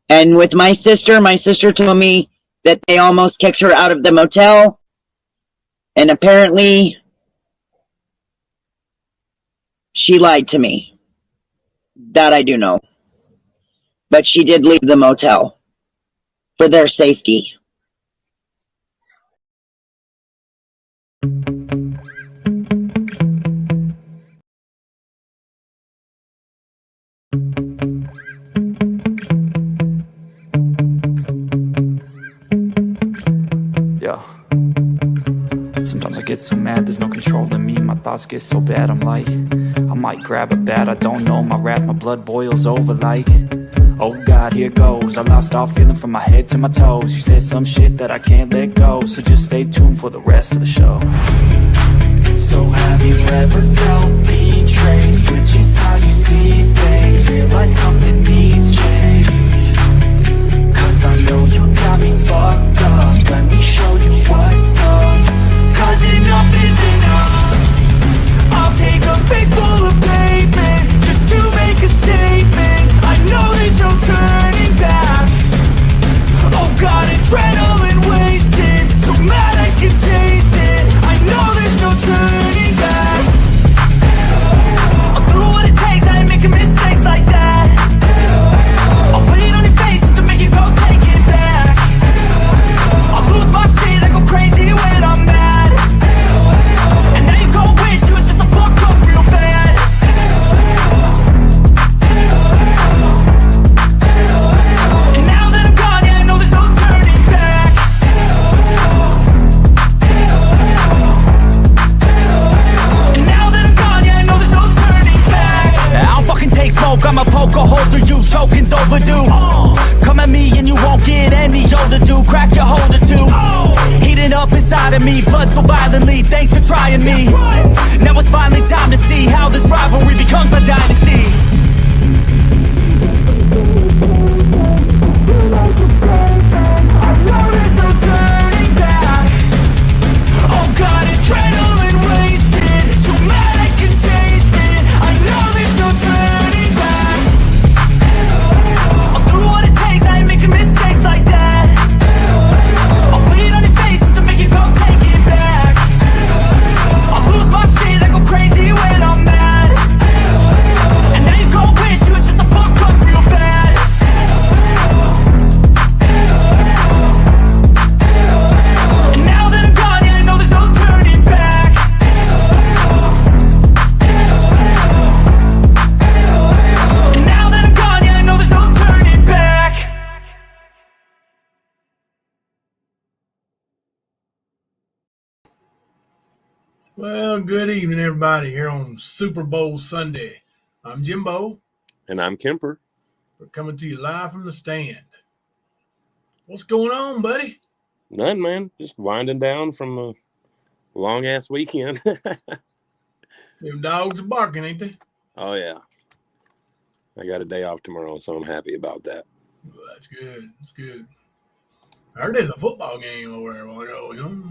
And with my sister told me that they almost kicked her out of the motel. And apparently, she lied to me. That I do know. But she did leave the motel for their safety. Yeah. Sometimes I get so mad, there's no control in me. My thoughts get so bad, I'm like, I might grab a bat, I don't know my wrath, my blood boils over like, oh God, here goes. I lost all feeling from my head to my toes. You said some shit that I can't let go, so just stay tuned for the rest of the show. So have you ever felt betrayed? Switches how you see things, realize something needs change. Cause I know you got me fucked up, let me show you what's up. Cause enough is enough. I'll take a face full of pavement just to make a statement. I know there's no turning back. Oh God, adrenaline wasted, so mad I can taste it. I know there's no turning back. I'll do what it takes, I ain't making mistakes like that. I'll put it on your face to make you go take it back. I'll lose my shit, I go crazy when I'm mad. And now you gon' wish you would shut the fuck up real bad. And now that I'm gone, yeah, I know there's no turning back. And now that I'm gone, yeah, I know there's no turning back. I don't fucking take smoke, I'ma poke a hole through you, choking's overdue. Come at me and you won't get any older, dude. Crack your holder too. Heating up inside of me, blood so violently. Thanks for trying me. Now it's finally time to see how this rivalry becomes a dynasty. Oh God, adrenaline wasted, so mad I can taste it. I know there's no turning back. I'll do what it takes, I ain't making mistakes like that. I'll put it on your face to make you go take it back. I'll lose my shit, I go crazy when I'm mad. And now you gon' wish you would shut the fuck up real bad. And now that I'm gone, yeah, I know there's no turning back. And now that I'm gone, yeah, I know there's no turning back. Well, good evening, everybody, here on Super Bowl Sunday. I'm Jimbo. And I'm Kemper. We're coming to you live from the stand. What's going on, buddy? Nothing, man. Just winding down from a long-ass weekend. Them dogs are barking, ain't they? Oh, yeah. I got a day off tomorrow, so I'm happy about that. Well, that's good. That's good. I heard there's a football game over there a while ago, you know?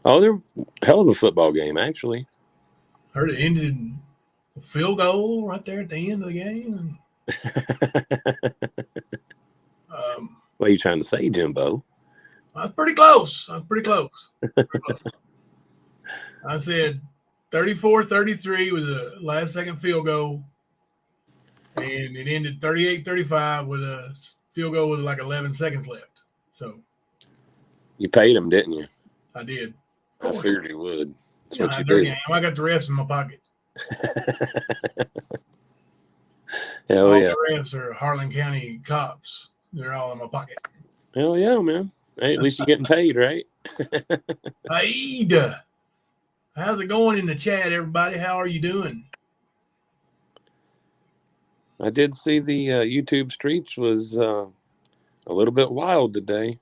Oh, they're a hell of a football game, actually. I heard it ended in a field goal right there at the end of the game. What are you trying to say, Jimbo? I was pretty close. I said 34-33 with a last-second field goal, and it ended 38-35 with a field goal with like 11 seconds left. So You paid him, didn't you? I did. I figured you would. That's Yeah, what you did. I got the refs in my pocket. Hell All yeah. the refs are Harlan County cops. They're all in my pocket. Hell yeah, man. Hey, at least you're getting paid, right? Paid. How's it going in the chat, everybody? How are you doing? I did see the YouTube streets was a little bit wild today.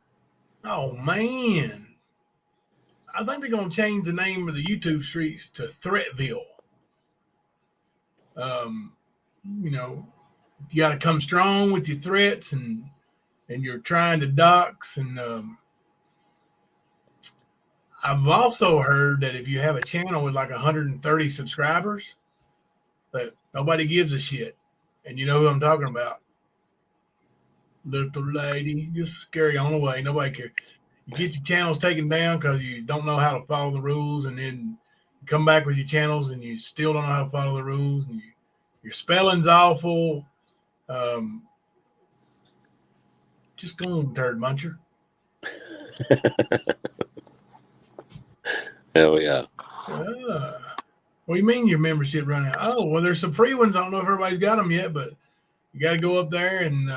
Oh, man. I think they're going to change the name of the YouTube streets to Threatville. You know, you got to come strong with your threats and you're trying to dox. And I've also heard that if you have a channel with like 130 subscribers, that nobody gives a shit. And you know who I'm talking about. little lady. Just scary on the way. Nobody cares. You get your channels taken down because you don't know how to follow the rules, and then you come back with your channels and you still don't know how to follow the rules, and your spelling's awful. Just go on, turd muncher. Hell yeah. What do you mean your membership running out? Oh, well, there's some free ones. I don't know if everybody's got them yet, but you got to go up there and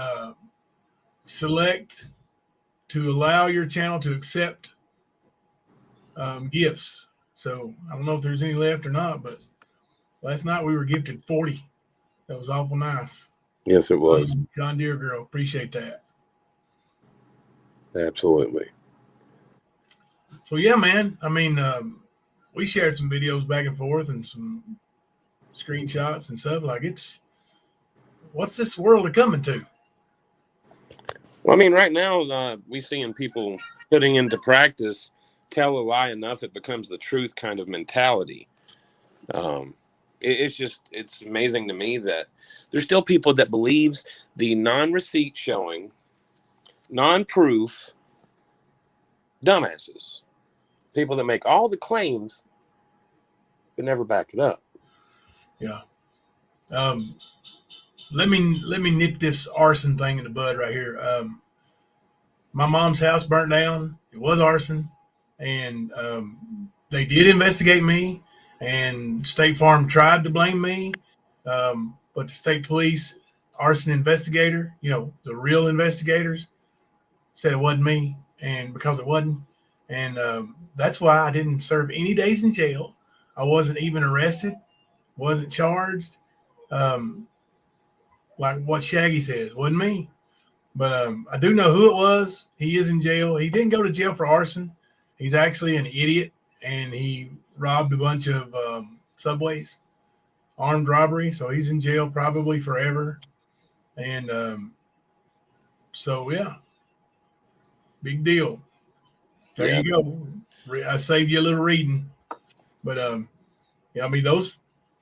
select to allow your channel to accept gifts. So I don't know if there's any left or not, but last night we were gifted 40. That was awful nice. Yes, it was. John Deere girl. Appreciate that. Absolutely. So, yeah, man. I mean, we shared some videos back and forth and some screenshots and stuff. Like, what's this world coming to? Well, I mean, right now, we seeing people putting into practice tell a lie enough it becomes the truth kind of mentality. It's amazing to me that there's still people that believes the non-receipt showing, non-proof dumbasses. People that make all the claims but never back it up. Yeah. Let me nip this arson thing in the bud right here. My mom's house burnt down. It was arson, and they did investigate me, and State Farm tried to blame me, but the state police arson investigator, the real investigators, said it wasn't me, and because it wasn't, and that's why I didn't serve any days in jail. I wasn't even arrested, wasn't charged. Like what Shaggy says, wasn't me. But I do know who it was. He is in jail. He didn't go to jail for arson. He's actually an idiot, and he robbed a bunch of subways, armed robbery. So he's in jail probably forever. And so, yeah, big deal. There you go. I saved you a little reading. But, yeah, I mean,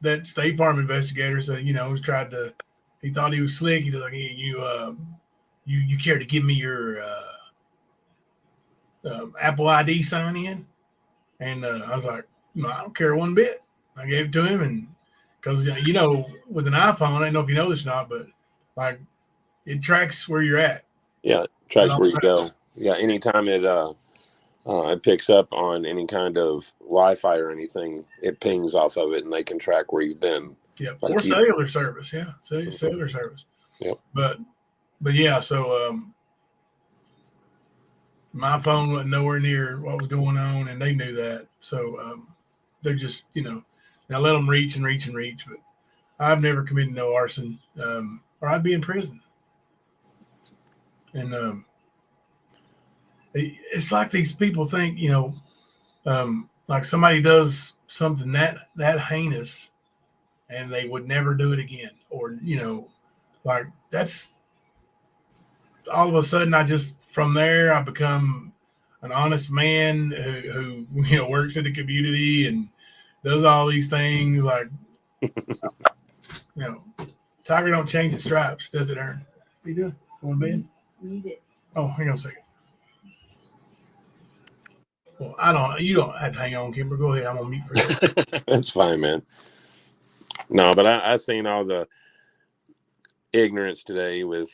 that State Farm investigator said, was tried to, he thought he was slick. He's like, you care to give me your Apple ID sign in? And I was like, no, I don't care one bit. I gave it to him, and because with an iPhone, I don't know if you know this or not, but like it tracks where you're at. Yeah, it tracks where you go. Yeah, anytime it picks up on any kind of Wi-Fi or anything, it pings off of it, and they can track where you've been. Yeah, or cellular service. Yeah, cellular service. Yep. But yeah, so my phone wasn't nowhere near what was going on, and they knew that. So they're just, now let them reach and reach and reach. But I've never committed no arson, or I'd be in prison. And it's like these people think, like somebody does something that heinous, and they would never do it again, or like that's all of a sudden. From there, I become an honest man who works in the community and does all these things. Like, tiger don't change its stripes, does it, Aaron? What are you doing? Going to bed? Need it. Oh, hang on a second. Well, you don't have to hang on, Kimber. Go ahead. I'm on mute for you. That's fine, man. No, but I seen all the ignorance today with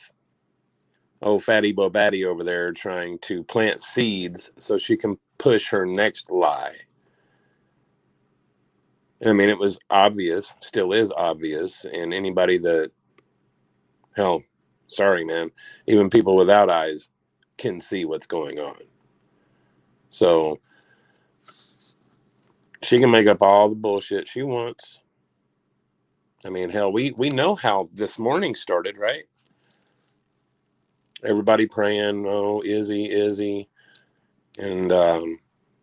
Fatty Bobatty over there trying to plant seeds so she can push her next lie. I mean, it was obvious, still is obvious, and anybody that, sorry, man, even people without eyes can see what's going on. So she can make up all the bullshit she wants. I mean, we know how this morning started, right? Everybody praying, Izzy. And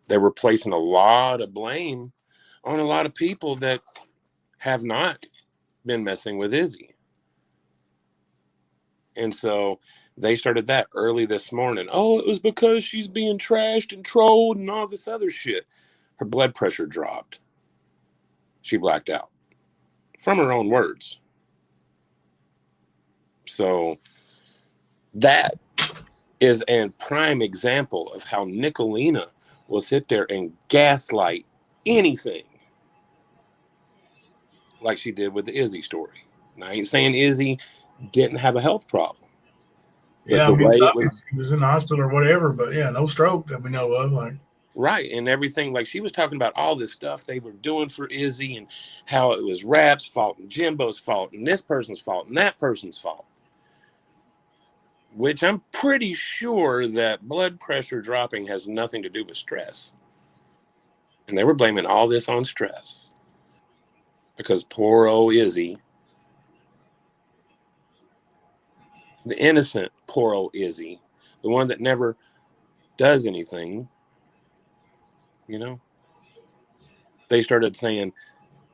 they were placing a lot of blame on a lot of people that have not been messing with Izzy. And so they started that early this morning. Oh, it was because she's being trashed and trolled and all this other shit. Her blood pressure dropped. She blacked out. From her own words. So That is a prime example of how Nicolina will sit there and gaslight anything, like she did with the Izzy story. Now, I ain't saying Izzy didn't have a health problem, but Yeah, I the mean, way it's it obvious was he was in the hospital or whatever, but yeah, no stroke that we know of. Like, right, and everything, like she was talking about all this stuff they were doing for Izzy and how it was Rap's fault and Jimbo's fault and this person's fault and that person's fault. Which I'm pretty sure that blood pressure dropping has nothing to do with stress. And they were blaming all this on stress. Because poor old Izzy, the innocent poor old Izzy, the one that never does anything, you know, they started saying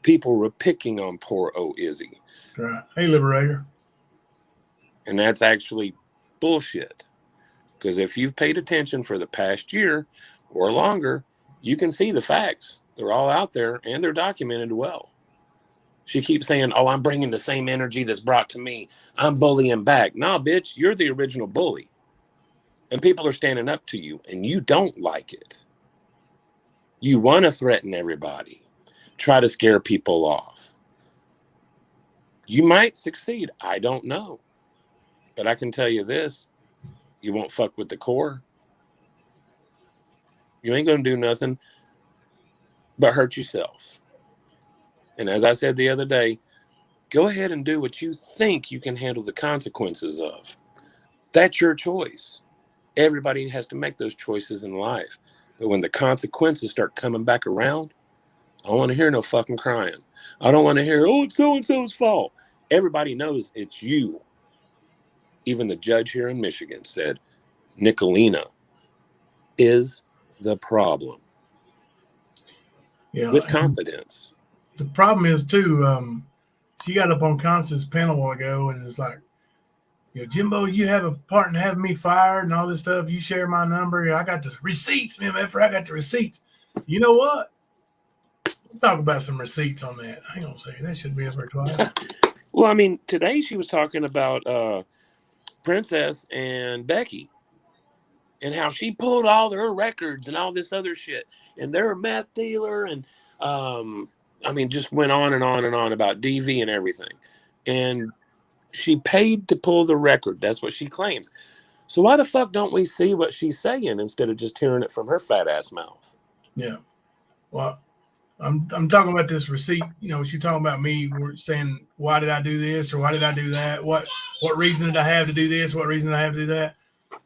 people were picking on poor old Izzy. right. Hey, Liberator. And that's actually bullshit. Because if you've paid attention for the past year or longer, you can see the facts. They're all out there and they're documented well. She keeps saying, oh, I'm bringing the same energy that's brought to me. I'm bullying back. Nah, bitch, you're the original bully. And people are standing up to you and you don't like it. You want to threaten everybody, try to scare people off. You might succeed. I don't know. But I can tell you this, you won't fuck with the core. You ain't going to do nothing but hurt yourself. And as I said the other day, go ahead and do what you think you can handle the consequences of. That's your choice. Everybody has to make those choices in life. But when the consequences start coming back around, I don't want to hear no fucking crying. I don't want to hear, oh, it's so-and-so's fault. Everybody knows it's you. Even the judge here in Michigan said, Nicolina is the problem. Yeah. With confidence. The problem is, too, she got up on Constance's panel a while ago and it's like, you know, Jimbo, you have a part in having me fired and all this stuff. You share my number. I got the receipts, man. After I got the receipts. You know what? We'll talk about some receipts on that. Hang on a second. That should be up there twice. Well, I mean, today she was talking about Princess and Becky and how she pulled all their records and all this other shit. And they're a meth dealer. And, I mean, just went on and on and on about DV and everything. And she paid to pull the record. That's what she claims. So why the fuck don't we see what she's saying instead of just hearing it from her fat ass mouth? Yeah. Well, I'm talking about this receipt. You know, she's talking about me. We're saying, why did I do this or why did I do that? What reason did I have to do this? What reason did I have to do that?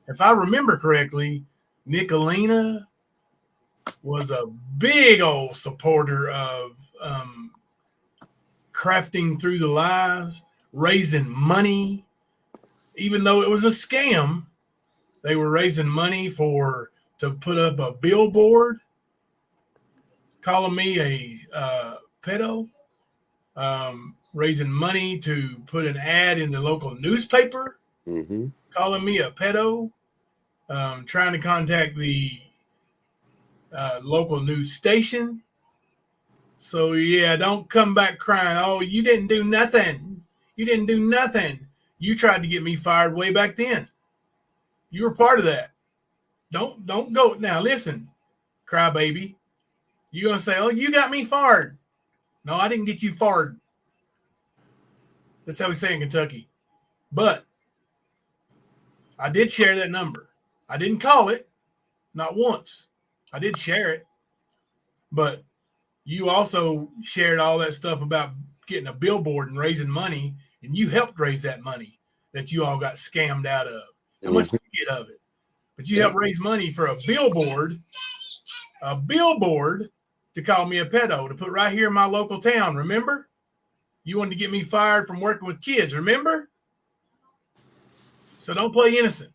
If I remember correctly, Nicolina was a big old supporter of crafting through the lies, raising money. Even though it was a scam, they were raising money to put up a billboard, calling me a pedo, raising money to put an ad in the local newspaper, calling me a pedo, trying to contact the local news station. So, yeah, don't come back crying, oh, you didn't do nothing. You didn't do nothing. You tried to get me fired way back then. You were part of that. Don't go. Now, listen, crybaby. You're going to say, oh, you got me fired. No, I didn't get you fired. That's how we say in Kentucky. But I did share that number. I didn't call it, not once. I did share it. But you also shared all that stuff about getting a billboard and raising money, and you helped raise that money that you all got scammed out of. How much did you get of it? But you helped raise money for a billboard to call me a pedo, to put right here in my local town, remember? You wanted to get me fired from working with kids, remember? So don't play innocent,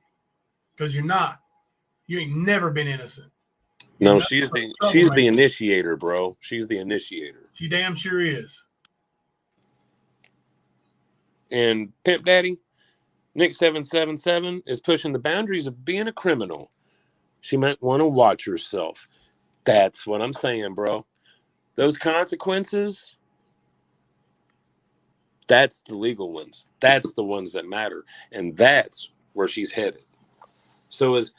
because you're not. You ain't never been innocent. No, she's the initiator, bro. She's the initiator. She damn sure is. And Pimp Daddy, Nick 777 is pushing the boundaries of being a criminal. She might want to watch herself. That's what I'm saying, bro. Those consequences, that's the legal ones. That's the ones that matter. And that's where she's headed. So is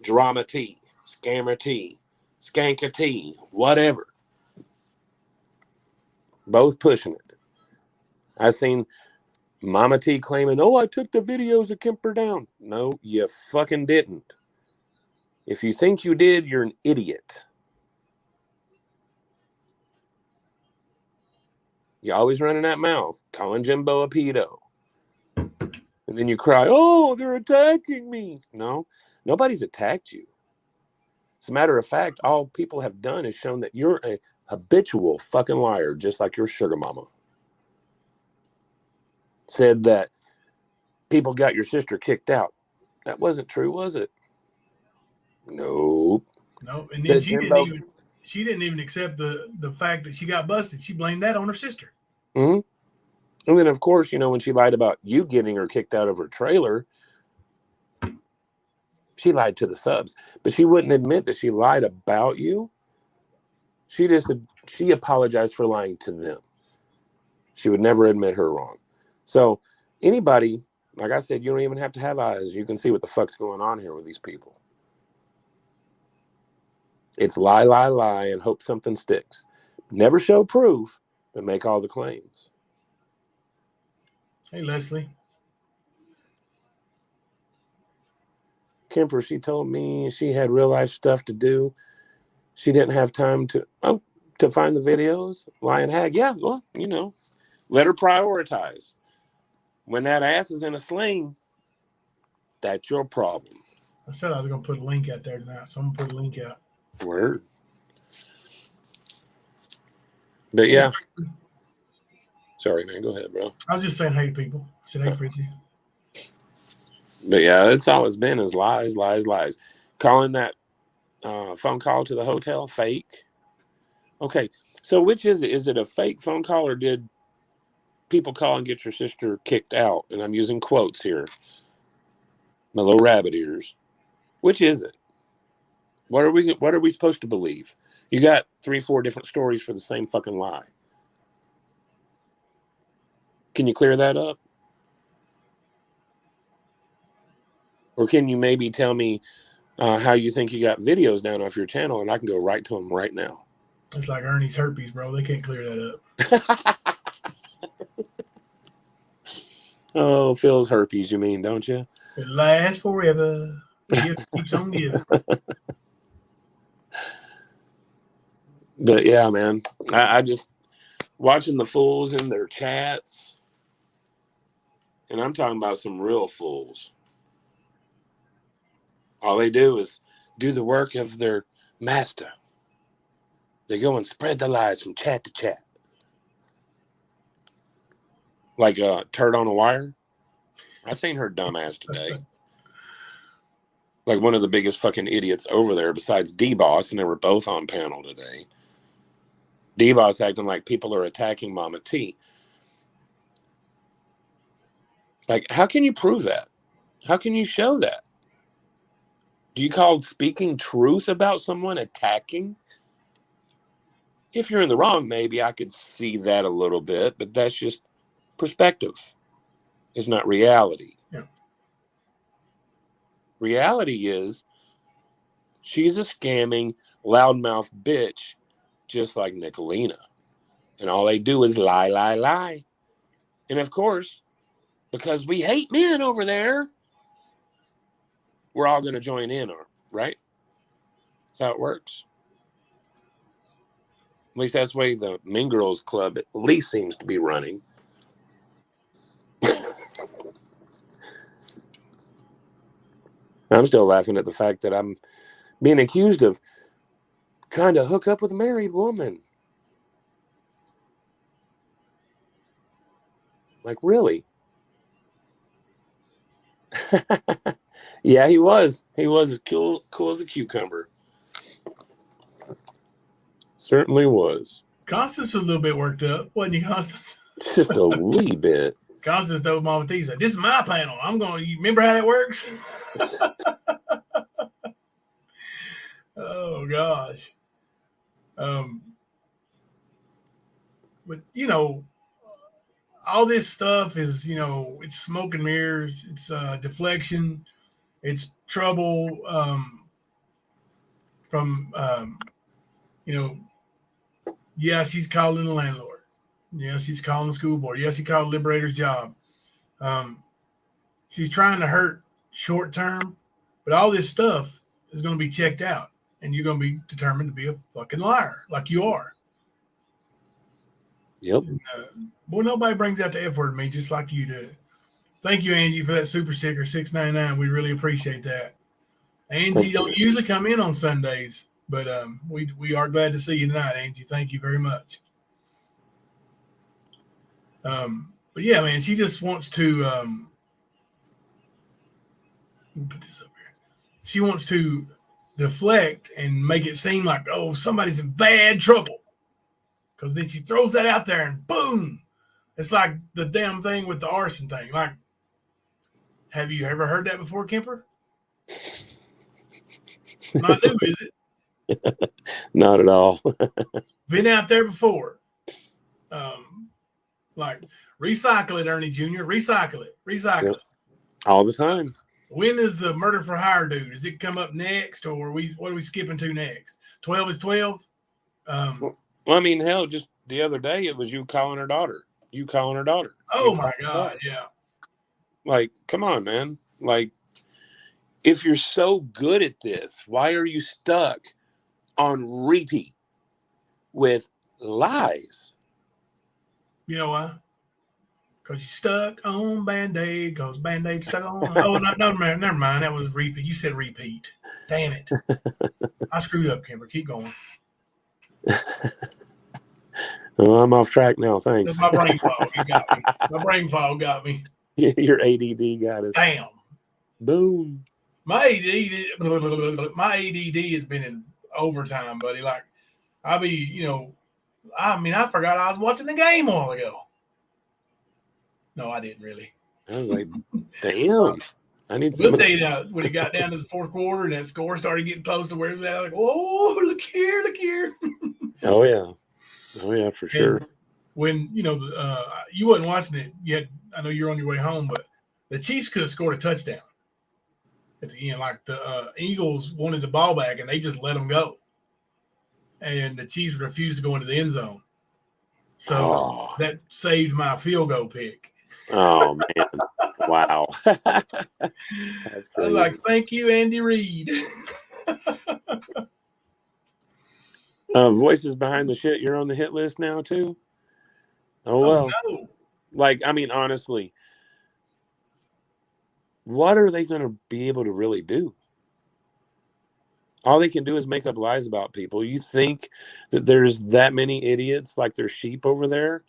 Drama T, Scammer T, Skanker T, whatever. Both pushing it. I seen Mama T claiming, oh, I took the videos of Kemper down. No, you fucking didn't. If you think you did, you're an idiot. You always running that mouth, calling Jimbo a pedo. And then you cry, oh, they're attacking me. No, nobody's attacked you. As a matter of fact, all people have done is shown that you're a habitual fucking liar, just like your sugar mama. Said that people got your sister kicked out. That wasn't true, was it? Nope. No, and then she didn't even accept the fact that she got busted. She blamed that on her sister. Mm-hmm. And then, of course, you know, when she lied about you getting her kicked out of her trailer, she lied to the subs. But she wouldn't admit that she lied about you. She apologized for lying to them. She would never admit her wrong. So anybody, like I said, you don't even have to have eyes. You can see what the fuck's going on here with these people. It's lie, lie, lie, and hope something sticks. Never show proof, but make all the claims. Hey, Leslie. Kemper, she told me she had real life stuff to do. She didn't have time to find the videos. Lion Hag, yeah, well, you know, let her prioritize. When that ass is in a sling, that's your problem. I said I was going to put a link out there tonight, so I'm going to put a link out. Word. But yeah. Sorry, man. Go ahead, bro. I was just saying hey, people. I said hey, Fritzy. But yeah, it's always been as lies, lies, lies. Calling that phone call to the hotel fake. Okay, so which is it? Is it a fake phone call, or did people call and get your sister kicked out? And I'm using quotes here. My little rabbit ears. Which is it? What are we supposed to believe? You got 3-4 different stories for the same fucking lie. Can you clear that up? Or can you maybe tell me how you think you got videos down off your channel, and I can go right to them right now? It's like Ernie's herpes, bro. They can't clear that up. Oh, Phil's herpes, you mean, don't you? It lasts forever. It keeps on giving. But yeah, man, I just watching the fools in their chats, and I'm talking about some real fools. All they do is do the work of their master. They go and spread the lies from chat to chat. Like a turd on a wire. I seen her dumbass today. Like one of the biggest fucking idiots over there besides D-Boss, and they were both on panel today. D-Boss acting like people are attacking Mama T. Like, how can you prove that? How can you show that? Do you call speaking truth about someone attacking? If you're in the wrong, maybe I could see that a little bit, but that's just perspective. It's not reality. Yeah. Reality is she's a scamming, loudmouth bitch, just like Nicolina. And all they do is lie, lie, lie. And of course, because we hate men over there, we're all going to join in, right? That's how it works. At least that's the way the Mean Girls Club at least seems to be running. I'm still laughing at the fact that I'm being accused of trying to hook up with a married woman. Like, really? Yeah, he was. He was as cool as a cucumber. Certainly was. Constance was a little bit worked up, wasn't he, Constance? Just a wee bit. Constance told Mama T, said, this is my panel. You remember how that works? Oh, gosh. But, you know, all this stuff is, it's smoke and mirrors. It's deflection. It's trouble from, yeah, she's calling the landlord. Yeah, she's calling the school board. Yeah, she called Liberator's job. She's trying to hurt short term, but all this stuff is going to be checked out, and you're going to be determined to be a fucking liar, like you are. Yep. And, boy, nobody brings out the F word to me just like you do. Thank you, Angie, for that super sticker, $6.99. We really appreciate that. Angie don't usually come in on Sundays, but we are glad to see you tonight, Angie. Thank you very much. But yeah, man, she just wants to put this up here. She wants to deflect and make it seem like, oh, somebody's in bad trouble. Because then she throws that out there and boom. It's like the damn thing with the arson thing. Like, have you ever heard that before, Kemper? Not new, is it? Not at all. Been out there before. Like, recycle it, Ernie Jr. Recycle it. Recycle it. All the time. When is the murder for hire due? Does it come up next, or what are we skipping to next? 12 is 12? Well, I mean, hell, just the other day, it was you calling her daughter. Oh, my God, yeah. Like, come on, man. Like, if you're so good at this, why are you stuck on repeat with lies? You know why? Because you stuck on Band-Aid, because Band-Aid stuck on... Oh, no, never mind. That was repeat. You said repeat. Damn it. I screwed up, Kimber. Keep going. Well, I'm off track now. Thanks. My brain fog. You got me. My brain fog got me. Your ADD got us. Damn. Boom. My ADD has been in overtime, buddy. Like, I forgot I was watching the game a while ago. No, I didn't really. I was like, damn. I need some. When it got down to the fourth quarter and that score started getting close to where it was at, like, whoa, look here. Oh, yeah, for sure. And when, you wasn't watching it yet, I know you're on your way home, but the Chiefs could have scored a touchdown at the end. Like, the Eagles wanted the ball back, and they just let them go. And the Chiefs refused to go into the end zone. So that saved my field goal pick. Oh, man. Wow. That's crazy. I was like, thank you, Andy Reid. Voices behind the shit. You're on the hit list now, too? Oh, well. No. Like, I mean, honestly, what are they going to be able to really do? All they can do is make up lies about people. You think that there's that many idiots like there's sheep over there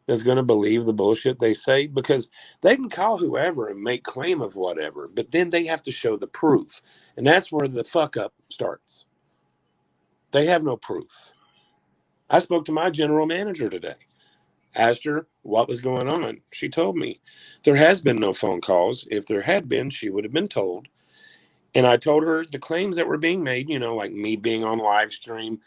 that's going to believe the bullshit they say? Because they can call whoever and make claim of whatever, but then they have to show the proof. And that's where the fuck up starts. They have no proof. I spoke to my general manager today. Asked her what was going on. She told me there has been no phone calls. If there had been, she would have been told. And I told her the claims that were being made, like me being on live stream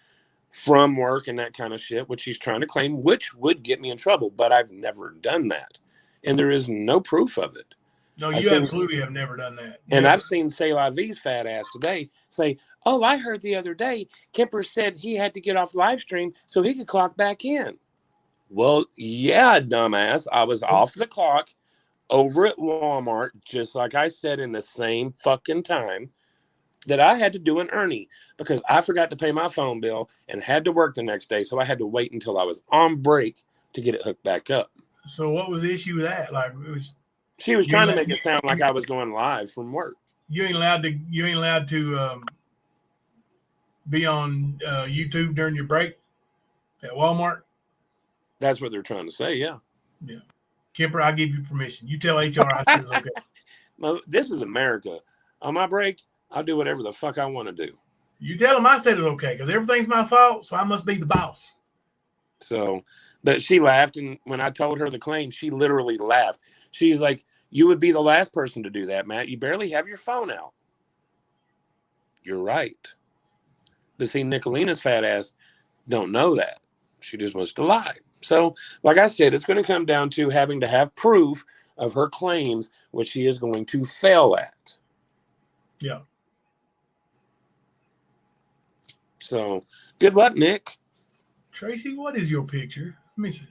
from work and that kind of shit, which she's trying to claim, which would get me in trouble. But I've never done that. And there is no proof of it. No, you absolutely have never done that. And never. I've seen Say La Vie's fat ass today say, oh, I heard the other day Kemper said he had to get off live stream so he could clock back in. Well, yeah, dumbass. I was off the clock over at Walmart, just like I said, in the same fucking time that I had to do an Ernie because I forgot to pay my phone bill and had to work the next day. So I had to wait until I was on break to get it hooked back up. So what was the issue with that? Like, she was trying to make it sound like I was going live from work. You ain't allowed to be on YouTube during your break at Walmart. That's what they're trying to say. Yeah. Yeah. Kemper, I give you permission. You tell HR I said it's okay. Well, this is America. On my break, I'll do whatever the fuck I want to do. You tell them I said it's okay because everything's my fault, so I must be the boss. So, but she laughed, and when I told her the claim, she literally laughed. She's like, you would be the last person to do that, Matt. You barely have your phone out. You're right. But see, Nicolina's fat ass don't know that. She just wants to lie. So, like I said, it's going to come down to having to have proof of her claims, which she is going to fail at. Yeah. So, good luck, Nick. Tracy, what is your picture? Let me see.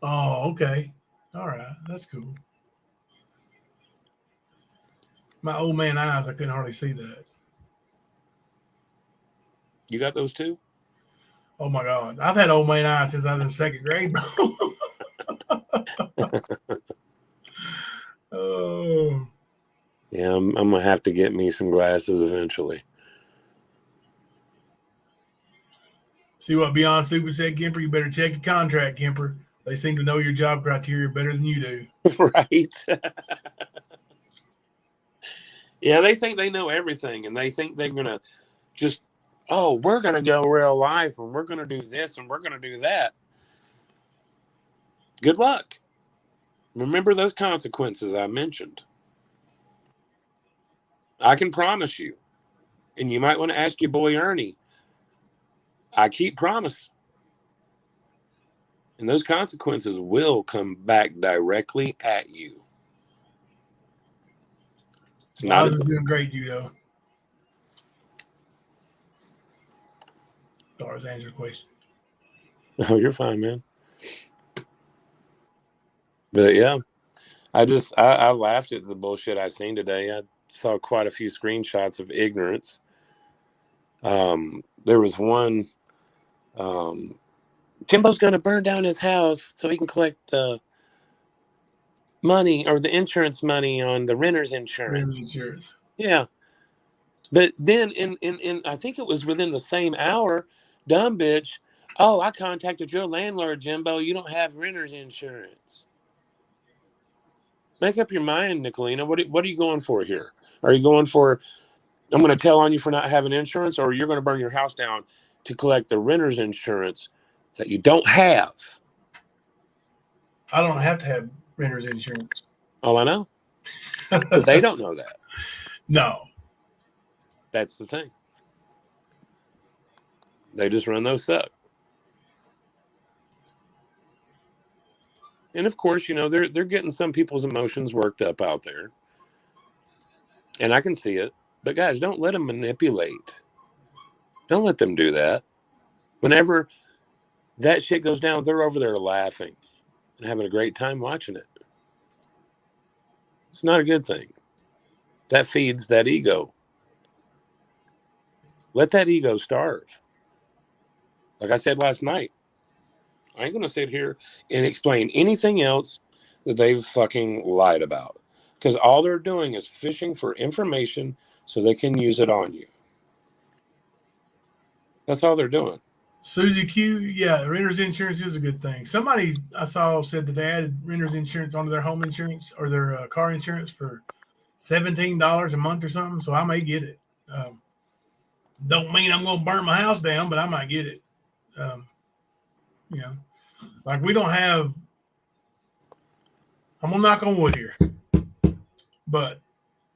Oh, okay. All right. That's cool. My old man eyes, I couldn't hardly see that. You got those too? Oh my God. I've had old man eyes since I was in second grade, bro. Oh. Yeah, I'm going to have to get me some glasses eventually. See what Beyond Super said, Kemper? You better check your contract, Kemper. They seem to know your job criteria better than you do. Right? Yeah, they think they know everything, and they think they're going to just, oh, we're going to go real life, and we're going to do this, and we're going to do that. Good luck. Remember those consequences I mentioned. I can promise you, and you might want to ask your boy Ernie, I keep promise. And those consequences will come back directly at you. It's not Oz is doing great, Judo. Sorry, answer your question. Oh, you're fine, man. But yeah, I laughed at the bullshit I seen today. I saw quite a few screenshots of ignorance. There was one, Jimbo's going to burn down his house so he can collect the money or the insurance money on the renter's insurance. Yeah. But then in I think it was within the same hour, dumb bitch, oh, I contacted your landlord, Jimbo. You don't have renter's insurance. Make up your mind, Nicolina. What are you going for here? Are you going for, I'm going to tell on you for not having insurance, or you're going to burn your house down to collect the renter's insurance that you don't have? I don't have to have renter's insurance. Oh, I know. But they don't know that. No. That's the thing. They just run those suck. And of course, you know, they're getting some people's emotions worked up out there. And I can see it. But guys, don't let them manipulate. Don't let them do that. Whenever that shit goes down, they're over there laughing and having a great time watching it. It's not a good thing. That feeds that ego. Let that ego starve. Like I said last night, I ain't going to sit here and explain anything else that they've fucking lied about. Because all they're doing is fishing for information so they can use it on you. That's all they're doing. Susie Q, yeah, renter's insurance is a good thing. Somebody I saw said that they added renter's insurance onto their home insurance or their car insurance for $17 a month or something. So I may get it. Don't mean I'm going to burn my house down, but I might get it. You know, like we don't have, I'm going to knock on wood here, but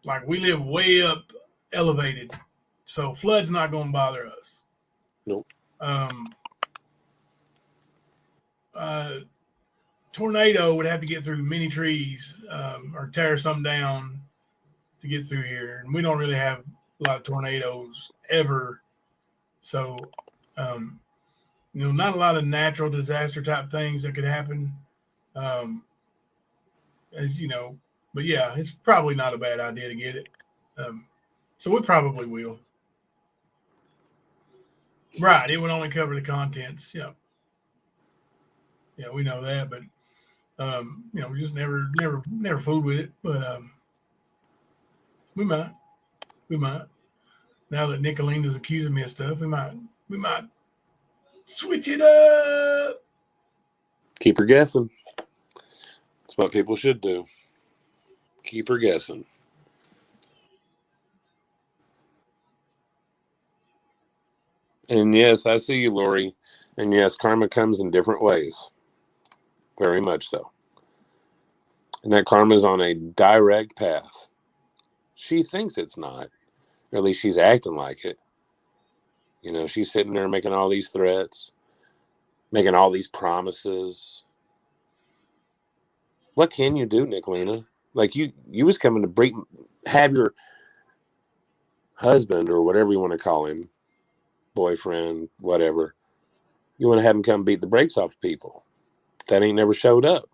like we live way up elevated. So flood's not going to bother us. Nope. Tornado would have to get through many trees or tear some down to get through here. And we don't really have a lot of tornadoes ever. So, you know, not a lot of natural disaster type things that could happen. As you know, but yeah, it's probably not a bad idea to get it. So we probably will. Right. It would only cover the contents. Yeah. Yeah, we know that, but you know, we just never fooled with it. But we might. Now that Nicolina's accusing me of stuff, we might switch it up. Keep her guessing. That's what people should do. Keep her guessing. And yes, I see you, Lori. And yes, karma comes in different ways. Very much so. And that karma's on a direct path. She thinks it's not. Or at least she's acting like it. You know, she's sitting there making all these threats. making all these promises. What can you do, Nicolina? Like you was coming to have your husband or whatever you want to call him, boyfriend, whatever. You want to have him come beat the brakes off people. That ain't never showed up.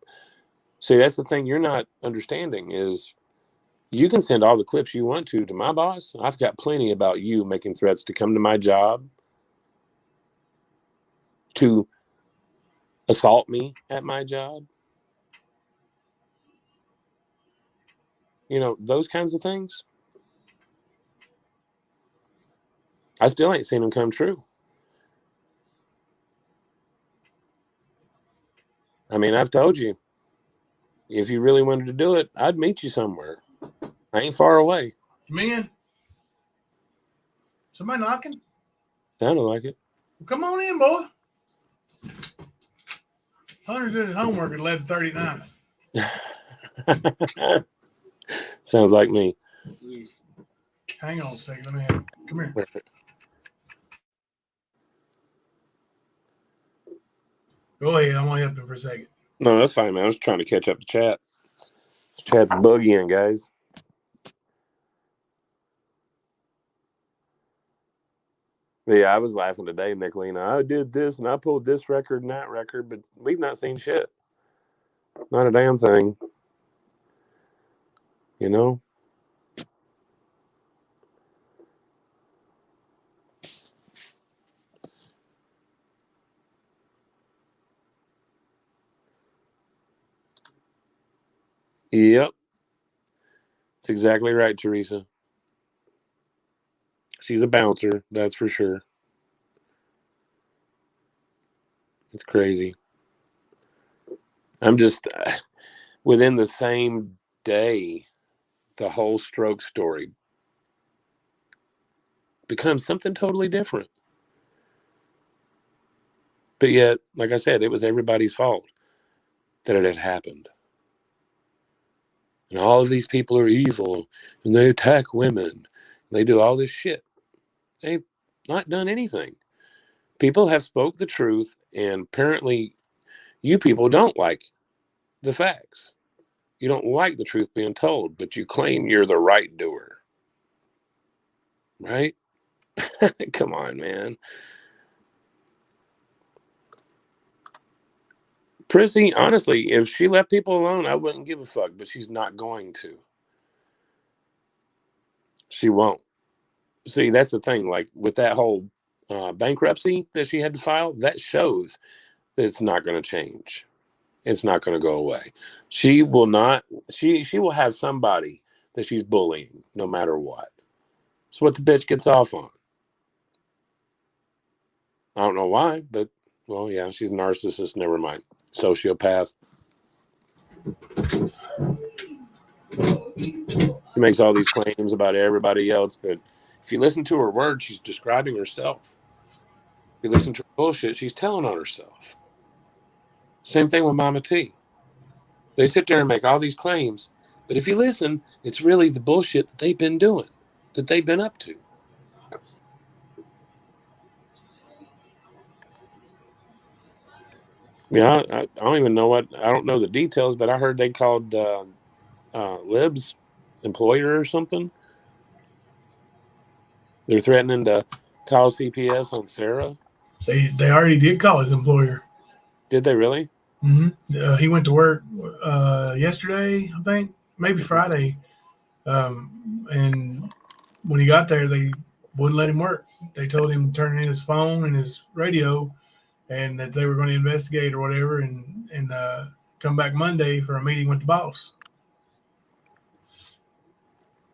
See, that's the thing you're not understanding is you can send all the clips you want to my boss. I've got plenty about you making threats to come to my job, to assault me at my job. You know, those kinds of things. I still ain't seen them come true. I mean, I've told you, if you really wanted to do it, I'd meet you somewhere. I ain't far away. Man, somebody knocking? Sounded like it. Well, come on in, boy. Hunter's doing his homework at 11:39. Sounds like me. Hang on a second. Let me have it. Come here. Go ahead. I'm going to help him for a second. No, that's fine, man. I was trying to catch up to chat. Chat's boogieing, guys. But yeah, I was laughing today, Nicolina. I did this and I pulled this record and that record, but we've not seen shit. Not a damn thing. You know? Yep. That's exactly right, Teresa. She's a bouncer, that's for sure. It's crazy. I'm just, within the same day, the whole stroke story becomes something totally different. But yet, like I said, it was everybody's fault that it had happened. And all of these people are evil, and they attack women. And they do all this shit. They've not done anything. People have spoke the truth, and apparently you people don't like the facts. You don't like the truth being told, but you claim you're the right doer. Right? Come on, man. Prissy, honestly, if she left people alone, I wouldn't give a fuck, but she's not going to. She won't. See, that's the thing. Like with that whole bankruptcy that she had to file, that shows that it's not going to change. It's not going to go away. She will not. She will have somebody that she's bullying, no matter what. It's what the bitch gets off on. I don't know why, but well, yeah, she's a narcissist. Never mind. Sociopath. She makes all these claims about everybody else, but if you listen to her words, she's describing herself. If you listen to her bullshit, she's telling on herself. Same thing with Mama T. They sit there and make all these claims, but if you listen, it's really the bullshit that they've been doing, that they've been up to. Yeah, I don't even know I don't know the details, but I heard they called Lib's employer or something. They're threatening to call CPS on Sarah. They already did call his employer. Did they really? Mm-hmm. He went to work yesterday, I think, maybe Friday. And when he got there, they wouldn't let him work. They told him to turn in his phone and his radio, and that they were going to investigate or whatever, and come back Monday for a meeting with the boss.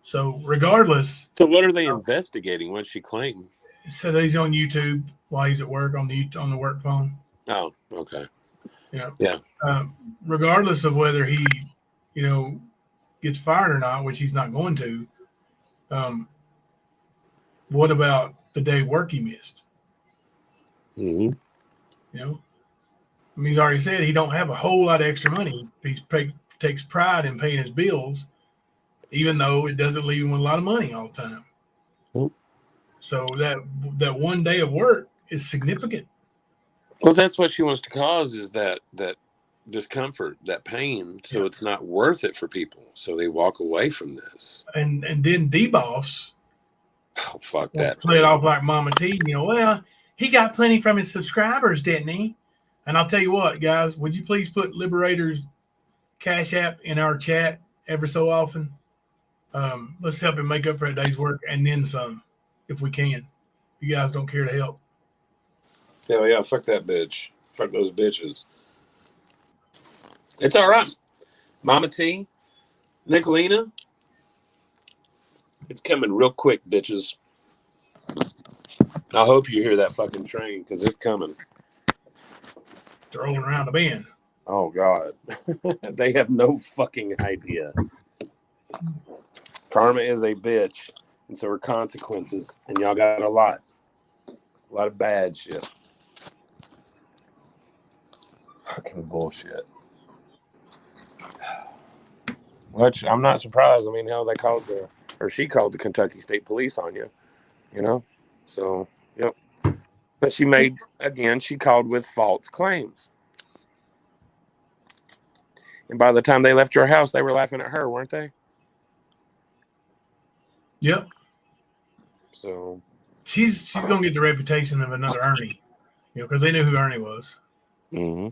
So regardless. So what are they investigating? What's she claim? So he's on YouTube while he's at work on the work phone. Oh, okay. Yeah. Regardless of whether he, gets fired or not, which he's not going to. What about the day work he missed? Mm-hmm. He's already said he don't have a whole lot of extra money. He takes pride in paying his bills, even though it doesn't leave him with a lot of money all the time. Nope. So that one day of work is significant. Well, that's what she wants to cause, is that discomfort, that pain, so Yeah. it's not worth it for people. So they walk away from this. And then D-Boss Oh, fuck wants that to play it lady. off like Mama T. Well, he got plenty from his subscribers, didn't he? And I'll tell you what, guys, would you please put Liberator's Cash App in our chat every so often? Let's help him make up for a day's work and then some, if we can. You guys don't care to help. Hell yeah, fuck that bitch. Fuck those bitches. It's all right. Mama T, Nicolina, it's coming real quick, bitches. I hope you hear that fucking train, because it's coming. They're rolling around the bend. Oh, God. They have no fucking idea. Karma is a bitch, and so are consequences. And y'all got a lot of bad shit. Fucking bullshit. Which I'm not surprised. I mean, hell, she called the Kentucky State Police on you, you know? So, yep. But she called with false claims. And by the time they left your house, they were laughing at her, weren't they? Yep. So She's gonna get the reputation of another Ernie, because they knew who Ernie was. mm-hmm.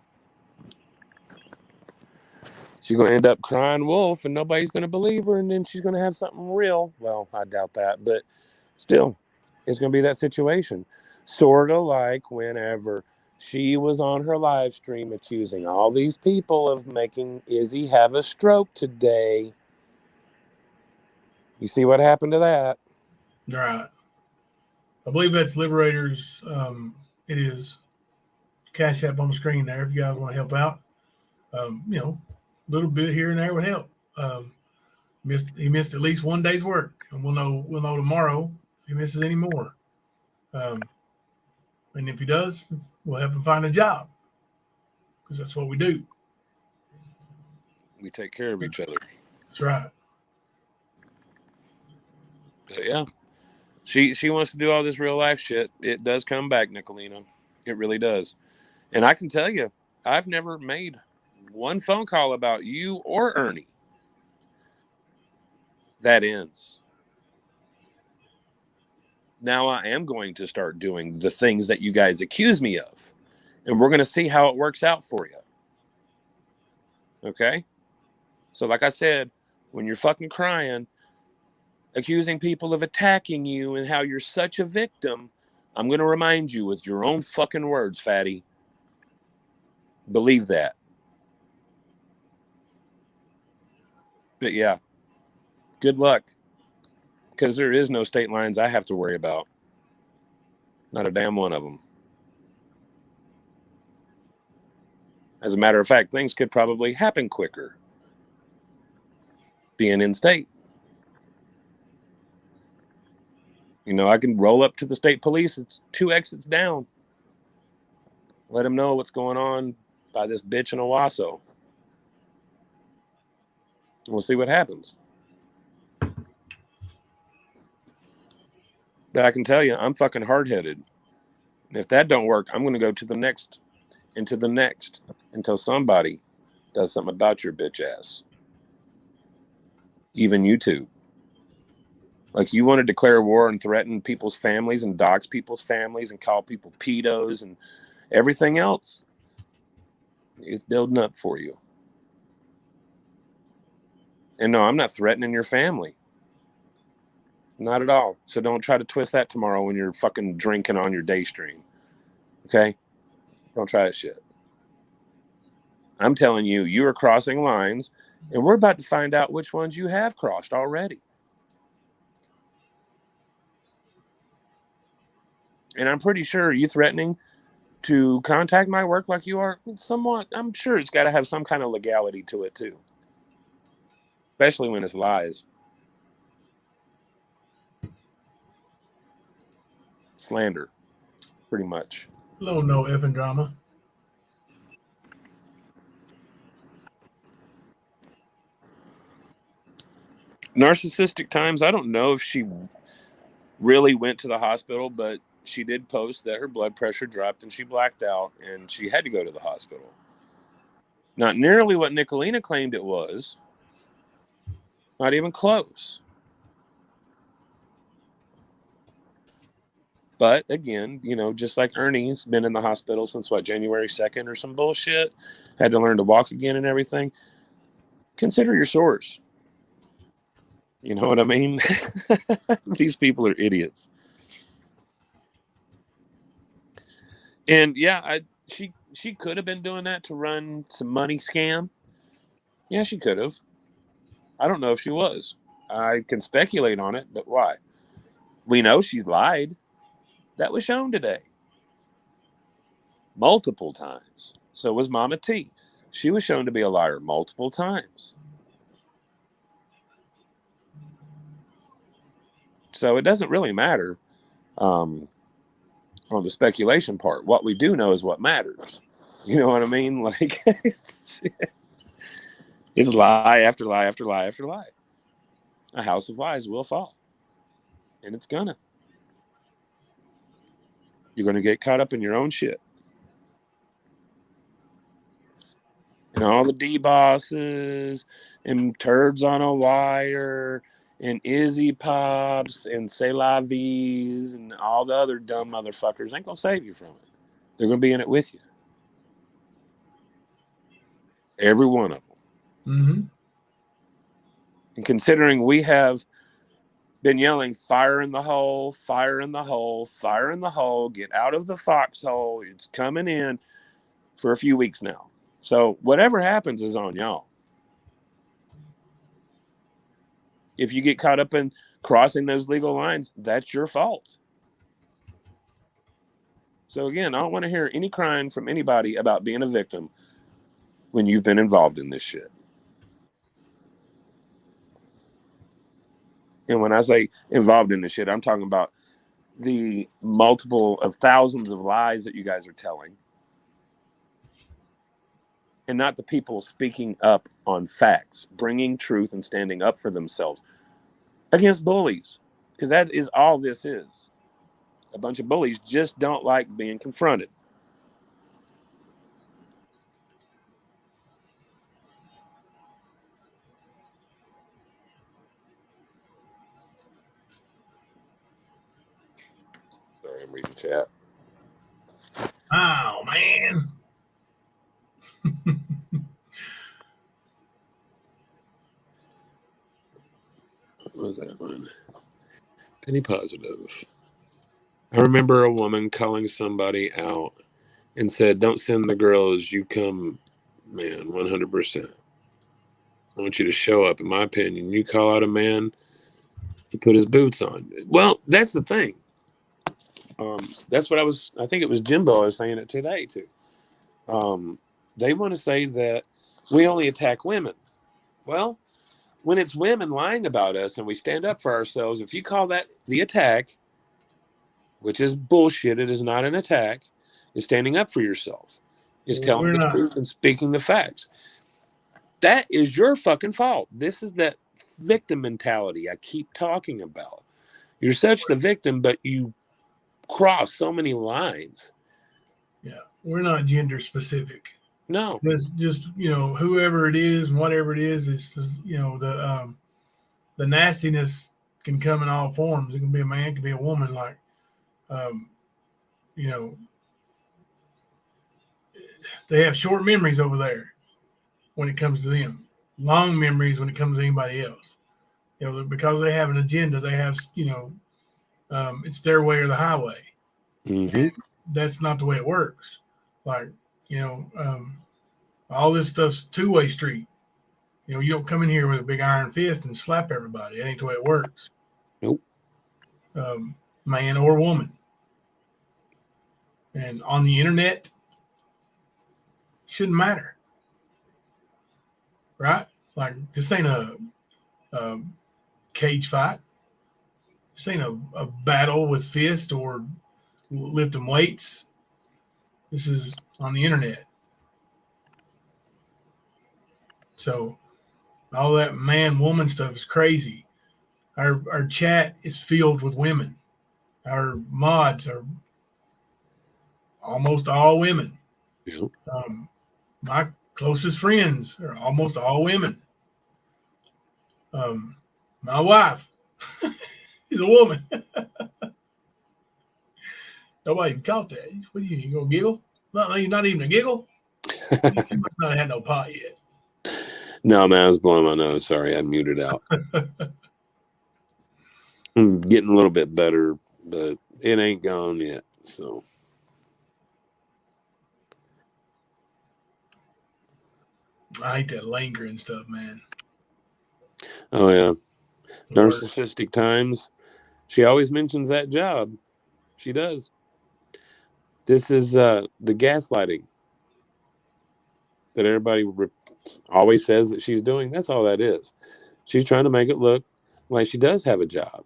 She's gonna end up crying wolf, and nobody's gonna believe her, and then she's gonna have something real. Well, I doubt that, but still, it's gonna be that situation. Sort of like whenever she was on her live stream accusing all these people of making Izzy have a stroke today. You see what happened to that? Right. I believe that's Liberator's. It is Cash App on the screen there. If you guys want to help out, a little bit here and there would help. He missed at least one day's work, and we'll know tomorrow if he misses any more. And if he does, we'll help him find a job, because that's what we do. We take care of each other. That's right. But yeah. She wants to do all this real life shit. It does come back, Nicolina. It really does. And I can tell you, I've never made one phone call about you or Ernie. That ends. Now I am going to start doing the things that you guys accuse me of. And we're going to see how it works out for you. Okay? So like I said, when you're fucking crying, accusing people of attacking you and how you're such a victim, I'm going to remind you with your own fucking words, fatty. Believe that. But yeah, good luck. Because there is no state lines I have to worry about. Not a damn one of them. As a matter of fact, things could probably happen quicker being in state. I can roll up to the state police. It's 2 exits down. Let them know what's going on by this bitch in Owasso. We'll see what happens. But I can tell you, I'm fucking hard-headed. And if that don't work, I'm going to go to the next, into the next, until somebody does something about your bitch ass. Even YouTube. Like, you want to declare war and threaten people's families and dox people's families and call people pedos and everything else. It's building up for you. And no, I'm not threatening your family. Not at all. So don't try to twist that tomorrow when you're fucking drinking on your day stream. Okay? Don't try that shit. I'm telling you, you are crossing lines, and we're about to find out which ones you have crossed already. And I'm pretty sure you threatening to contact my work like you are, somewhat, I'm sure it's got to have some kind of legality to it too. Especially when it's lies. Slander, pretty much. No effing drama. Narcissistic times, I don't know if she really went to the hospital, but she did post that her blood pressure dropped and she blacked out and she had to go to the hospital. Not nearly what Nicolina claimed it was. Not even close. But again, you know, just like Ernie's been in the hospital since what, January 2nd or some bullshit, had to learn to walk again and everything. Consider your source. You know what I mean? These people are idiots. And yeah, she could have been doing that to run some money scam. Yeah, she could have. I don't know if she was. I can speculate on it, but why? We know she lied. That was shown today. Multiple times. So was Mama T. She was shown to be a liar multiple times. So it doesn't really matter on the speculation part. What we do know is what matters. You know what I mean? Like, it's lie after lie after lie after lie. A house of lies will fall. And it's gonna. You're going to get caught up in your own shit. And all the D-bosses and turds on a wire and Izzy Pops and C'est La Vies and all the other dumb motherfuckers ain't going to save you from it. They're going to be in it with you. Every one of them. Mm-hmm. And considering we have been yelling, fire in the hole, fire in the hole, fire in the hole, get out of the foxhole, it's coming in, for a few weeks now. So whatever happens is on y'all. If you get caught up in crossing those legal lines, that's your fault. So again, I don't want to hear any crying from anybody about being a victim when you've been involved in this shit. And when I say involved in this shit, I'm talking about the multiple of thousands of lies that you guys are telling. And not the people speaking up on facts, bringing truth and standing up for themselves against bullies. Because that is all this is. A bunch of bullies just don't like being confronted. Sorry, I'm reading chat. Oh, man. What was that one? Penny Positive. I remember a woman calling somebody out and said, don't send the girls, you come, man, 100%. I want you to show up. In my opinion, you call out a man to put his boots on. Well, that's the thing. That's what I think it was Jimbo I was saying it today too. They want to say that we only attack women. Well, when it's women lying about us and we stand up for ourselves, if you call that the attack, which is bullshit, it is not an attack, is standing up for yourself, is telling the truth and speaking the facts. That is your fucking fault. This is that victim mentality I keep talking about. You're such the victim, but you cross so many lines. Yeah, we're not gender specific. No. It's just, you know, whoever it is and whatever it is, it's just, you know, the nastiness can come in all forms. It can be a man, it can be a woman. Like, you know, they have short memories over there when it comes to them, long memories when it comes to anybody else. You know, because they have an agenda, they have, you know, it's their way or the highway. Mm-hmm. That's not the way it works. Like, you know, all this stuff's two-way street. You know, you don't come in here with a big iron fist and slap everybody. That ain't the way it works. Nope. Man or woman. And on the internet, shouldn't matter. Right? Like, this ain't a cage fight. This ain't a battle with fists or lifting weights. This is on the internet. So all that man-woman stuff is crazy. Our chat is filled with women. Our mods are almost all women. Yeah. My closest friends are almost all women. My wife is a woman. Nobody even caught that. What you gonna giggle? Not even a giggle. You must not have had no pot yet. No, man, I was blowing my nose. Sorry, I muted out. I'm getting a little bit better, but it ain't gone yet. So I hate that lingering stuff, man. oh yeah. The Narcissistic times. She always mentions that job. She does. This is the gaslighting that everybody always says that she's doing. That's all that is. She's trying to make it look like she does have a job.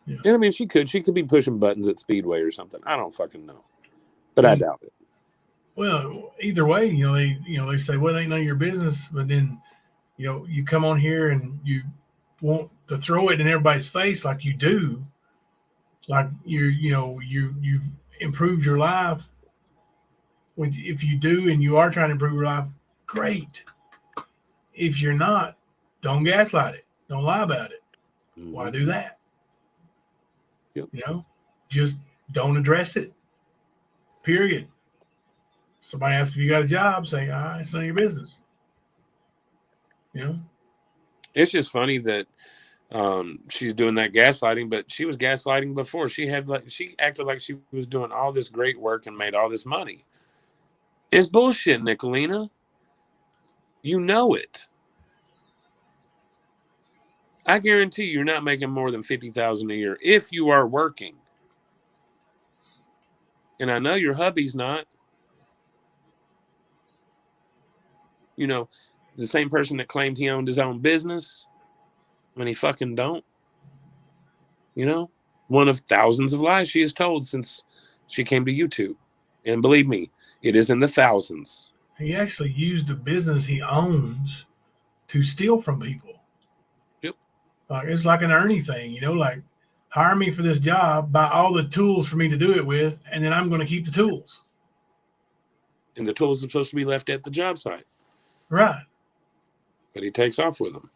Yeah. And I mean, she could be pushing buttons at Speedway or something. I don't fucking know, but I doubt it. Well, either way, they say, well, it ain't none of your business. But then, you come on here and you want to throw it in everybody's face like you do, like you've improved your life. If you do and you are trying to improve your life, great. If you're not, don't gaslight it. Don't lie about it. Mm-hmm. Why do that? Yep. Just don't address it. Period. Somebody asks if you got a job, say, it's none of your business. It's just funny that she's doing that gaslighting, but she was gaslighting before. She acted like she was doing all this great work and made all this money. It's bullshit, Nicolina. You know it. I guarantee you're not making more than $50,000 a year if you are working. And I know your hubby's not. The same person that claimed he owned his own business when he fucking don't. One of thousands of lies she has told since she came to YouTube. And believe me, it is in the thousands. He actually used the business he owns to steal from people. Yep. It's like an Ernie thing, like hire me for this job, buy all the tools for me to do it with, and then I'm going to keep the tools. And the tools are supposed to be left at the job site. Right. But he takes off with them.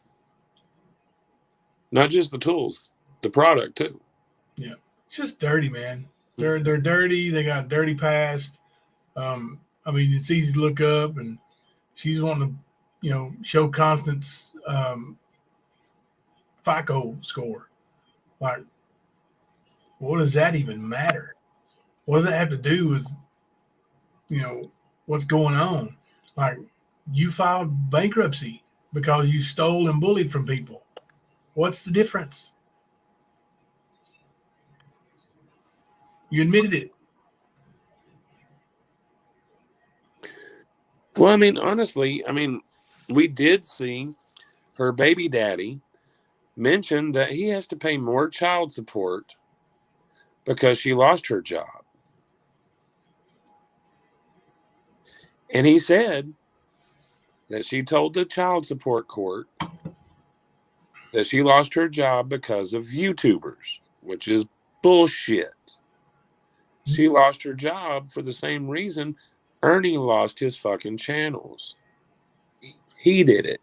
Not just the tools, the product too. Yeah. It's just dirty, man. They're dirty. They got dirty past. It's easy to look up, and she's wanting to, show Constance FICO score. Like, what does that even matter? What does that have to do with, what's going on? Like, you filed bankruptcy because you stole and bullied from people. What's the difference? You admitted it. Well, honestly, we did see her baby daddy mention that he has to pay more child support because she lost her job. And he said that she told the child support court that she lost her job because of YouTubers, which is bullshit. She lost her job for the same reason Ernie lost his fucking channels. He did it.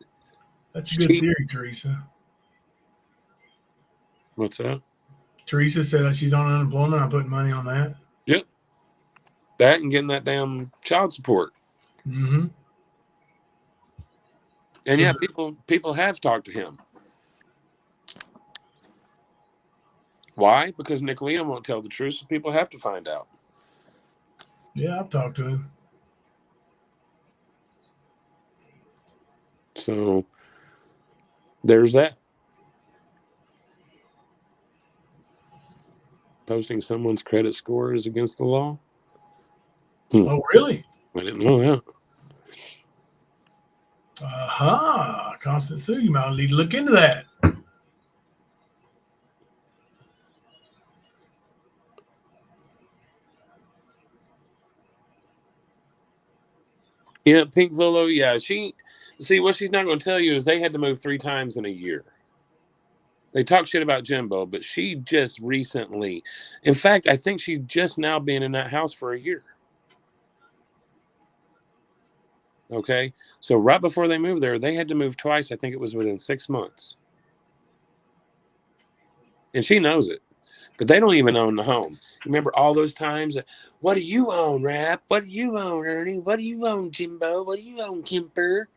That's a good theory, Teresa. What's that? Teresa said that she's on unemployment. I'm putting money on that. Yep. That and getting that damn child support. Mm-hmm. And yeah, people have talked to him. Why? Because Nicolina won't tell the truth, so people have to find out. Yeah, I've talked to him. So there's that. Posting someone's credit score is against the law? Oh, really? I didn't know that. Constant Sue, you might need to look into that. Yeah, Pink Volo, yeah. What she's not going to tell you is they had to move 3 times in a year. They talk shit about Jimbo, but she just recently, in fact, I think she's just now been in that house for a year. Okay. So right before they moved there, they had to move twice. I think it was within 6 months. And she knows it, but they don't even own the home. Remember all those times that, what do you own, Rap? What do you own, Ernie? What do you own, Jimbo? What do you own, Kemper?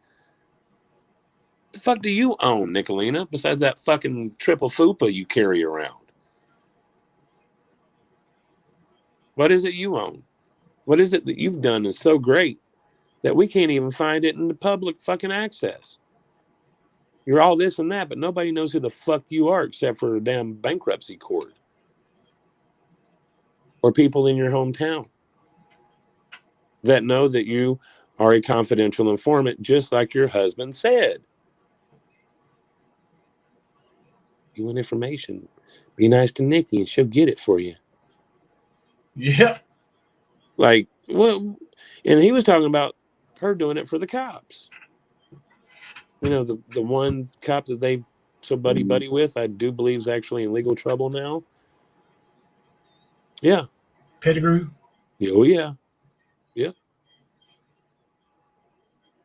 The fuck do you own, Nicolina, besides that fucking triple fupa you carry around? What is it you own? What is it that you've done that's so great that we can't even find it in the public fucking access? You're all this and that, but nobody knows who the fuck you are except for a damn bankruptcy court or people in your hometown that know that you are a confidential informant, just like your husband said. You want information? Be nice to Nikki and she'll get it for you. Yeah. Like, well, and he was talking about her doing it for the cops. You know, the one cop that they so buddy with, I do believe is actually in legal trouble now. Yeah. Pettigrew. Oh, yeah. Yeah.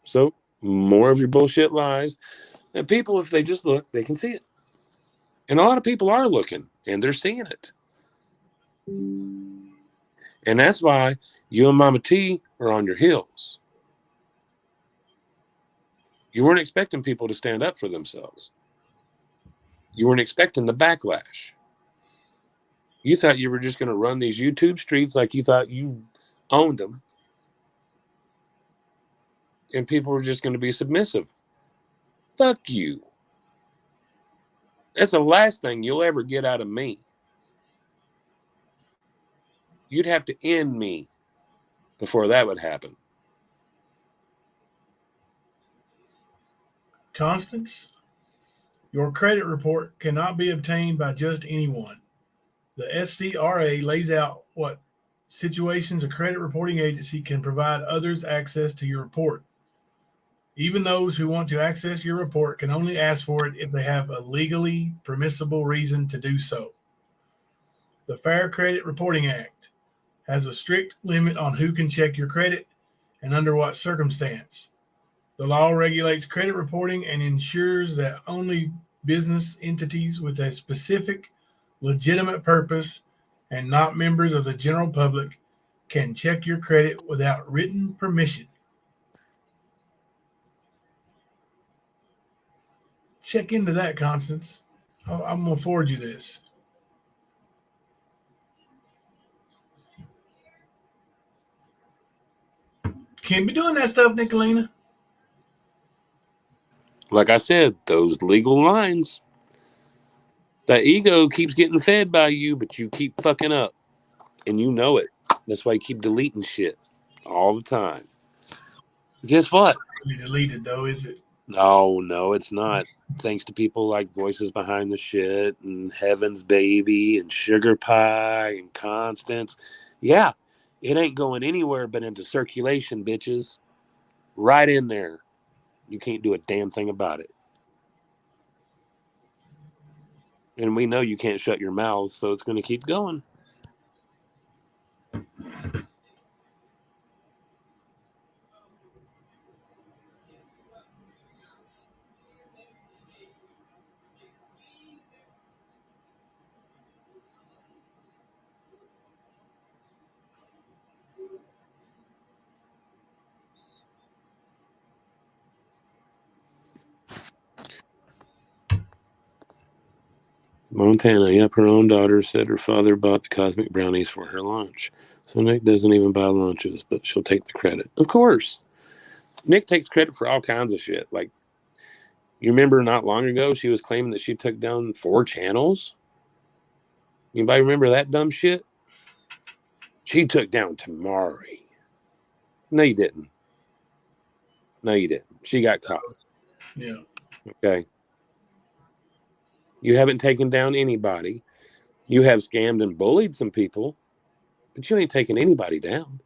So more of your bullshit lies. And people, if they just look, they can see it. And a lot of people are looking and they're seeing it. And that's why you and Mama T are on your heels. You weren't expecting people to stand up for themselves. You weren't expecting the backlash. You thought you were just going to run these YouTube streets like you thought you owned them. And people were just going to be submissive. Fuck you. That's the last thing you'll ever get out of me. You'd have to end me before that would happen. Constance, your credit report cannot be obtained by just anyone. The FCRA lays out what situations a credit reporting agency can provide others access to your report. Even those who want to access your report can only ask for it if they have a legally permissible reason to do so. The Fair Credit Reporting Act has a strict limit on who can check your credit and under what circumstance. The law regulates credit reporting and ensures that only business entities with a specific, legitimate purpose and not members of the general public can check your credit without written permission. Check into that, Constance. I'm going to forward you this. Can't be doing that stuff, Nicolina. Like I said, those legal lines. That ego keeps getting fed by you, but you keep fucking up. And you know it. That's why you keep deleting shit all the time. Guess what? Really deleted, though, is it? No, it's not. Thanks to people like Voices Behind the Shit and Heaven's Baby and Sugar Pie and Constance. Yeah, it ain't going anywhere but into circulation, bitches. Right in there. You can't do a damn thing about it. And we know you can't shut your mouth, so it's going to keep going. Montana, yep, her own daughter said her father bought the cosmic brownies for her lunch. So Nick doesn't even buy lunches, but she'll take the credit. Of course. Nick takes credit for all kinds of shit. Like, you remember not long ago, she was claiming that she took down 4 channels? Anybody remember that dumb shit? She took down Tamari. No, you didn't. She got caught. Yeah. Okay. You haven't taken down anybody. You have scammed and bullied some people, but you ain't taken anybody down.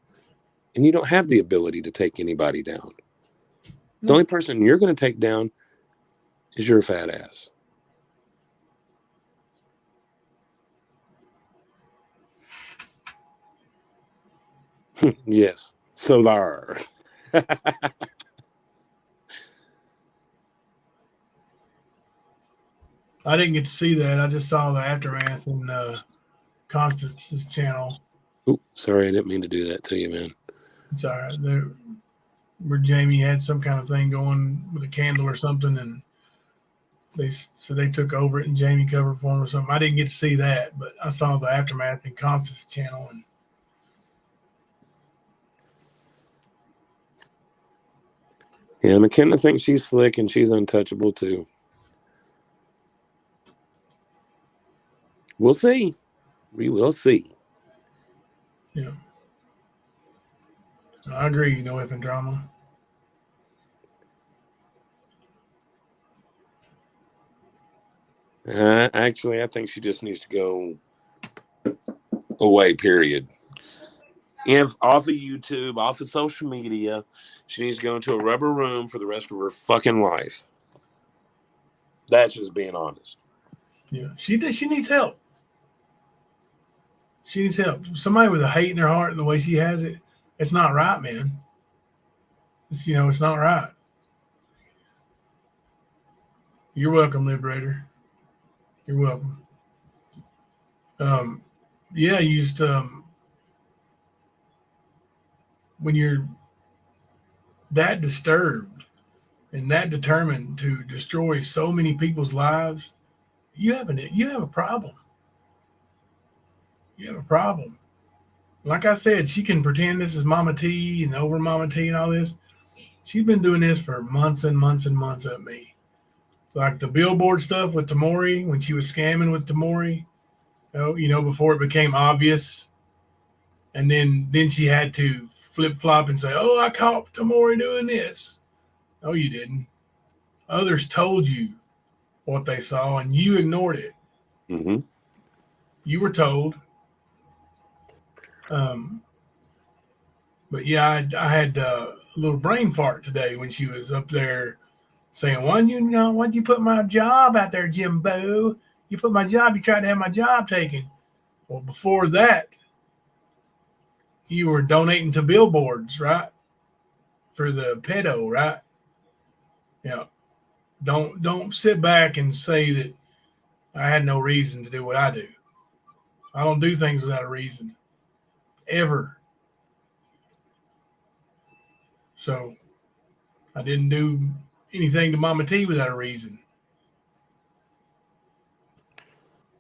And you don't have the ability to take anybody down. The only person you're going to take down is your fat ass. Yes. Solar. I didn't get to see that. I just saw the aftermath in Constance's channel. Ooh, sorry, I didn't mean to do that to you, man. It's all right. There, where Jamie had some kind of thing going with a candle or something, and they took over it and Jamie covered for him or something. I didn't get to see that, but I saw the aftermath in Constance's channel. And yeah, McKenna thinks she's slick and she's untouchable too. We'll see. We will see. yeah, I agree. No effing drama. Actually, I think she just needs to go away, period. If off of YouTube, off of social media, she needs to go into a rubber room for the rest of her fucking life. That's just being honest. Yeah, she needs help. She needs help. Somebody with a hate in their heart and the way she has it, it's not right, man. It's not right. You're welcome, Liberator. You're welcome. Yeah, you just when you're that disturbed and that determined to destroy so many people's lives, you have a problem. You have a problem. Like I said, she can pretend this is Mama T and over Mama T and all this. She's been doing this for months and months and months at me. Like the billboard stuff with Tamori, when she was scamming with Tamori, before it became obvious. And then she had to flip-flop and say, oh, I caught Tamori doing this. No, you didn't. Others told you what they saw, and you ignored it. Mm-hmm. You were told. But yeah, I had a little brain fart today when she was up there saying, why'd you put my job out there, Jimbo? You put my job, you tried to have my job taken. Well, before that, you were donating to billboards, right? For the pedo, right? Yeah. Don't sit back and say that I had no reason to do what I do. I don't do things without a reason. Ever. So I didn't do anything to Mama T without a reason.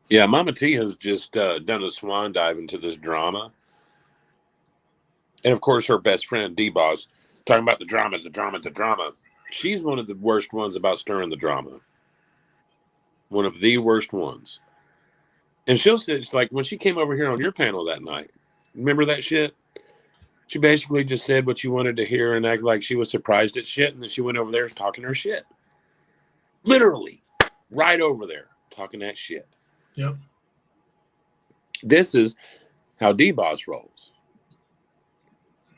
Yeah, Mama T has just done a swan dive into this drama. And of course, her best friend, D-Boss, talking about the drama. She's one of the worst ones about stirring the drama. One of the worst ones. And she'll say, it's like when she came over here on your panel that night. Remember that shit? She basically just said what you wanted to hear and act like she was surprised at shit. And then she went over there talking her shit. Literally. Right over there. Talking that shit. Yep. This is how D-Boss rolls.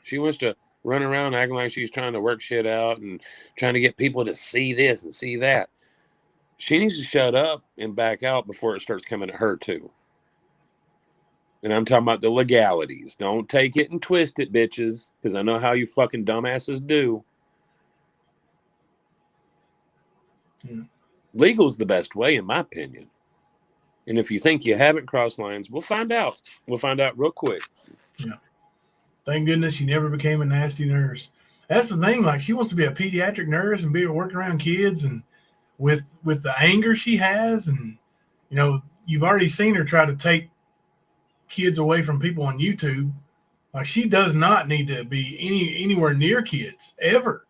She wants to run around acting like she's trying to work shit out and trying to get people to see this and see that. She needs to shut up and back out before it starts coming at her too. And I'm talking about the legalities. Don't take it and twist it, bitches, because I know how you fucking dumbasses do. Yeah. Legal's the best way, in my opinion. And if you think you haven't crossed lines, we'll find out. We'll find out real quick. Yeah. Thank goodness she never became a nasty nurse. That's the thing. Like, she wants to be a pediatric nurse and be working around kids, and with the anger she has, and you've already seen her try to take kids away from people on YouTube. Like, she does not need to be anywhere near kids ever.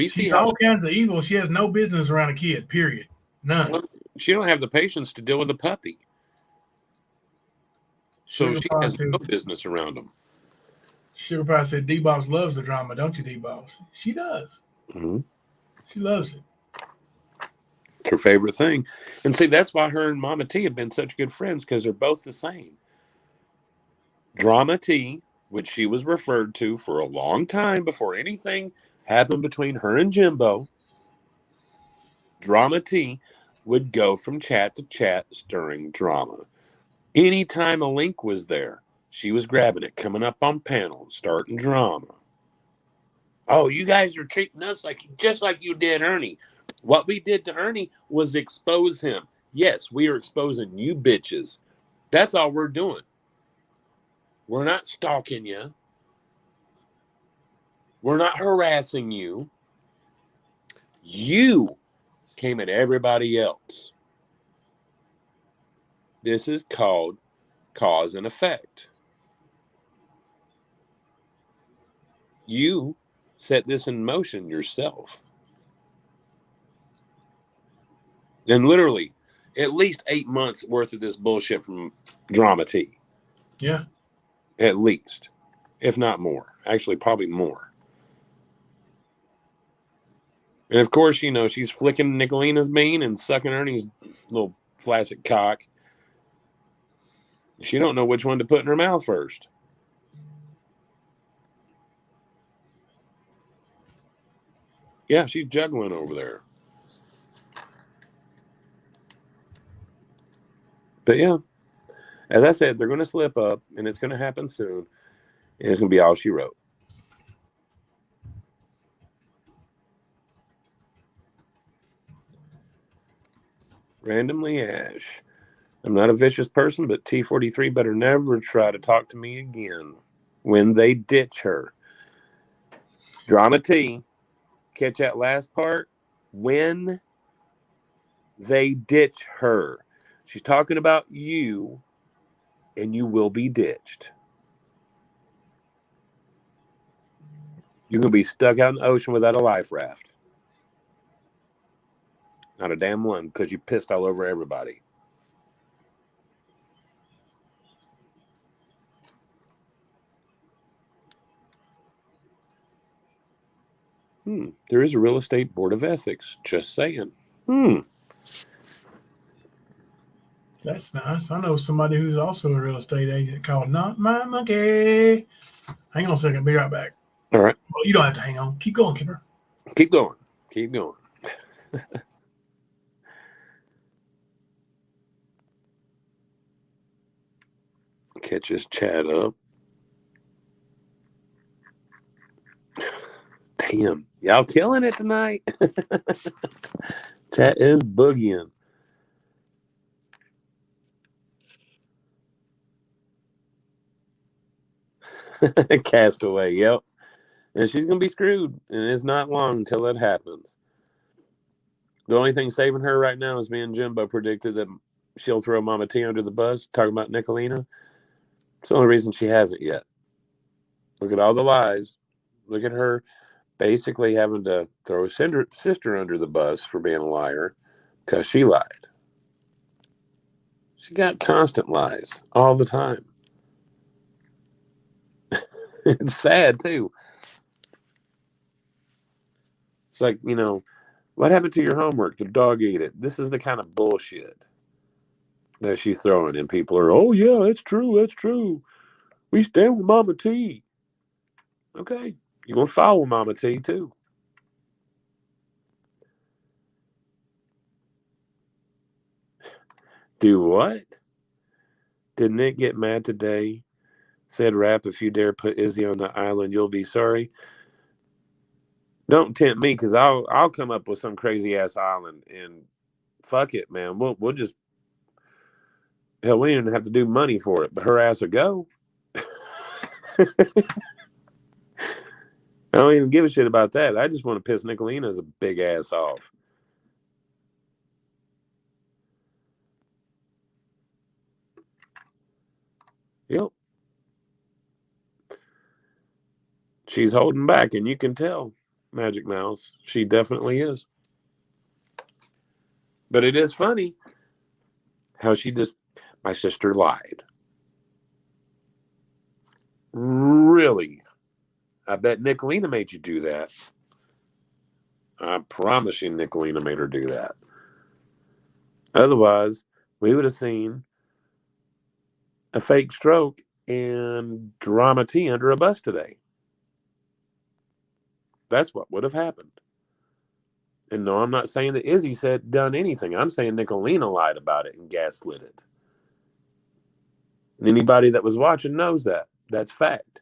She's all kinds of evil. She has no business around a kid. Period. None. Well, she don't have the patience to deal with a puppy, so she has no business around them. Sugar Pie said, D-Boss loves the drama, don't you, D-Boss? She does. Mm-hmm. She loves it. It's her favorite thing. And see, that's why her and Mama T have been such good friends, because they're both the same. Drama T, which she was referred to for a long time before anything happened between her and Jimbo. Drama T would go from chat to chat stirring drama. Anytime a link was there, She was grabbing it, coming up on panel, starting drama. Oh, you guys are treating us just like you did Ernie. What we did to Ernie was expose him. Yes, we are exposing you bitches. That's all we're doing. We're not stalking you. We're not harassing you. You came at everybody else. This is called cause and effect. You set this in motion yourself. And literally, at least 8 months worth of this bullshit from Drama T. Yeah. At least. If not more. Actually, probably more. And of course, you know, she's flicking Nicolina's bean and sucking Ernie's little flaccid cock. She don't know which one to put in her mouth first. Yeah, she's juggling over there. But yeah, as I said, they're going to slip up, and it's going to happen soon, and it's going to be all she wrote. Randomly Ash. I'm not a vicious person, but T43 better never try to talk to me again when they ditch her. Drama T, catch that last part? When they ditch her. She's talking about you, and you will be ditched. You're going to be stuck out in the ocean without a life raft. Not a damn one, because you pissed all over everybody. There is a real estate board of ethics. Just saying. That's nice. I know somebody who's also a real estate agent called Not My Monkey. Hang on a second. Be right back. All right. Well, you don't have to hang on. Keep going, Kipper. Keep going. Keep going. Catch his chat up. Damn. Y'all killing it tonight. Chat is boogieing. Castaway, yep. And she's going to be screwed. And it's not long until it happens. The only thing saving her right now is me and Jimbo predicted that she'll throw Mama T under the bus, talking about Nicolina. It's the only reason she hasn't yet. Look at all the lies. Look at her basically having to throw her sister under the bus for being a liar because she lied. She got constant lies all the time. It's sad, too. It's like, you know, what happened to your homework? The dog ate it. This is the kind of bullshit that she's throwing, and people are, oh, yeah, that's true, that's true. We stand with Mama T. Okay, you're going to follow Mama T, too. Do what? Did Nick get mad today? Said, Rap, if you dare put Izzy on the island, you'll be sorry. Don't tempt me, because I'll come up with some crazy ass island, and fuck it, man. We'll just, hell, we don't even have to do money for it, but her ass will go. I don't even give a shit about that. I just want to piss Nicolina's a big ass off. Yep. She's holding back, and you can tell, Magic Mouse. She definitely is. But it is funny how my sister lied. Really? I bet Nicolina made you do that. I promise you Nicolina made her do that. Otherwise, we would have seen a fake stroke and Drama T under a bus today. That's what would have happened. And no, I'm not saying that Izzy done anything. I'm saying Nicolina lied about it and gaslit it. And anybody that was watching knows that. That's fact.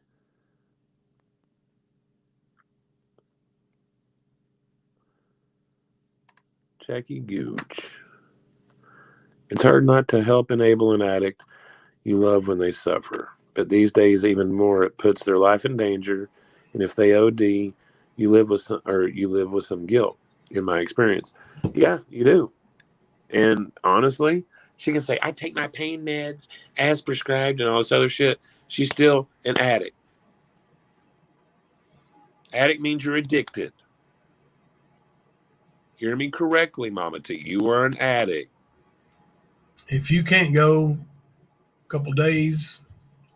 Jackie Gooch. It's hard not to help enable an addict you love when they suffer. But these days, even more, it puts their life in danger. And if they OD, you live with some guilt, in my experience. Yeah, you do. And honestly, she can say, I take my pain meds as prescribed and all this other shit. She's still an addict. Addict means you're addicted. Hear me correctly, Mama T. You are an addict. If you can't go a couple days,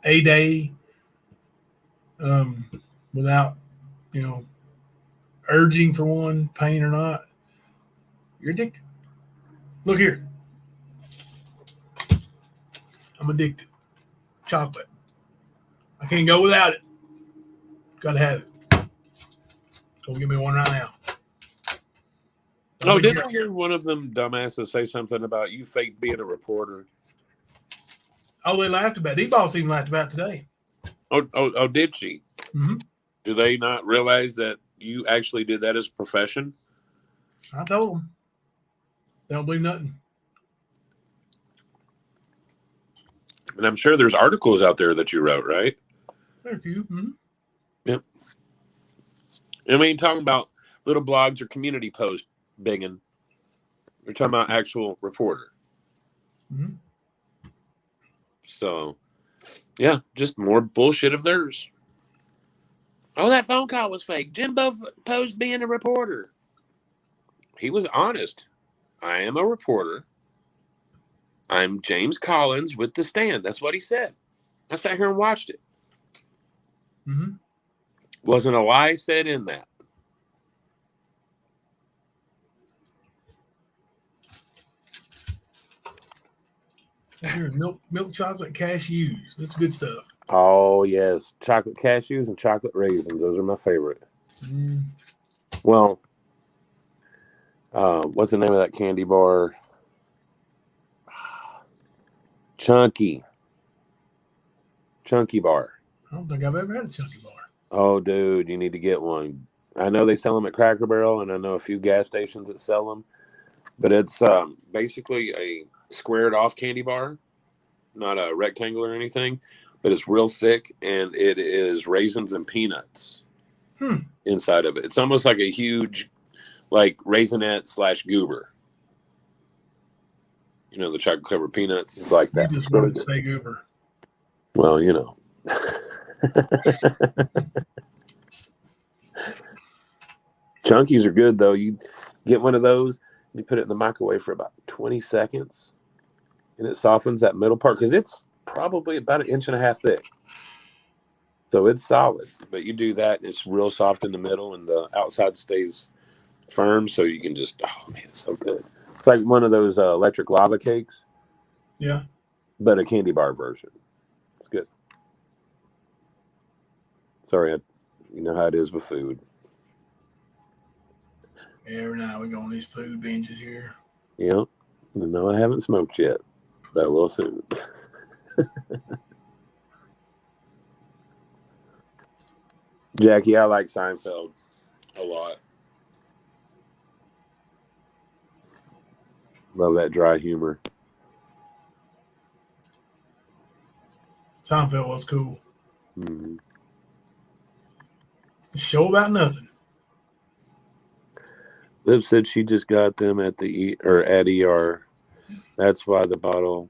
a day, without, urging for one, pain or not, you're addicted. Look here. I'm addicted. Chocolate. I can't go without it. Gotta have it. Go give me one right now. Oh, didn't I hear one of them dumbasses say something about you fake being a reporter? Oh, they laughed about it. D-Boss even laughed about it today. Oh, did she? Mm-hmm. Do they not realize that you actually did that as a profession? I told them. They don't believe nothing. And I'm sure there's articles out there that you wrote, right? There are a few. Mm-hmm. Yep. I mean, talking about little blogs or community posts, biggin'. We're talking about actual reporter. Mm-hmm. So, yeah, just more bullshit of theirs. Oh, that phone call was fake. Jimbo posed being a reporter. He was honest. I am a reporter. I'm James Collins with The Stand. That's what he said. I sat here and watched it. Mm-hmm. Wasn't a lie said in that. Here's milk chocolate cashews. That's good stuff. Oh, yes. Chocolate cashews and chocolate raisins. Those are my favorite. Mm. Well, what's the name of that candy bar? Chunky bar. I don't think I've ever had a chunky bar. Oh, dude, you need to get one. I know they sell them at Cracker Barrel, and I know a few gas stations that sell them. But it's basically a squared off candy bar, not a rectangle or anything, but it's real thick, and it is raisins and peanuts inside of it. It's almost like a huge, like raisinette / goober. You know, the chocolate covered peanuts. It's like that. You just wanted to say goober. Well, you know. Chunkies are good, though. You get one of those, you put it in the microwave for about 20 seconds, and it softens that middle part, because it's probably about 1.5 inches thick. So it's solid. But you do that, and it's real soft in the middle, and the outside stays firm, so you can just, oh, man, it's so good. It's like one of those electric lava cakes. Yeah. But a candy bar version. It's good. Sorry, you know how it is with food. Every night we go on these food binges here. Yeah. No, I haven't smoked yet, but I will soon. Jackie, I like Seinfeld a lot. Love that dry humor. Seinfeld was cool. Mm-hmm. Show about nothing. Liv said she just got them at at ER. That's why the bottle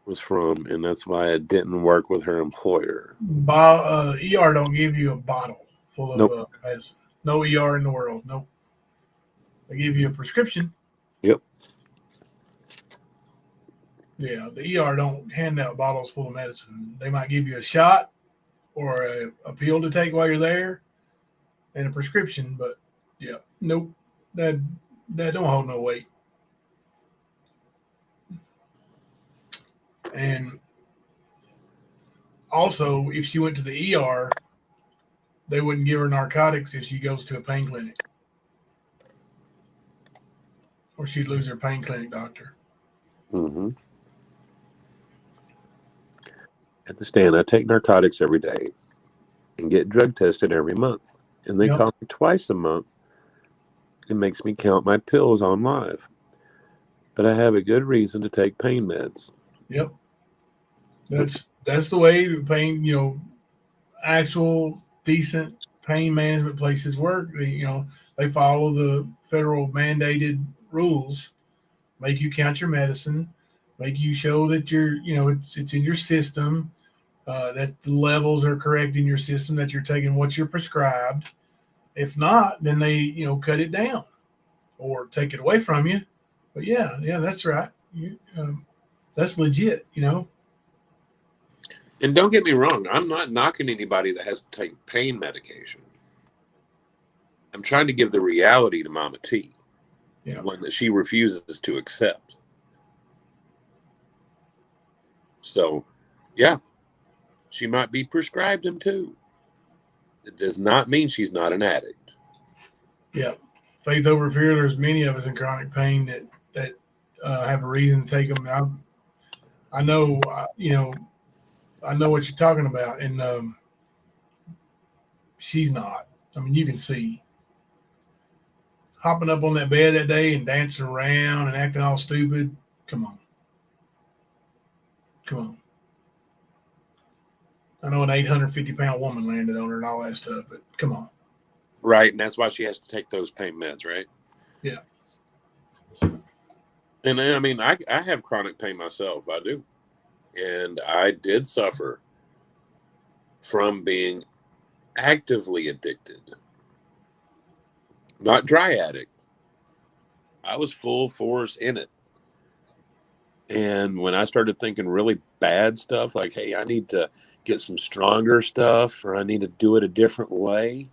was from, and that's why it didn't work with her employer. ER don't give you a bottle full of medicine. No ER in the world. Nope. They give you a prescription. Yep. Yeah, the ER don't hand out bottles full of medicine. They might give you a shot or a pill to take while you're there and a prescription, but yeah, nope. That don't hold no weight. And also, if she went to the ER, they wouldn't give her narcotics if she goes to a pain clinic. Or she'd lose her pain clinic doctor. Mm-hmm. at the stand. I take narcotics every day and get drug tested every month. And they Yep. call me twice a month. It makes me count my pills on live. But I have a good reason to take pain meds. Yep. That's the way pain, actual decent pain management places work. They follow the federal mandated rules, make you count your medicine, make you show that it's in your system, that the levels are correct in your system, that you're taking what you're prescribed. If not, then they, cut it down or take it away from you. But yeah, that's right. That's legit, And don't get me wrong, I'm not knocking anybody that has to take pain medication. I'm trying to give the reality to Mama T, one that she refuses to accept. So, yeah, she might be prescribed them too. It does not mean she's not an addict. Yeah. Faith over fear. There's many of us in chronic pain that have a reason to take them. I know, I know what you're talking about. And she's not. I mean, you can see. Hopping up on that bed that day and dancing around and acting all stupid. Come on. I know an 850-pound woman landed on her and all that stuff, but come on. Right, and that's why she has to take those pain meds, right? Yeah. And I mean, I have chronic pain myself. I do. And I did suffer from being actively addicted. Not dry addict. I was full force in it. And when I started thinking really bad stuff, like, hey, I need to get some stronger stuff, or I need to do it a different way,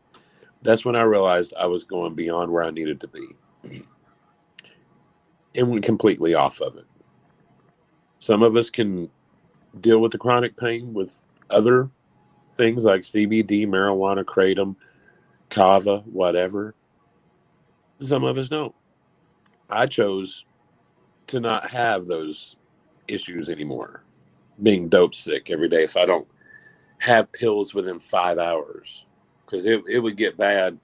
that's when I realized I was going beyond where I needed to be. And went completely off of it. Some of us can deal with the chronic pain with other things like CBD, marijuana, kratom, kava, whatever. Some of us don't. I chose to not have those issues anymore. Being dope sick every day if I don't have pills within 5 hours. Because it would get bad.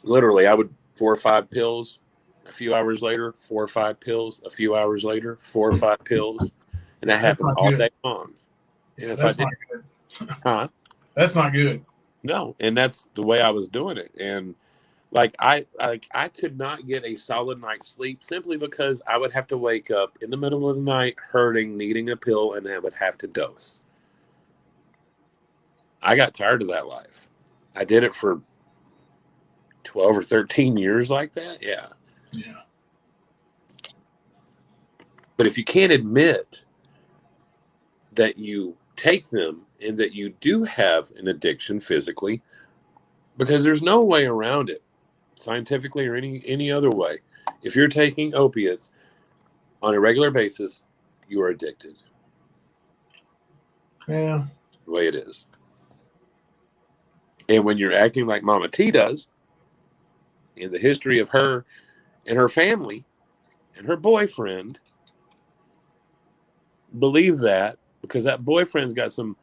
Literally, I would 4 or 5 pills. A few hours later, 4 or 5 pills. A few hours later, 4 or 5 pills. And that happened all day long. And if that's I did, not good. That's not good. No, and that's the way I was doing it. And I could not get a solid night's sleep simply because I would have to wake up in the middle of the night hurting, needing a pill, and I would have to dose. I got tired of that life. I did it for 12 or 13 years like that. Yeah. Yeah. But if you can't admit that you take them and that you do have an addiction physically, because there's no way around it, scientifically or any other way. If you're taking opiates on a regular basis, you are addicted. Yeah. The way it is. And when you're acting like Mama T does, in the history of her and her family and her boyfriend, believe that because that boyfriend's got some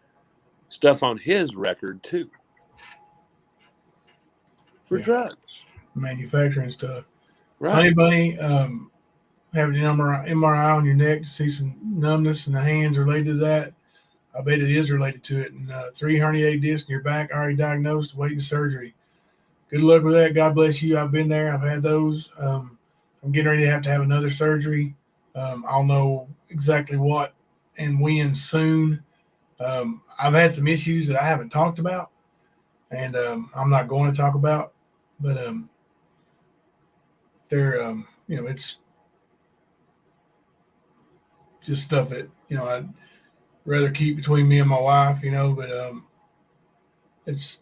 stuff on his record too. For drugs. Manufacturing stuff. Right. Honey Bunny, having an MRI on your neck to see some numbness in the hands related to that. I bet it is related to it. And 3 herniated discs in your back, already diagnosed, waiting surgery. Good luck with that. God bless you. I've been there. I've had those. I'm getting ready to have another surgery. I'll know exactly what and when soon. I've had some issues that I haven't talked about, and I'm not going to talk about. But they're, it's just stuff that, I'd rather keep between me and my wife, but it's,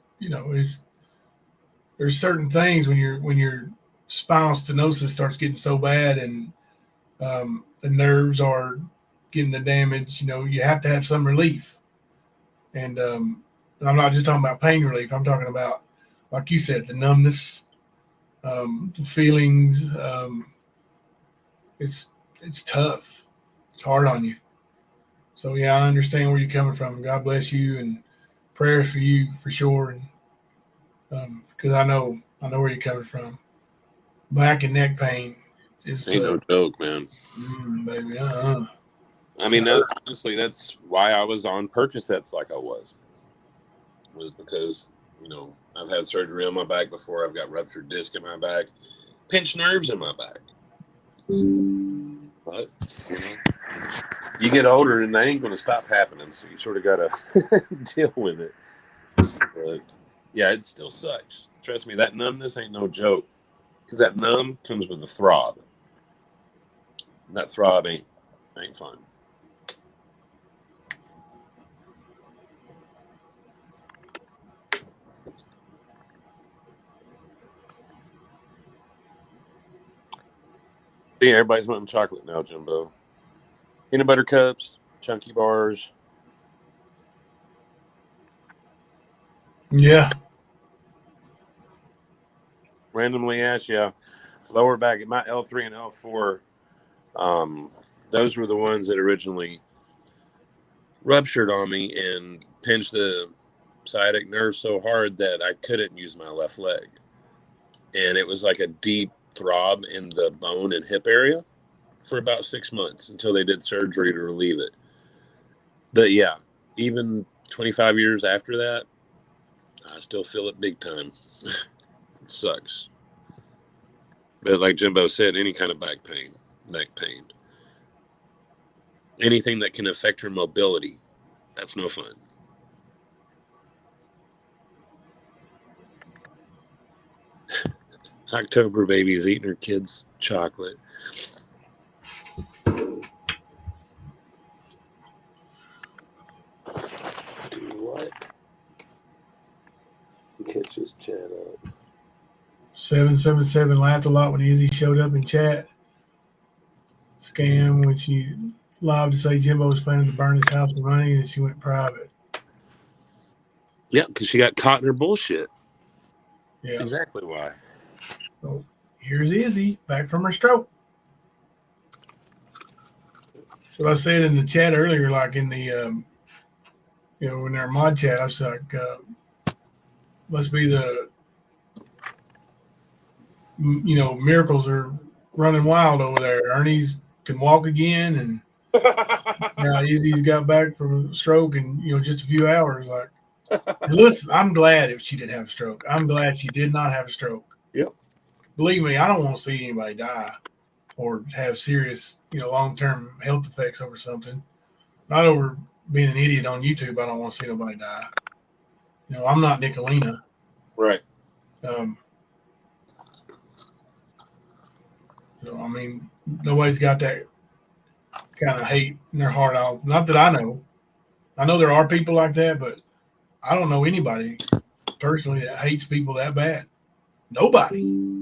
there's certain things when your spinal stenosis starts getting so bad and the nerves are getting the damage, you have to have some relief. And I'm not just talking about pain relief. I'm talking about, like you said, the numbness, the feelings. It's tough. It's hard on you. So yeah, I understand where you're coming from. God bless you, and prayers for you for sure. And because I know where you're coming from. Back and neck pain is Ain't no joke, man. baby. I mean, honestly, that's why I was on Percocets like I was because, I've had surgery on my back before. I've got ruptured disc in my back, pinched nerves in my back. But, you get older and they ain't going to stop happening. So you sort of got to deal with it. But, yeah, it still sucks. Trust me, that numbness ain't no joke. Because that numb comes with a throb. And that throb ain't fun. See, everybody's wanting chocolate now, Jimbo. Peanut butter cups, chunky bars. Yeah. Randomly asked, yeah. Lower back, my L3 and L4, those were the ones that originally ruptured on me and pinched the sciatic nerve so hard that I couldn't use my left leg. And it was like a deep throb in the bone and hip area for about 6 months until they did surgery to relieve it. But yeah, even 25 years after that, I still feel it big time. It sucks. But like Jimbo said, any kind of back pain, neck pain, anything that can affect your mobility, that's no fun. October baby's eating her kids' chocolate. Do what? You can't just chat up. 777 laughed a lot when Izzy showed up in chat. Scam when she lied to say Jimbo was planning to burn his house with money and she went private. Yeah, because she got caught in her bullshit. Yeah. That's exactly why. So here's Izzy back from her stroke. So I said in the chat earlier, like in the, in our mod chat, I was like, must be the, miracles are running wild over there. Ernie's can walk again, and now Izzy's got back from a stroke in, just a few hours. Like, listen, I'm glad if she didn't have a stroke. I'm glad she did not have a stroke. Yep. Believe me, I don't want to see anybody die or have serious, long-term health effects over something. Not over being an idiot on YouTube. I don't want to see nobody die. I'm not Nicolina. Right. I mean, nobody's got that kind of hate in their heart. Not that I know. I know there are people like that, but I don't know anybody personally that hates people that bad. Nobody.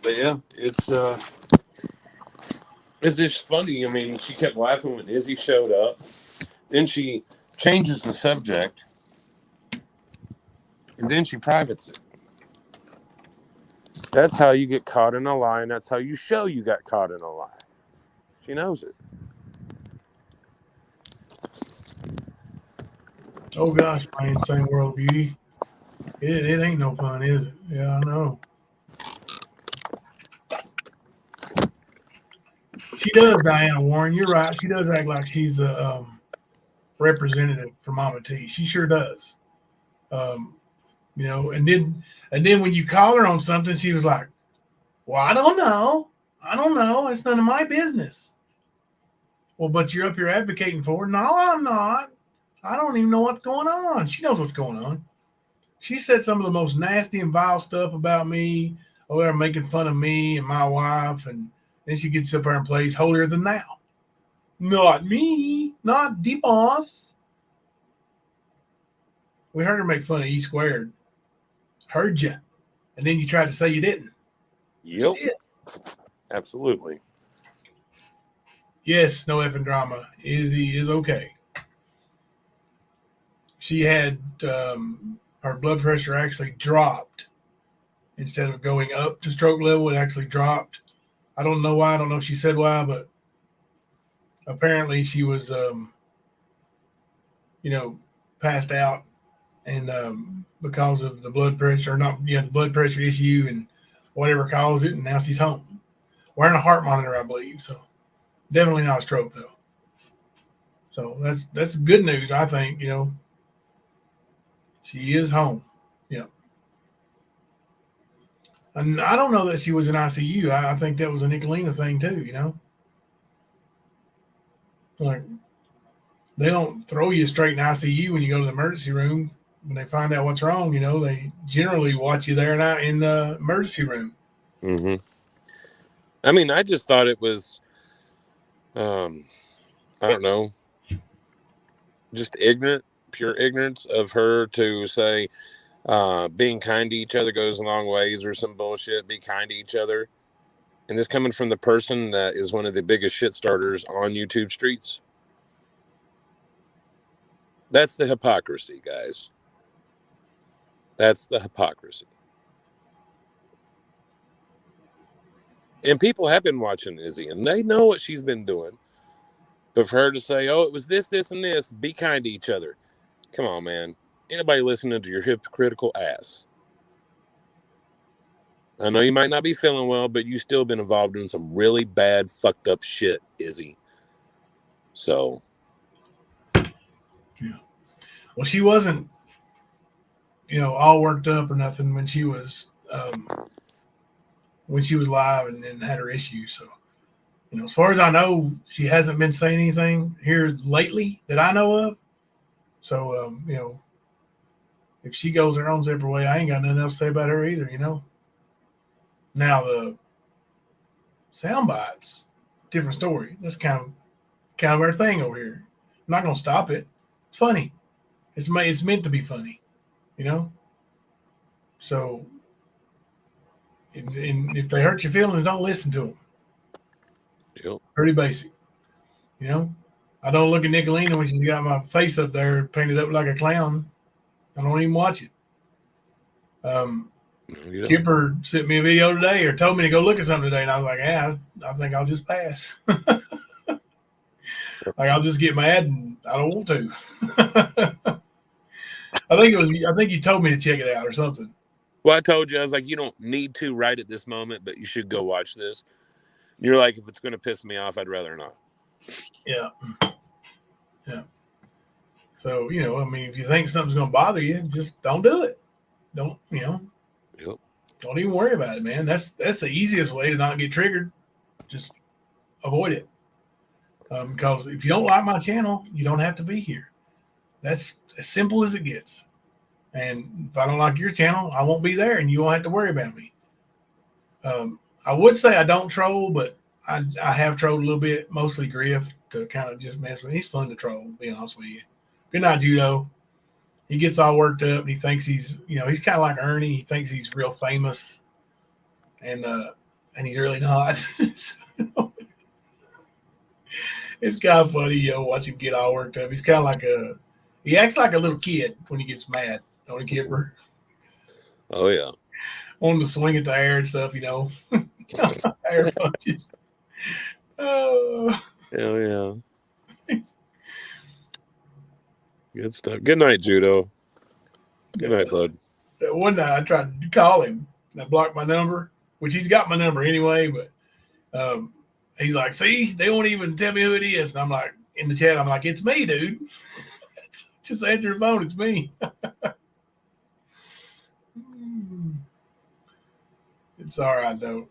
But yeah, it's just funny. I mean, she kept laughing when Izzy showed up. Then she changes the subject. And then she privates it. That's how you get caught in a lie, and that's how you show you got caught in a lie. She knows it. Oh gosh, my insane world of beauty. It ain't no fun, is it? Yeah, I know. She does, Diana Warren. You're right. She does act like she's a representative for Mama T. She sure does. And then when you call her on something, she was like, "Well, I don't know. It's none of my business." Well, but you're up here advocating for her. No, I'm not. I don't even know what's going on. She knows what's going on. She said some of the most nasty and vile stuff about me. Oh, they're making fun of me and my wife, and then she gets up there and plays holier than thou. Not me, not the boss. We heard her make fun of E squared. Heard you. And then you tried to say you didn't. Yep. You did. Absolutely. Yes, no effing drama. Izzy is okay. She had her blood pressure actually dropped. Instead of going up to stroke level, it actually dropped. I don't know why. I don't know if she said why, but apparently she was, passed out, and because of the blood pressure, or not, the blood pressure issue and whatever caused it, and now she's home wearing a heart monitor, I believe. So definitely not a stroke though. So that's good news, I think. She is home. Yeah. And I don't know that she was in ICU. I think that was a Nicolina thing too. Like, they don't throw you straight in ICU when you go to the emergency room. When they find out what's wrong, they generally watch you there and in the emergency room. Mm-hmm. I mean, I just thought it was, I don't know, just pure ignorance of her to say, being kind to each other goes a long ways, or some bullshit. Be kind to each other. And this coming from the person that is one of the biggest shit starters on YouTube streets. That's the hypocrisy, guys. That's the hypocrisy. And people have been watching Izzy, and they know what she's been doing. But for her to say, oh, it was this, and this, be kind to each other. Come on, man. Ain't nobody listening to your hypocritical ass. I know you might not be feeling well, but you still been involved in some really bad, fucked up shit, Izzy. So. Yeah. Well, she wasn't, all worked up or nothing when she was live and had her issues. So, as far as I know, she hasn't been saying anything here lately that I know of. So, if she goes her own separate way, I ain't got nothing else to say about her either, Now, the sound bites, different story. That's kind of our thing over here. I'm not going to stop it. It's funny. It's meant to be funny, So, if they hurt your feelings, don't listen to them. Yep. Pretty basic, I don't look at Nicolina when she's got my face up there painted up like a clown. I don't even watch it. Kipper sent me a video today, or told me to go look at something today, and I was like, I think I'll just pass. Like, I'll just get mad, and I don't want to. I think you told me to check it out or something. Well, I told you, I was like, you don't need to right at this moment, but you should go watch this. You're like, if it's going to piss me off, I'd rather not. Yeah. Yeah. So, if you think something's going to bother you, just don't do it. Don't, Yep. Don't even worry about it, man. That's the easiest way to not get triggered. Just avoid it. Because if you don't like my channel, you don't have to be here. That's as simple as it gets. And if I don't like your channel, I won't be there, and you won't have to worry about me. I would say I don't troll, but I have trolled a little bit, mostly Griff, to kind of just mess with him. He's fun to troll, to be honest with you. Good night, Judo. He gets all worked up, and he thinks he's kind of like Ernie. He thinks he's real famous, and he's really not. It's kind of funny, watch him get all worked up. He's kind of like he acts like a little kid when he gets mad, don't he, Kipper? Oh, yeah. Wanting to swing at the air and stuff, air punches. Oh. Hell yeah. Good stuff. Good night, Judo. Good night, bud. One night I tried to call him. And I blocked my number, which he's got my number anyway, but he's like, see, they won't even tell me who it is. And I'm like, in the chat, I'm like, it's me, dude. Just answer the phone. It's me. It's all right, though.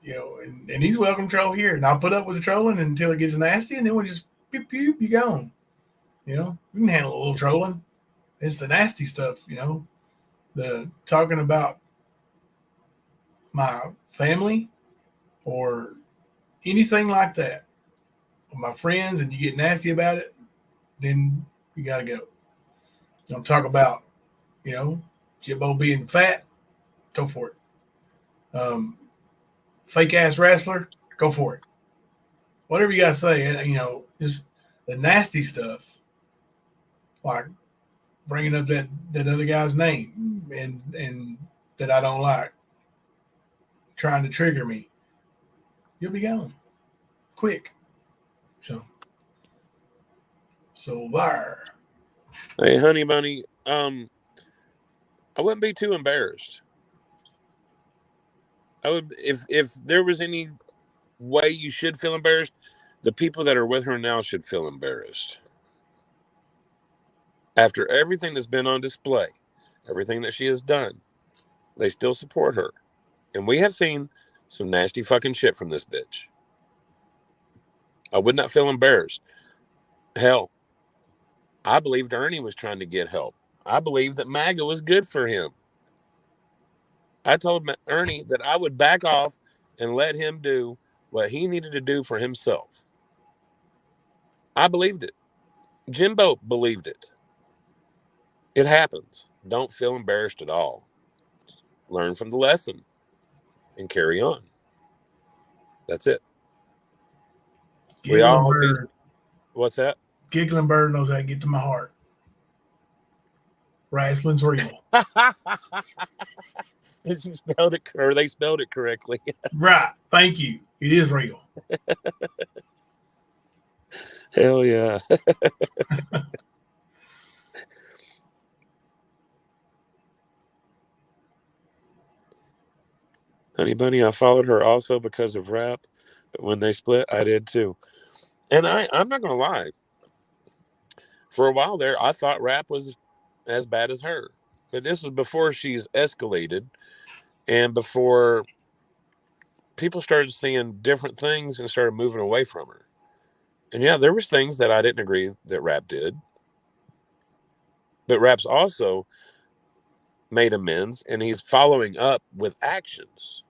And he's welcome to troll here. And I'll put up with the trolling until it gets nasty, and then we'll just pew, pew, you gone. We can handle a little trolling. It's the nasty stuff, the talking about my family or anything like that, or my friends, and you get nasty about it, then you got to go. Don't talk about, Jibbo being fat, go for it. Fake ass wrestler, go for it. Whatever you got to say, just the nasty stuff, like bringing up that other guy's name and that I don't like, trying to trigger me. You'll be gone quick. So there. Hey, honey bunny, I wouldn't be too embarrassed. I would, if there was any way you should feel embarrassed, the people that are with her now should feel embarrassed. After everything that's been on display, everything that she has done, they still support her. And we have seen some nasty fucking shit from this bitch. I would not feel embarrassed. Hell, I believed Ernie was trying to get help. I believed that MAGA was good for him. I told Ernie that I would back off and let him do what he needed to do for himself. I believed it. Jimbo believed it. It happens. Don't feel embarrassed at all. Learn from the lesson and carry on. That's it. Giggling bird. What's that? Giggling bird knows how to get to my heart. Wrestling's real. She spelled it, or they spelled it correctly. Right. Thank you. It is real. Hell yeah. Honey Bunny, I followed her also because of rap, but when they split, I did too. And I'm not going to lie. For a while there, I thought rap was as bad as her. But this was before she's escalated and before people started seeing different things and started moving away from her. And yeah, there was things that I didn't agree that rap did. But rap's also made amends, and he's following up with actions.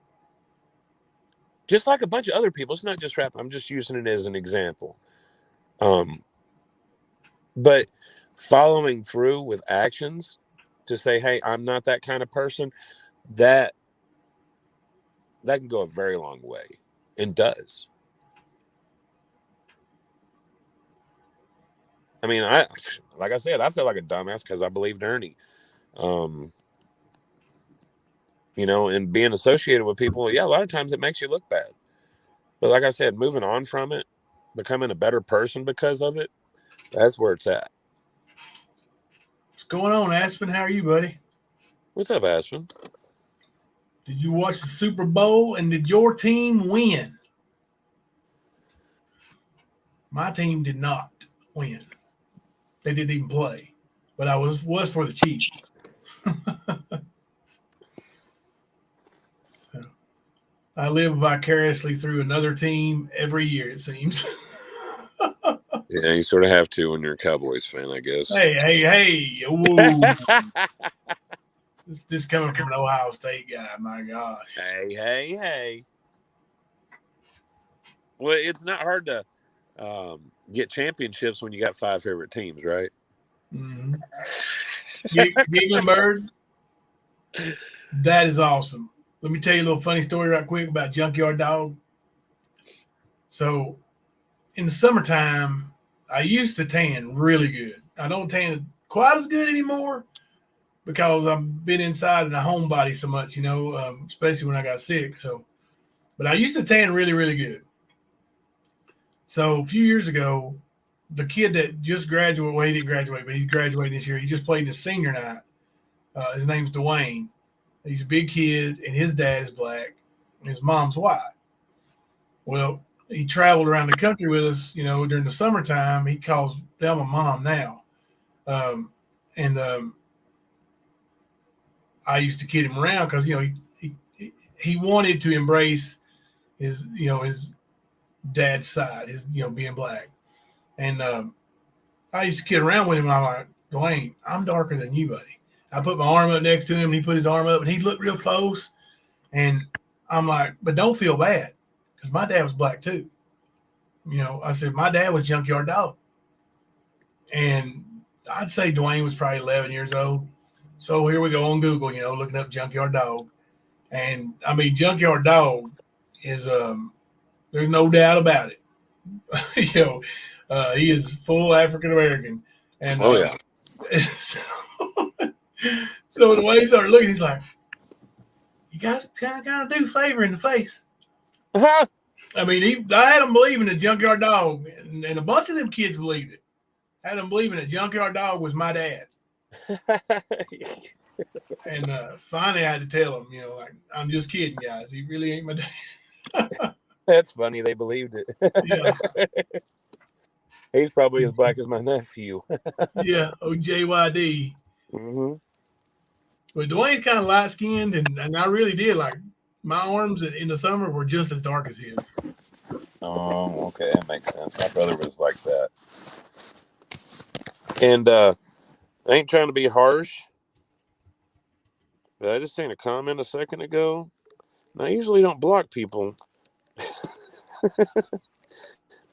Just like a bunch of other people. It's not just rap. I'm just using it as an example. But following through with actions to say, hey, I'm not that kind of person, that can go a very long way, and does. I mean, like I said, I feel like a dumbass because I believed Ernie. You know, and being associated with people, yeah, a lot of times it makes you look bad. But like I said, moving on from it, becoming a better person because of it, that's where it's at. What's going on, Aspen? How are you, buddy? What's up, Aspen? Did you watch the Super Bowl, and did your team win? My team did not win. They didn't even play. But I was for the Chiefs. So, I live vicariously through another team every year, it seems. Yeah, you sort of have to when you're a Cowboys fan, I guess. Hey. This coming from an Ohio State guy, my gosh. Hey. Well, it's not hard to get championships when you got 5 favorite teams, right? Mm-hmm. Giggling bird. That is awesome. Let me tell you a little funny story right quick about Junkyard Dog. So in the summertime, I used to tan really good. I don't tan quite as good anymore because I've been inside in a homebody so much, especially when I got sick. So, but I used to tan really, really good. So a few years ago, the kid that just graduated, well, he didn't graduate, but he's graduating this year. He just played in the senior night. His name's Dwayne. He's a big kid, and his dad is black, and his mom's white. Well, he traveled around the country with us, during the summertime. He calls them a mom now. I used to kid him around because, he wanted to embrace his dad's side, his, being black. And I used to kid around with him, and I'm like, Dwayne, I'm darker than you, buddy. I put my arm up next to him, and he put his arm up, and he looked real close. And I'm like, but don't feel bad, because my dad was black too. I said, my dad was Junkyard Dog. And I'd say Dwayne was probably 11 years old. So here we go on Google, looking up Junkyard Dog. And, I mean, Junkyard Dog is, there's no doubt about it. He is full African-American. And, yeah. So the way he started looking, he's like, you guys kind of do favor in the face. I mean, I had them believing the Junkyard Dog, and a bunch of them kids believed it. I had them believing that Junkyard Dog was my dad. And finally, I had to tell them, like, I'm just kidding, guys. He really ain't my dad. That's funny. They believed it. Yeah. He's probably as black as my nephew. Yeah, OJYD. Mm-hmm. But Dwayne's kind of light skinned, and I really did like my arms in the summer were just as dark as his. Oh, okay, that makes sense. My brother was like that. And I ain't trying to be harsh, but I just seen a comment a second ago. And I usually don't block people.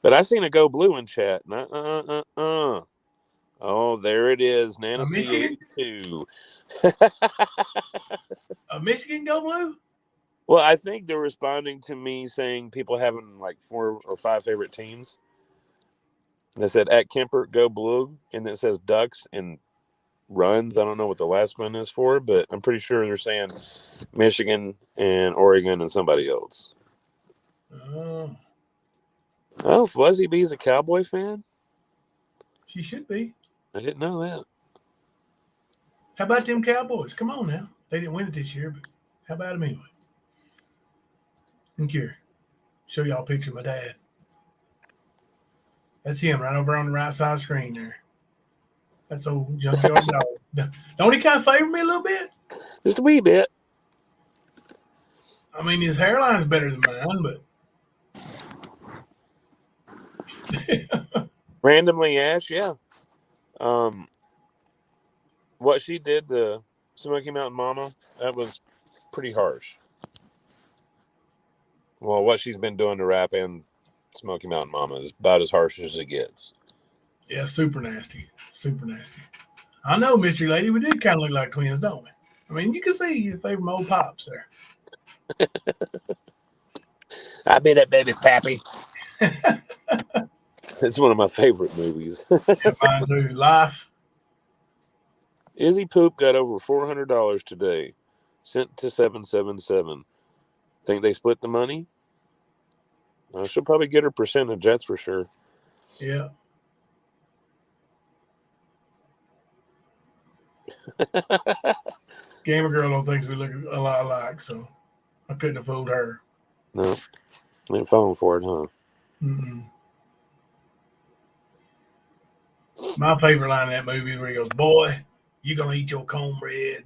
But I seen it go blue in chat. Oh, there it is. Nana C82. A Michigan go blue? Well, I think they're responding to me saying people having like 4 or 5 favorite teams. They said at Kemper go blue, and then it says Ducks and runs. I don't know what the last one is for, but I'm pretty sure they're saying Michigan and Oregon and somebody else. Oh, Fuzzy Bee's a Cowboy fan? She should be. I didn't know that. How about them Cowboys? Come on now. They didn't win it this year, but how about them anyway? Look here. Show y'all a picture of my dad. That's him right over on the right side of the screen there. That's old Junkyard Dog. Don't he kind of favor me a little bit? Just a wee bit. I mean, his hairline's better than mine, but... Randomly Ash, yeah. What she did to Smoky Mountain Mama, that was pretty harsh. Well, what she's been doing to Rap and Smoky Mountain Mama is about as harsh as it gets. Yeah, super nasty. Super nasty. I know, Mystery Lady, we did kind of look like twins, don't we? I mean, you can see you favor my old pops there. I be that baby's pappy. It's one of my favorite movies. Mine too. Life. Izzy Poop got over $400 today. Sent to 777. Think they split the money? She'll probably get her percentage, that's for sure. Yeah. Gamer Girl don't think we look a lot alike, so I couldn't have fooled her. No. Ain't falling for it, huh? Mm-mm. My favorite line in that movie is where he goes, "Boy, you gonna eat your cornbread."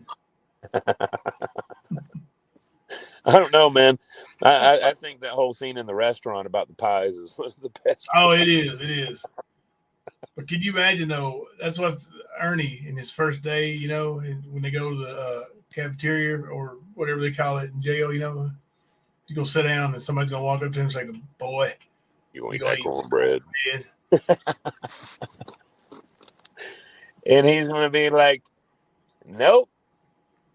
I don't know, man. I think that whole scene in the restaurant about the pies is one of the best. Oh, it is. It is. But can you imagine, though, that's what's Ernie in his first day, when they go to the cafeteria or whatever they call it in jail, you go sit down and somebody's going to walk up to him and say, "Boy, you want to eat that cornbread." cornbread." And he's going to be like, "Nope,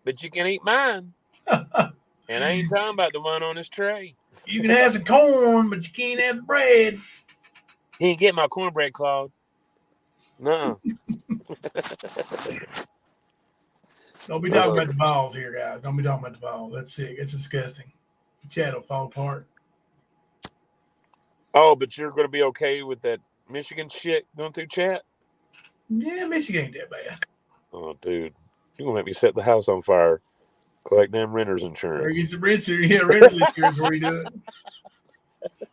but you can eat mine." And I ain't talking about the one on his tray. You can have some corn, but you can't have the bread. He ain't get my cornbread, Claude. No. Don't be talking about the balls here, guys. Don't be talking about the balls. That's sick. It's disgusting. The chat will fall apart. Oh, but you're going to be okay with that Michigan shit going through chat? Yeah, Michigan ain't that bad. Oh, dude. You're going to make me set the house on fire. Collect them renter's insurance. Or get some renter. Yeah, renter's insurance where you do it.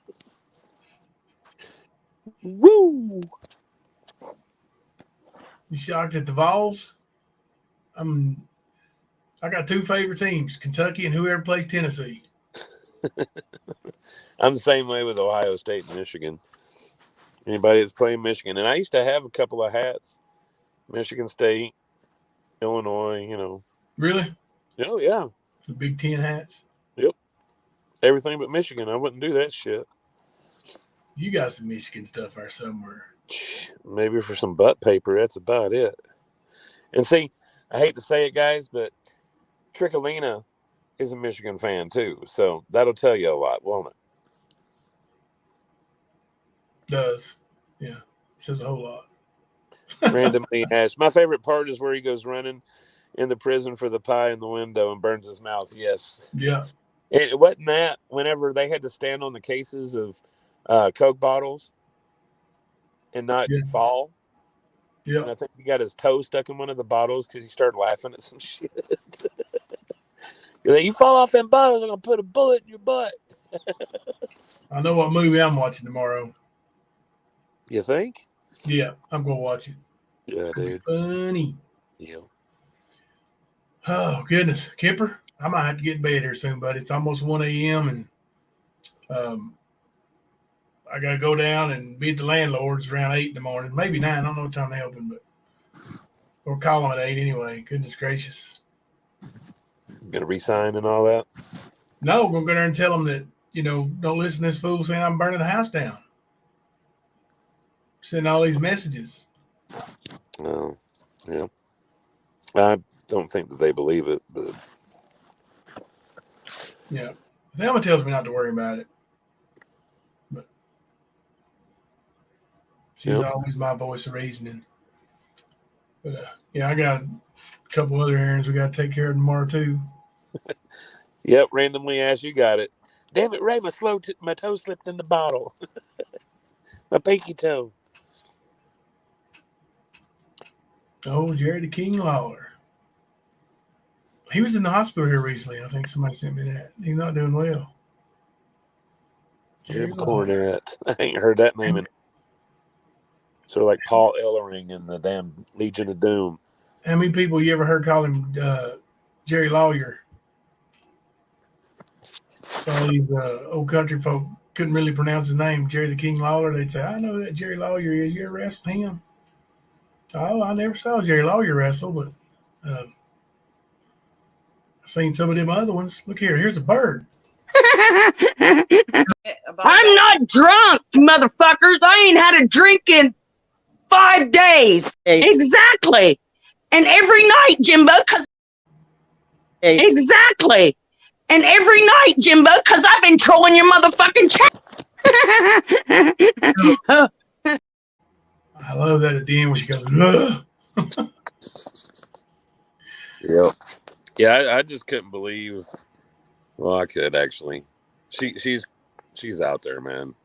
Woo! You shocked at the Vols? I got 2 favorite teams, Kentucky and whoever plays Tennessee. I'm the same way with Ohio State and Michigan. Anybody that's playing Michigan. And I used to have a couple of hats. Michigan State, Illinois, Really? Oh, yeah. The Big Ten hats? Yep. Everything but Michigan. I wouldn't do that shit. You got some Michigan stuff there somewhere. Maybe for some butt paper, that's about it. And see, I hate to say it, guys, but Triccolina is a Michigan fan too. So that'll tell you a lot, won't it? Does. Yeah. Says a whole lot. Randomly Ash. My favorite part is where he goes running in the prison for the pie in the window and burns his mouth. Yes. Yeah. It wasn't that whenever they had to stand on the cases of Coke bottles and not fall. Yeah. And I think he got his toe stuck in one of the bottles because he started laughing at some shit. You fall off them bottles, I'm gonna put a bullet in your butt. I know what movie I'm watching tomorrow. You think? Yeah, I'm gonna watch it. Yeah, dude. Funny. Yeah. Oh goodness, Kipper, I might have to get in bed here soon, buddy. It's almost 1 a.m. and I gotta go down and meet the landlords around 8 in the morning, maybe 9. I don't know what time they open, but we'll call them at 8 anyway. Goodness gracious. Gonna resign and all that? No, we're gonna go there and tell them that, don't listen to this fool saying I'm burning the house down. Sending all these messages. Oh, yeah. I don't think that they believe it, but yeah, Thelma tells me not to worry about it, but she's always my voice of reasoning. But I got a couple other errands we got to take care of tomorrow too. Yep, randomly ass, you got it. Damn it, Ray, my toe slipped in the bottle. My pinky toe. Oh, Jerry the King Lawler. He was in the hospital here recently. I think somebody sent me that. He's not doing well. Jim Cornette. I ain't heard that name in. Sort of like Paul Ellering in the damn Legion of Doom. How many people you ever heard call him Jerry Lawyer? All these old country folk couldn't really pronounce his name, Jerry the King Lawler. They'd say, I know who that Jerry Lawyer is. You ever wrestled him? Oh, I never saw Jerry Lawyer wrestle, but I've seen some of them other ones. Look here. Here's a bird. I'm not drunk, motherfuckers. I ain't had a drink in 5 days. Exactly. And every night, Jimbo, exactly. And every night, Jimbo, because I've been trolling your motherfucking chat. I love that at the end when she goes, ugh. Yep. Yeah, I just couldn't believe. Well, I could actually. She's out there, man.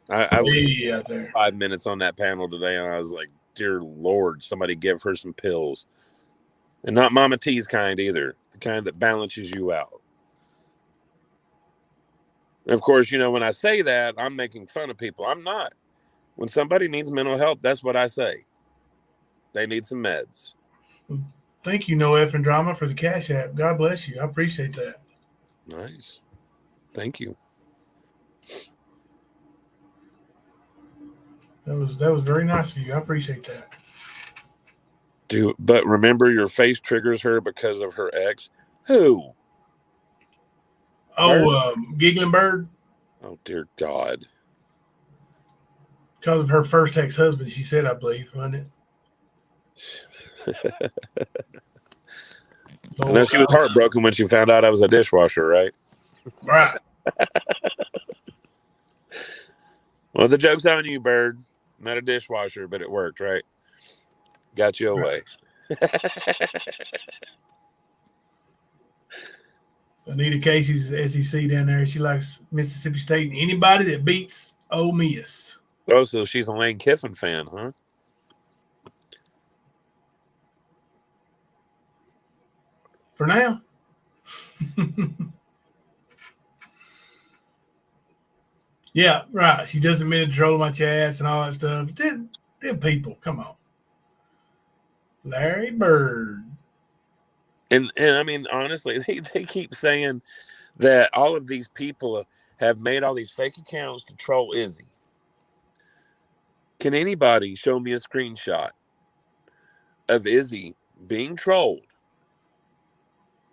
I was out there. 5 minutes on that panel today, and I was like, dear Lord, somebody give her some pills. And not Mama T's kind either. The kind that balances you out. And of course, when I say that, I'm making fun of people. I'm not. When somebody needs mental help, that's what I say. They need some meds. Thank you, No Effing Drama, for the Cash App. God bless you. I appreciate that. Nice. Thank you. That was very nice of you. I appreciate that. But remember, your face triggers her because of her ex. Who? Oh, Giggling Bird. Oh, dear God. Because of her first ex-husband, she said, I believe, wasn't it? I know she was heartbroken when she found out I was a dishwasher, right? Right. Well, the joke's on you, Bird. Not a dishwasher, but it worked, right? Got you away. Anita Casey's SEC down there. She likes Mississippi State and anybody that beats Ole Miss. Oh, so she's a Lane Kiffin fan, huh? For now. Yeah, right. She doesn't mean to troll my chats and all that stuff. Them people, come on. Larry Bird. And I mean, honestly, they keep saying that all of these people have made all these fake accounts to troll Izzy. Can anybody show me a screenshot of Izzy being trolled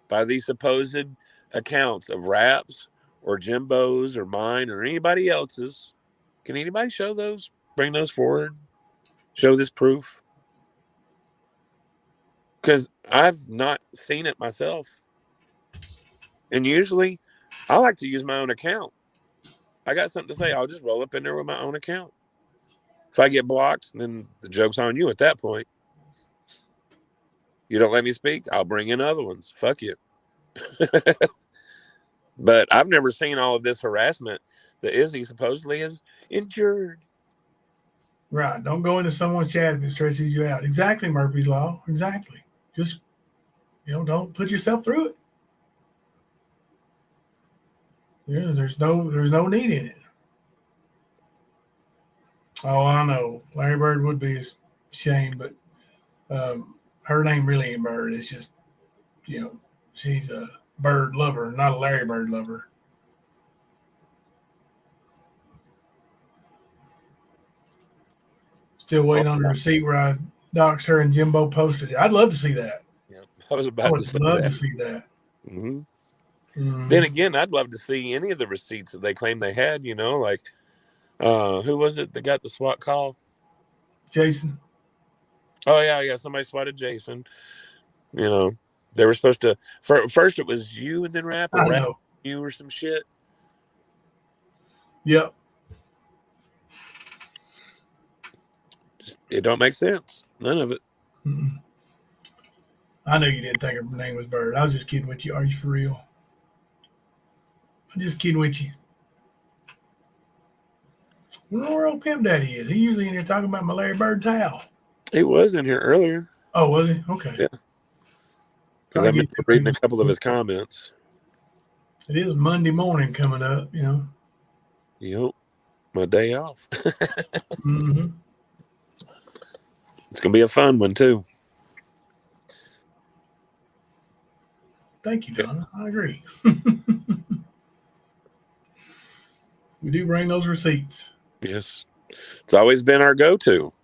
by these supposed accounts of Raps or Jimbo's or mine or anybody else's? Can anybody show those? Bring those forward? Show this proof? Because I've not seen it myself. And usually I like to use my own account. I got something to say, I'll just roll up in there with my own account. If I get blocked, then the joke's on you at that point. You don't let me speak, I'll bring in other ones. Fuck you. But I've never seen all of this harassment that Izzy supposedly has endured. Right. Don't go into someone's chat if it stresses you out. Exactly, Murphy's Law. Exactly. Just, don't put yourself through it. Yeah, there's no need in it. Oh, I know. Larry Bird would be a shame, but her name really ain't Bird. It's just, she's a bird lover, not a Larry Bird lover. Still waiting on the receipt where I doxed her and Jimbo posted it. I'd love to see that. Yeah, I was about to say love that. to see that. Mm-hmm. Mm-hmm. Then again, I'd love to see any of the receipts that they claim they had. Like who was it that got the SWAT call? Jason. Oh yeah, somebody swatted Jason. They were supposed to. First, it was you, and then rap you or some shit. Yep. It don't make sense. None of it. Mm-mm. I knew you didn't think her name was Bird. I was just kidding with you. Are you for real? I'm just kidding with you. I wonder where old Pimp Daddy is. He usually in here talking about my Larry Bird towel. He was in here earlier. Oh, was he? Okay. Yeah. Because I've been reading a couple of his comments. It is Monday morning coming up, Yep. My day off. Mm-hmm. It's going to be a fun one, too. Thank you, Donna. I agree. We do bring those receipts. Yes. It's always been our go-to.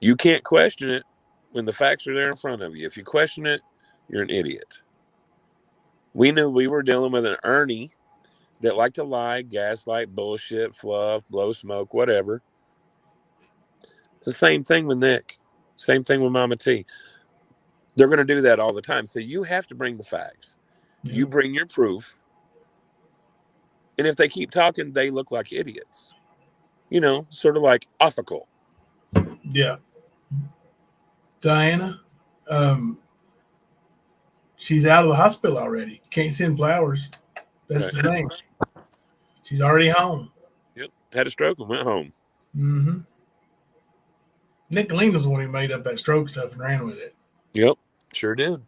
You can't question it when the facts are there in front of you. If you question it, you're an idiot. We knew we were dealing with an Ernie that liked to lie, gaslight, bullshit, fluff, blow smoke, whatever. It's the same thing with Nick. Same thing with Mama T. They're going to do that all the time. So you have to bring the facts. Yeah. You bring your proof. And if they keep talking, they look like idiots. Sort of like ethical. Yeah. Diana, she's out of the hospital already. Can't send flowers. That's the thing. She's already home. Yep. Had a stroke and went home. Mm-hmm. Nicolina's the one who made up that stroke stuff and ran with it. Yep. Sure did.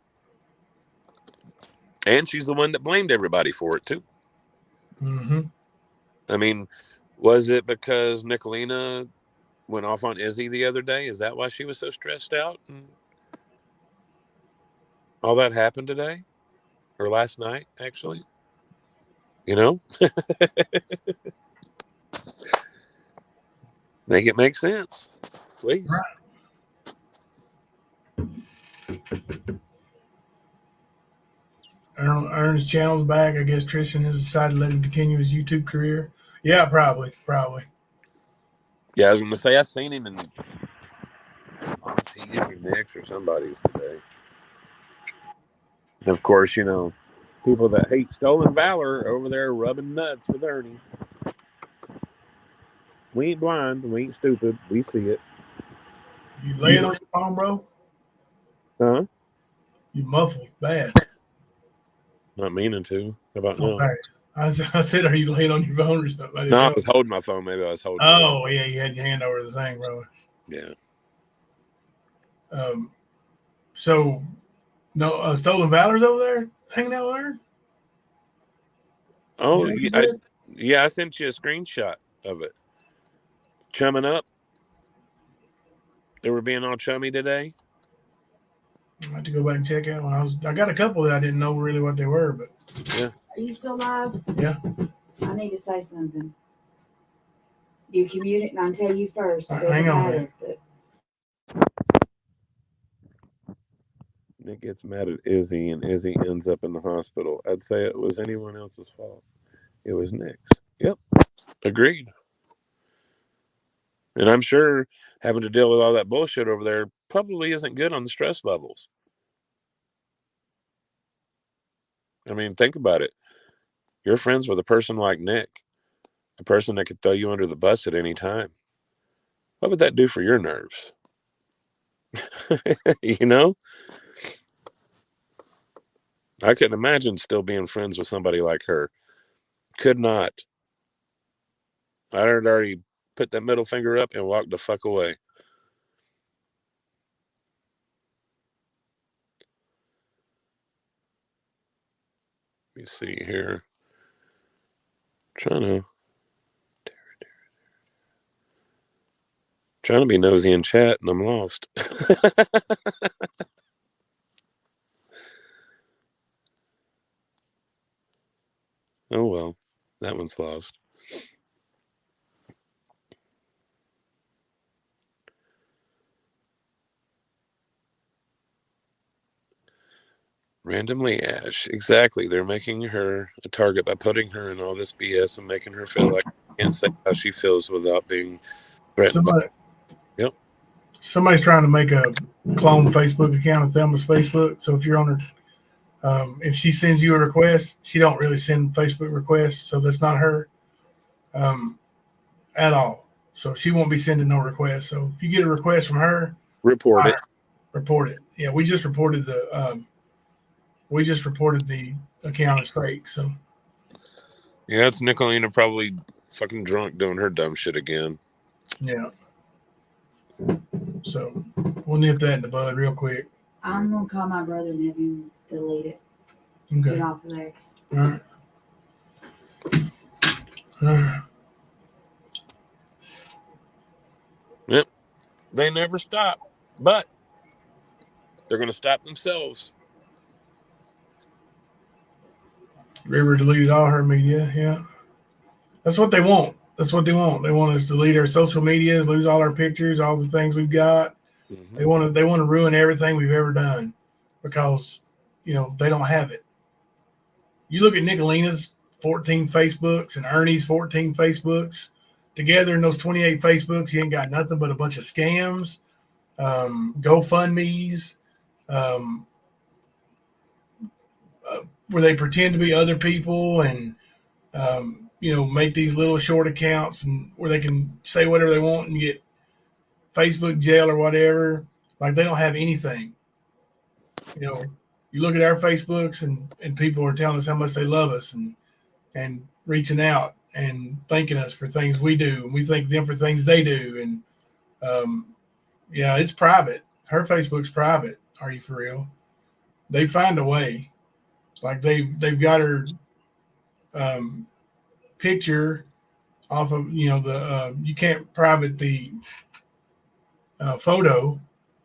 And she's the one that blamed everybody for it, too. Mm-hmm. I mean, was it because Nicolina went off on Izzy the other day? Is that why she was so stressed out? And all that happened today? Or last night, actually? Make it make sense. Please. Right. Ernest's channel's back. I guess Tristan has decided to let him continue his YouTube career. Yeah, probably. Yeah, I was going to say, I seen him in on TV or Nick's or somebody's today. And of course, people that hate stolen valor over there rubbing nuts with Ernie. We ain't blind. We ain't stupid. We see it. You laying on your phone, bro? Huh? You muffled bad. Not meaning to. How about now? Right. I said, are you laying on your phone or something? No, I was holding my phone. Maybe I was holding it. Oh, yeah, you had your hand over the thing, bro. Yeah. So, no, Stolen Valor's over there hanging out with her? Oh, I sent you a screenshot of it. Chumming up. They were being all chummy today. I have to go back and check out I got a couple that I didn't know really what they were, but yeah. Are you still live? Yeah. I need to say something. You can mute it and I'll tell you first. Hang on. Nick gets mad at Izzy and Izzy ends up in the hospital. I'd say it was anyone else's fault. It was Nick's. Yep. Agreed. And I'm sure having to deal with all that bullshit over there probably isn't good on the stress levels. I mean, think about it. You're friends with a person like Nick, a person that could throw you under the bus at any time. What would that do for your nerves? I couldn't imagine still being friends with somebody like her. Could not. I'd already put that middle finger up and walked the fuck away. Let me see here. Trying to be nosy in chat, and I'm lost. Oh well, that one's lost. Randomly Ash. Exactly. They're making her a target by putting her in all this BS and making her feel like she can't say how she feels without being threatened. Yep. Somebody's trying to make a clone Facebook account of Thelma's Facebook. So if you're on her, if she sends you a request, she don't really send Facebook requests. So that's not her at all. So she won't be sending no requests. So if you get a request from her, report it. Report it. Yeah, we just reported the account as fake. So yeah, it's Nicolina probably fucking drunk doing her dumb shit again. Yeah. So we'll nip that in the bud real quick. I'm gonna call my brother and have him delete it. Okay. Get off of there. All right. Yep. They never stop, but they're going to stop themselves. River deleted all her media. Yeah. That's what they want. That's what they want. They want us to delete our social medias, lose all our pictures, all the things we've got. Mm-hmm. They want to ruin everything we've ever done because, they don't have it. You look at Nicolina's 14 Facebooks and Ernie's 14 Facebooks. Together in those 28 Facebooks, you ain't got nothing but a bunch of scams, GoFundMes, where they pretend to be other people and, make these little short accounts and where they can say whatever they want and get Facebook jail or whatever. Like they don't have anything. You look at our Facebooks and people are telling us how much they love us and reaching out and thanking us for things we do. And we thank them for things they do. And it's private. Her Facebook's private. Are you for real? They find a way. Like they've got her picture off of you can't private the photo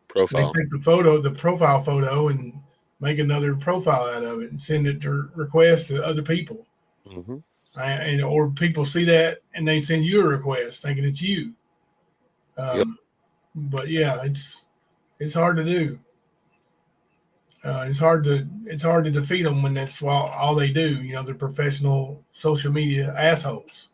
profile. They take the profile photo, and make another profile out of it and send it to request to other people. Mm-hmm. Or people see that and they send you a request thinking it's you. Yep. But yeah, it's hard to do. It's hard to defeat them when that's all they do. They're professional social media assholes.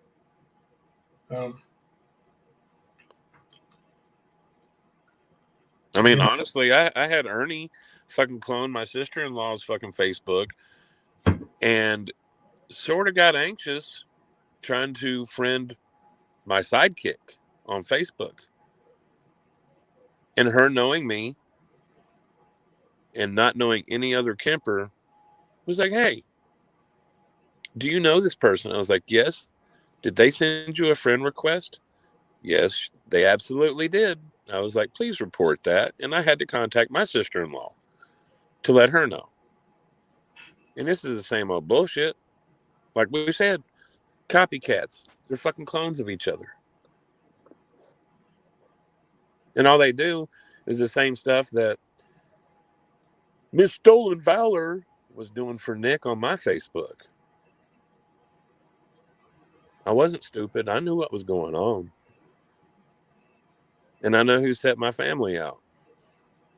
Honestly, I had Ernie fucking clone my sister-in-law's fucking Facebook and sort of got anxious trying to friend my sidekick on Facebook. And her knowing me and not knowing any other Kemper was like, hey, do you know this person? I was like, yes. Did they send you a friend request? Yes, they absolutely did. I was like, please report that. And I had to contact my sister-in-law to let her know. And this is the same old bullshit. Like we said, copycats. They're fucking clones of each other. And all they do is the same stuff that Miss Stolen Valor was doing for Nick on my Facebook. I wasn't stupid. I knew what was going on. And I know who set my family out.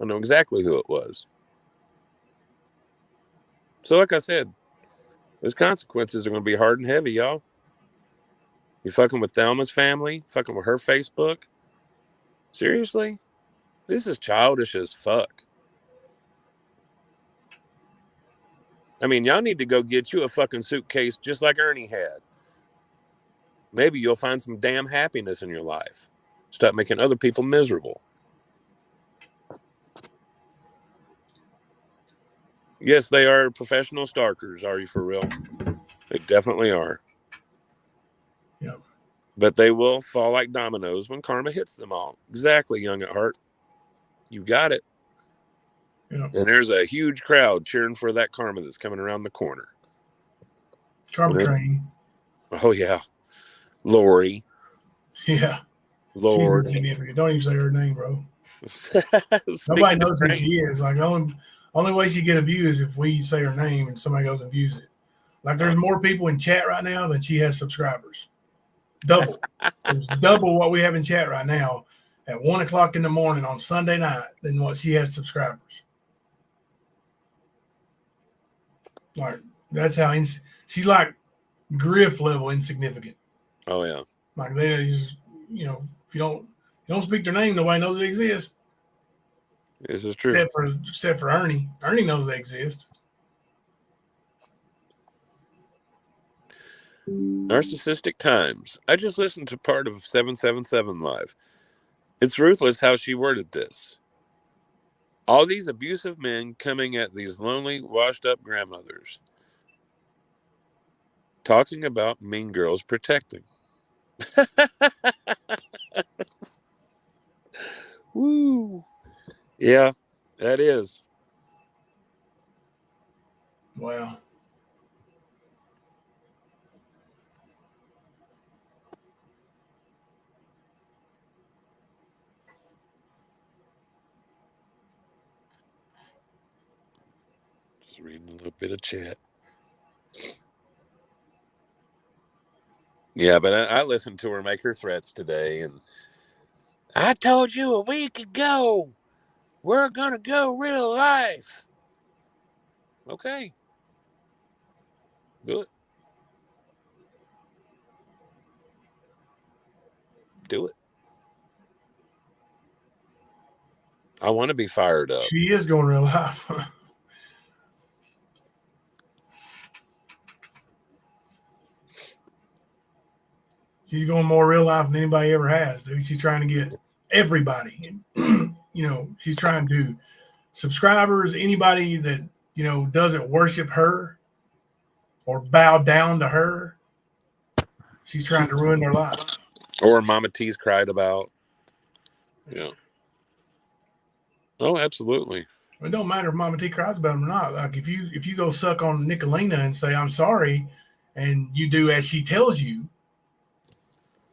I know exactly who it was. So like I said, those consequences are going to be hard and heavy, y'all. You fucking with Thelma's family, fucking with her Facebook. Seriously? This is childish as fuck. Y'all need to go get you a fucking suitcase just like Ernie had. Maybe you'll find some damn happiness in your life. Stop making other people miserable. Yes, they are professional stalkers. Are you for real? They definitely are. Yep. But they will fall like dominoes when karma hits them all. Exactly, young at heart. You got it. Yep. And there's a huge crowd cheering for that karma that's coming around the corner. Karma train. Oh, yeah. Lori. Yeah. Lord. She's insignificant. Don't even say her name, bro. Nobody knows who she is. Like, the only way she get a view is if we say her name and somebody goes and views it. Like, there's more people in chat right now than she has subscribers. Double. There's double what we have in chat right now at 1 o'clock in the morning on Sunday night than what she has subscribers. Like, that's how she's like Griff level insignificant. Oh, yeah. Like, they just, if you don't speak their name, nobody knows they exist. This is true. Except for Ernie. Ernie knows they exist. Narcissistic Times. I just listened to part of 777 Live. It's ruthless how she worded this. All these abusive men coming at these lonely, washed-up grandmothers. Talking about mean girls protecting. Woo. Yeah, that is. Wow. Just reading a little bit of chat. Yeah, but I listened to her make her threats today, and I told you a week ago, we're going to go real life. Okay. Do it. Do it. I want to be fired up. She is going real life. She's going more real life than anybody ever has, dude. She's trying to get everybody. She's trying to subscribers, anybody that, doesn't worship her or bow down to her. She's trying to ruin their life. Or Mama T's cried about. Yeah. Oh, absolutely. It don't matter if Mama T cries about them or not. Like if you go suck on Nicolina and say, I'm sorry, and you do as she tells you,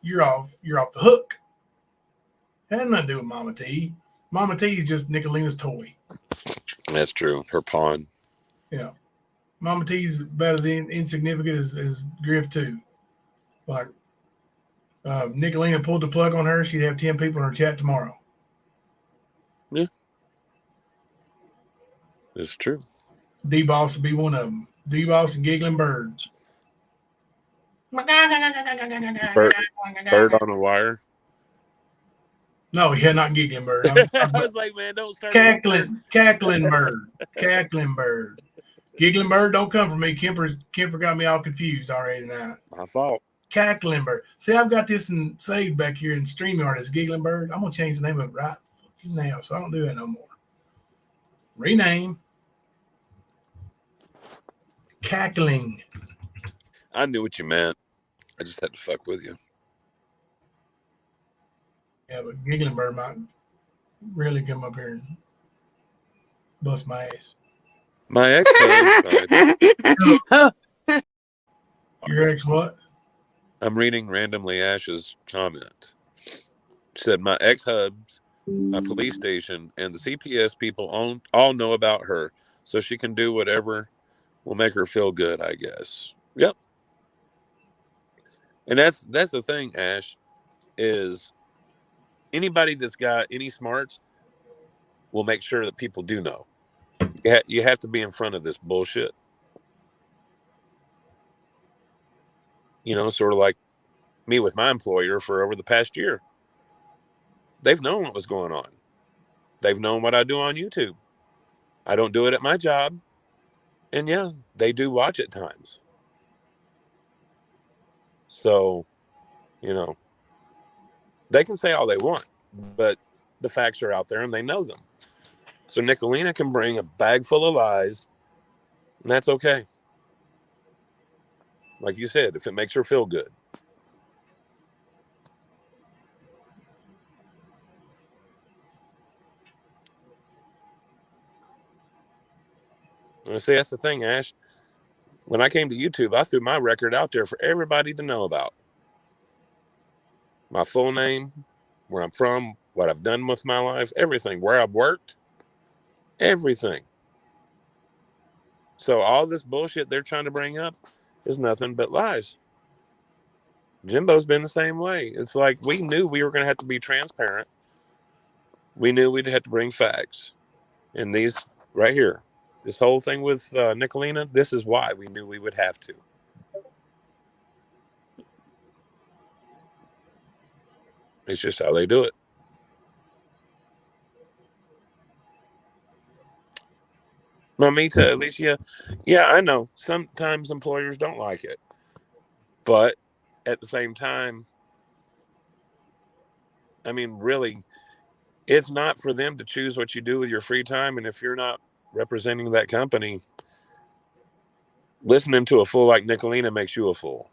you're off the hook. It has nothing to do with Mama T. Mama T is just Nicolina's toy. That's true. Her pawn. Yeah. Mama T's about as insignificant as Griff too. Like Nicolina pulled the plug on her, she'd have 10 people in her chat tomorrow. Yeah. It's true. D-Boss would be one of them. D-Boss and Giggling Bird. Bird on a wire. No, yeah, not Giggling Bird. I was like, man, don't start. Cackling Bird. Cackling Bird. Giggling Bird, don't come for me. Kemper got me all confused already tonight. My fault. Cackling Bird. See, I've got this saved back here in StreamYard as Giggling Bird. I'm going to change the name of it right now, so I don't do that no more. Rename. Cackling. I knew what you meant. I just had to fuck with you. Yeah, but Giggling Bird might really come up here and bust my ass. My ex-husband. Your ex what? I'm reading randomly Ash's comment. She said, my ex-hubs, my police station, and the CPS people all know about her, so she can do whatever will make her feel good, I guess. Yep. And that's the thing, Ash, is anybody that's got any smarts will make sure that people do know. You have to be in front of this bullshit. Sort of like me with my employer for over the past year. They've known what was going on. They've known what I do on YouTube. I don't do it at my job. And yeah, they do watch at times. So, they can say all they want, but the facts are out there and they know them. So Nicolina can bring a bag full of lies And that's okay. Like you said, if it makes her feel good. And see, that's the thing, Ash. When I came to YouTube, I threw my record out there for everybody to know about. My full name, where I'm from, what I've done with my life, everything, where I've worked, everything. So all this bullshit they're trying to bring up is nothing but lies. Jimbo's been the same way. It's like we knew we were going to have to be transparent. We knew we'd have to bring facts. And these right here, this whole thing with Nicolina, this is why we knew we would have to. It's just how they do it. Mamita, Alicia, yeah, I know. Sometimes employers don't like it. But at the same time, I mean, really, it's not for them to choose what you do with your free time. And if you're not representing that company, listening to a fool like Nicolina makes you a fool.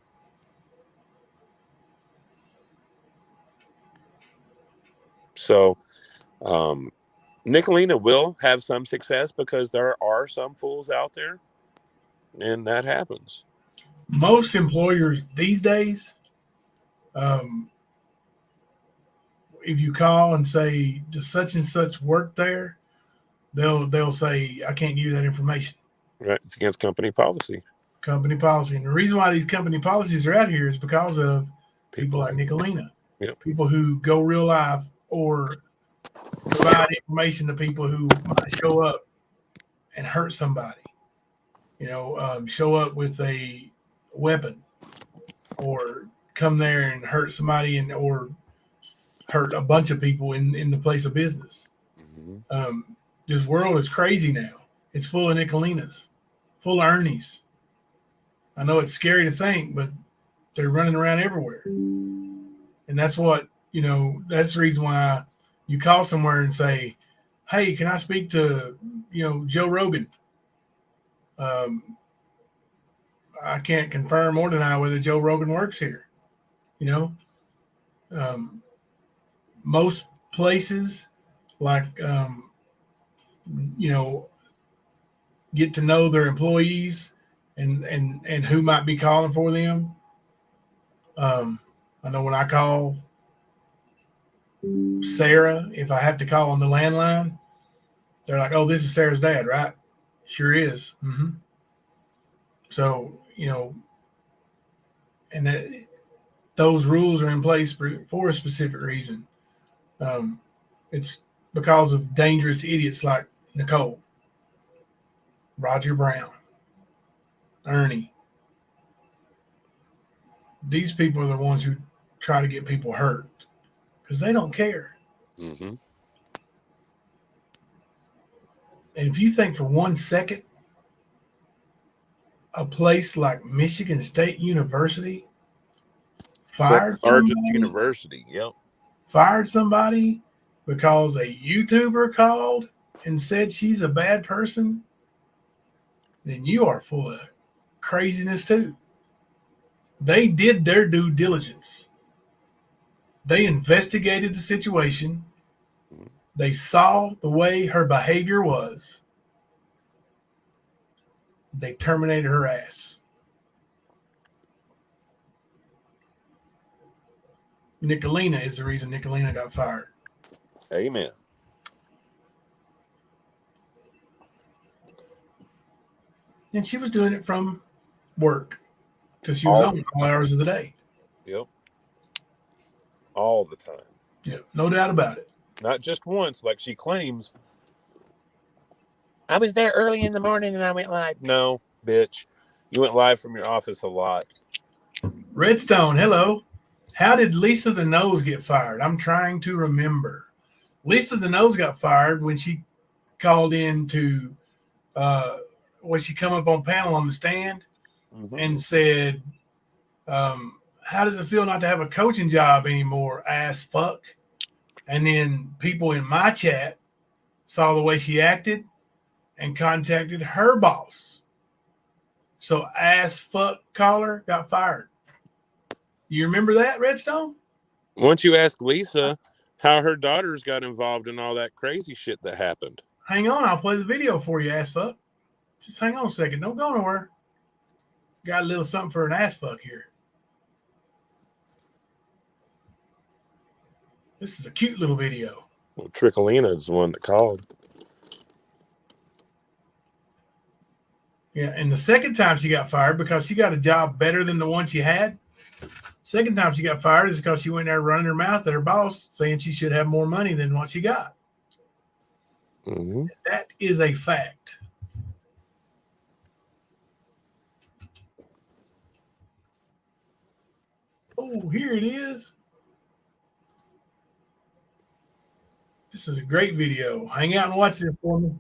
So, Nicolina will have some success because there are some fools out there, and that happens. Most employers these days, if you call and say, does such and such work there, they'll say, I can't give you that information. Right. It's against company policy. Company policy. And the reason why these company policies are out here is because of people like Nicolina. Yep. People who go real life or provide information to people who might show up and hurt somebody. Show up with a weapon or come there and hurt somebody or hurt a bunch of people in the place of business. Mm-hmm. This world is crazy now. It's full of Nicolinas, full of Ernies. I know it's scary to think, but they're running around everywhere. And that's what, that's the reason why you call somewhere and say, hey, can I speak to, Joe Rogan? I can't confirm or deny whether Joe Rogan works here. Most places like, get to know their employees and who might be calling for them. I know when I call Sarah, if I have to call on the landline, they're like, oh, this is Sarah's dad, right? Sure is. Mm-hmm. So, and those rules are in place for a specific reason. It's because of dangerous idiots like Nicole, Roger Brown, Ernie. These people are the ones who try to get people hurt because they don't care. Mm-hmm. And if you think for 1 second, a place like Michigan State University fired University, yep. Fired somebody because a YouTuber called and said she's a bad person, then you are full of craziness too. They did their due diligence. They investigated the situation. They saw the way her behavior was. They terminated her ass. Nicolina is the reason Nicolina got fired. Amen. And she was doing it from work because she was on all hours of the day. Yep. All the time. Yeah, no doubt about it. Not just once, like she claims. I was there early in the morning and I went live. No, bitch. You went live from your office a lot. Redstone, hello. How did Lisa the Nose get fired? I'm trying to remember. Lisa the Nose got fired when she called in to when she come up on panel on the stand and said, how does it feel not to have a coaching job anymore, ass fuck? And then people in my chat saw the way she acted and contacted her boss So ass fuck caller got fired. You remember that, Redstone? Once you ask Lisa how her daughters got involved in all that crazy shit that happened. Hang on, I'll play the video for you, ass fuck. Just hang on a second. Don't go nowhere. Got a little something for an ass fuck here. This is a cute little video. Well, Tricklina is the one that called. Yeah, and the second time she got fired because she got a job better than the one she had. Second time she got fired is because she went there running her mouth at her boss saying she should have more money than what she got. Mm-hmm. That is a fact. Oh, here it is. This is a great video. Hang out and watch this for me.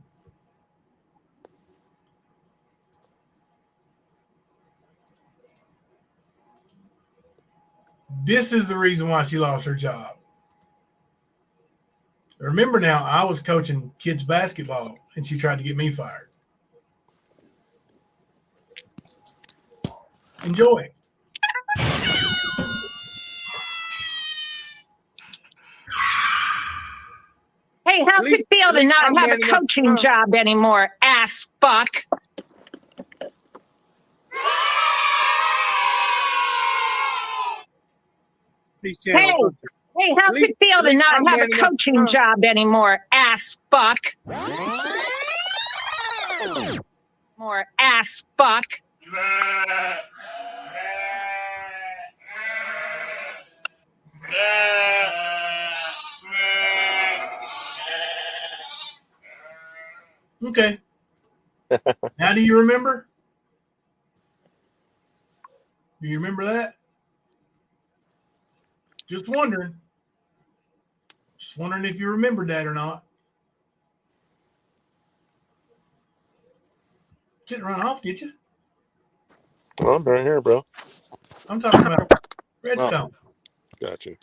This is the reason why she lost her job. Remember now, I was coaching kids basketball and she tried to get me fired. Enjoy. Hey, how's it feel to not have a coaching job anymore, ass fuck? Hey, how's it feel to not have a coaching job anymore, ass fuck? More ass fuck. Okay. Now, do you remember? Do you remember that? Just wondering. Just wondering if you remembered that or not. Didn't run off, did you? Well, I'm right here, bro. I'm talking about Redstone. Gotcha.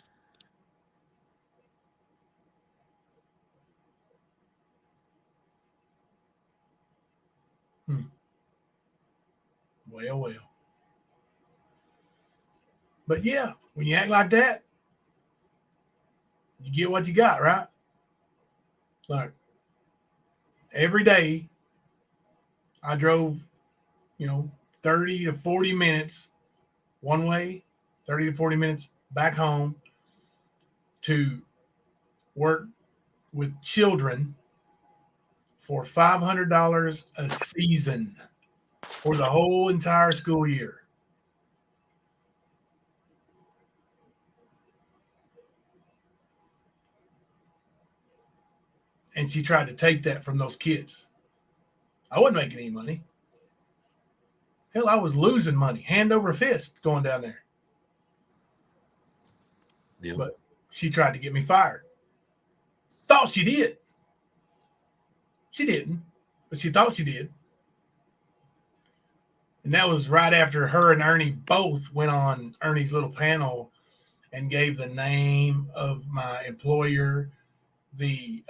Well. But yeah, when you act like that, you get what you got, right? Like every day I drove, 30 to 40 minutes one way, 30 to 40 minutes back home to work with children for $500 a season for the whole entire school year. And she tried to take that from those kids. I wasn't making any money. Hell, I was losing money, hand over fist, going down there. Yeah. But she tried to get me fired. Thought she did. She didn't, but she thought she did. And that was right after her and Ernie both went on Ernie's little panel and gave the name of my employer, the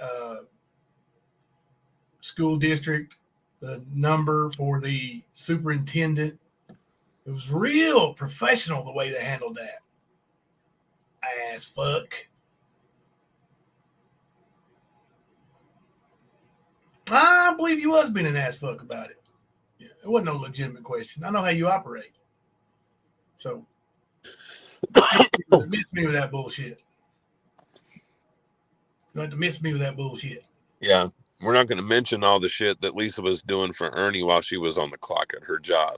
school district, the number for the superintendent. It was real professional the way they handled that. Ass fuck. I believe you was being an ass fuck about it. Yeah, it wasn't no legitimate question. I know how you operate. So miss me with that bullshit. You have to miss me with that bullshit. Yeah. We're not going to mention all the shit that Lisa was doing for Ernie while she was on the clock at her job.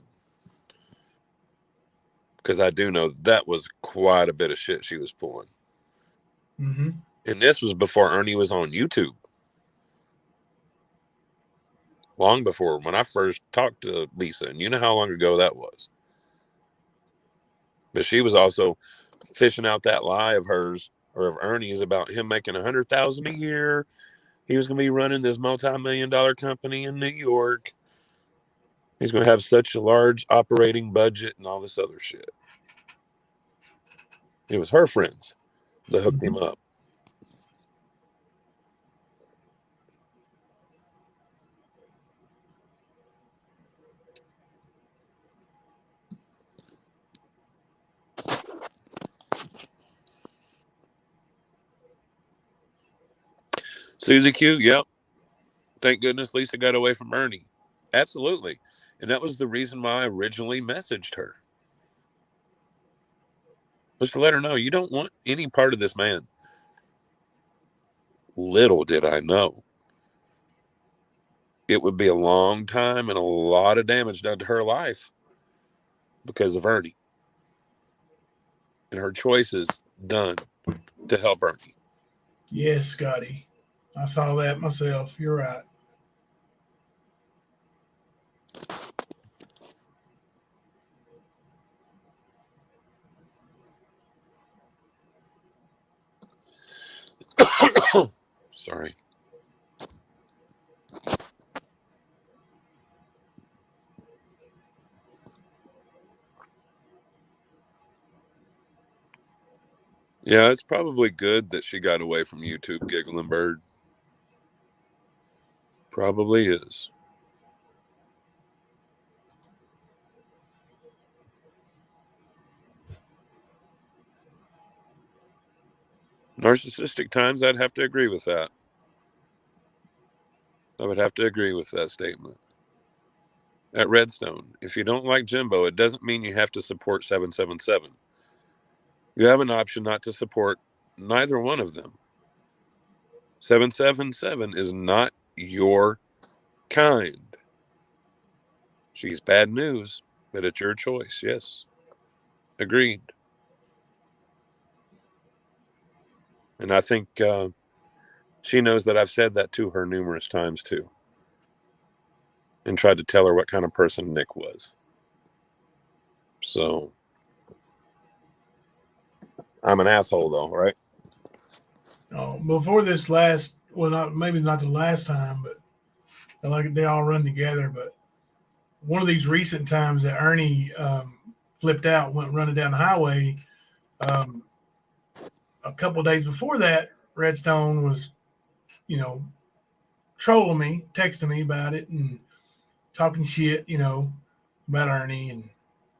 Because I do know that was quite a bit of shit she was pulling. Mm-hmm. And this was before Ernie was on YouTube. Long before when I first talked to Lisa. And you know how long ago that was. But she was also fishing out that lie of hers or of Ernie's about him making $100,000 a year. He was going to be running this multi-million-dollar company in New York. He's going to have such a large operating budget and all this other shit. It was her friends that hooked him up. Susie Q, yep. Thank goodness Lisa got away from Ernie. Absolutely. And that was the reason why I originally messaged her. Was to let her know you don't want any part of this man. Little did I know it would be a long time and a lot of damage done to her life because of Ernie and her choices done to help Ernie. Yes, Scotty. I saw that myself. You're right. Sorry. Yeah, it's probably good that she got away from YouTube, Giggling Bird. Probably is. Narcissistic times, I'd have to agree with that. I would have to agree with that statement. At Redstone, if you don't like Jimbo, it doesn't mean you have to support 777. You have an option not to support neither one of them. 777 is not your kind. She's bad news, but it's your choice. Yes. Agreed. And I think she knows that I've said that to her numerous times too. And tried to tell her what kind of person Nick was. So I'm an asshole though, right? Before this last, well, maybe not the last time, but they all run together. But one of these recent times that Ernie flipped out, went running down the highway. A couple of days before that, Redstone was, trolling me, texting me about it, and talking shit, about Ernie and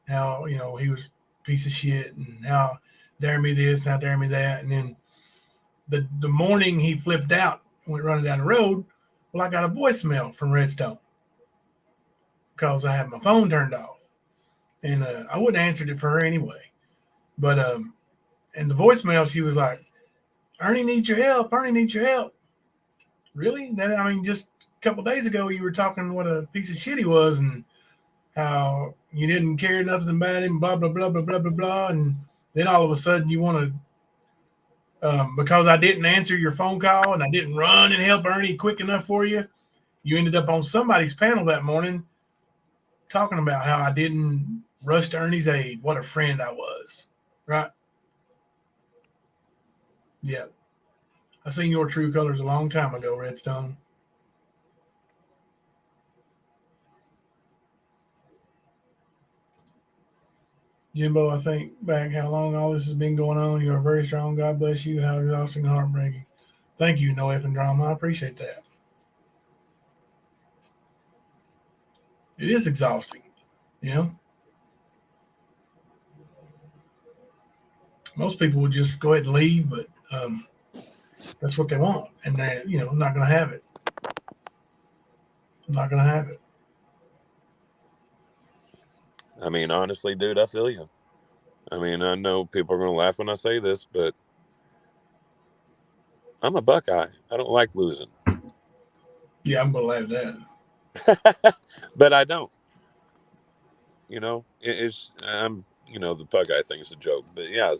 how he was a piece of shit and how dare me this, now dare me that, and then the morning he flipped out, went running down the road. Well, I got a voicemail from Redstone because I had my phone turned off, and I wouldn't have answered it for her anyway. But in the voicemail, she was like, "Ernie needs your help. Ernie needs your help." Really? Just a couple days ago, you were talking what a piece of shit he was and how you didn't care nothing about him, blah blah blah blah blah blah blah, and then all of a sudden you want to. Because I didn't answer your phone call and I didn't run and help Ernie quick enough for you, you ended up on somebody's panel that morning talking about how I didn't rush to Ernie's aid. What a friend I was. Right? Yeah. I seen your true colors a long time ago, Redstone. Jimbo, I think back how long all this has been going on. You are very strong. God bless you. How exhausting and heartbreaking. Thank you, No Effing Drama. I appreciate that. It is exhausting, Most people would just go ahead and leave, but that's what they want. And they, I'm not going to have it. I'm not going to have it. Honestly, dude, I feel you. I know people are going to laugh when I say this, but I'm a Buckeye. I don't like losing. Yeah, I'm going to laugh that. But I don't. The Buckeye thing is a joke. But yeah,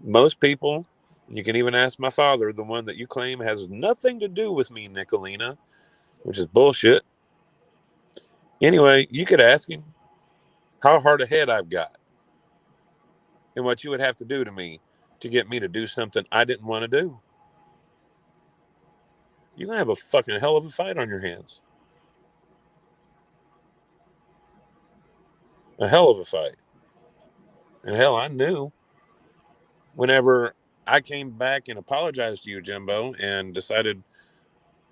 most people, you can even ask my father, the one that you claim has nothing to do with me, Nicolina, which is bullshit. Anyway, you could ask him how hard a head I've got and what you would have to do to me to get me to do something I didn't want to do. You're going to have a fucking hell of a fight on your hands. A hell of a fight. And hell, I knew whenever I came back and apologized to you, Jimbo, and decided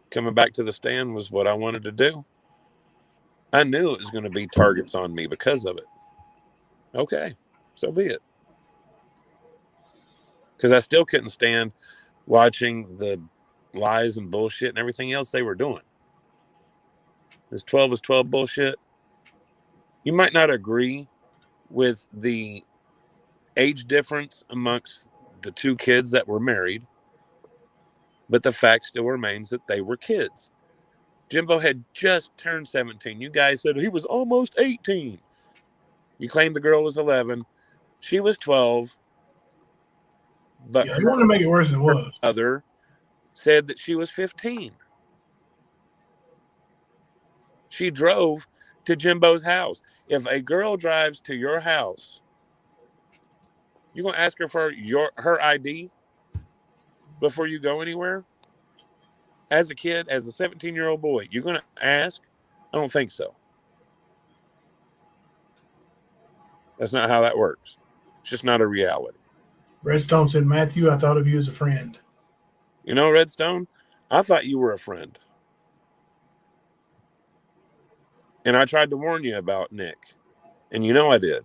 coming back to the stand was what I wanted to do, I knew it was going to be targets on me because of it. Okay, so be it. Because I still couldn't stand watching the lies and bullshit and everything else they were doing. This 12 is 12 bullshit. You might not agree with the age difference amongst the two kids that were married, but the fact still remains that they were kids. Jimbo had just turned 17. You guys said he was almost 18. You claimed the girl was 11. She was 12. But Yeah, you want to make it worse than it was. Her mother said that she was 15. She drove to Jimbo's house. If a girl drives to your house, you gonna ask her for her ID before you go anywhere? As a kid, as a 17-year-old boy, you're gonna ask? I don't think so. That's not how that works. It's just not a reality. Redstone said, Matthew, I thought of you as a friend. You know, Redstone, I thought you were a friend. And I tried to warn you about Nick. And you know I did.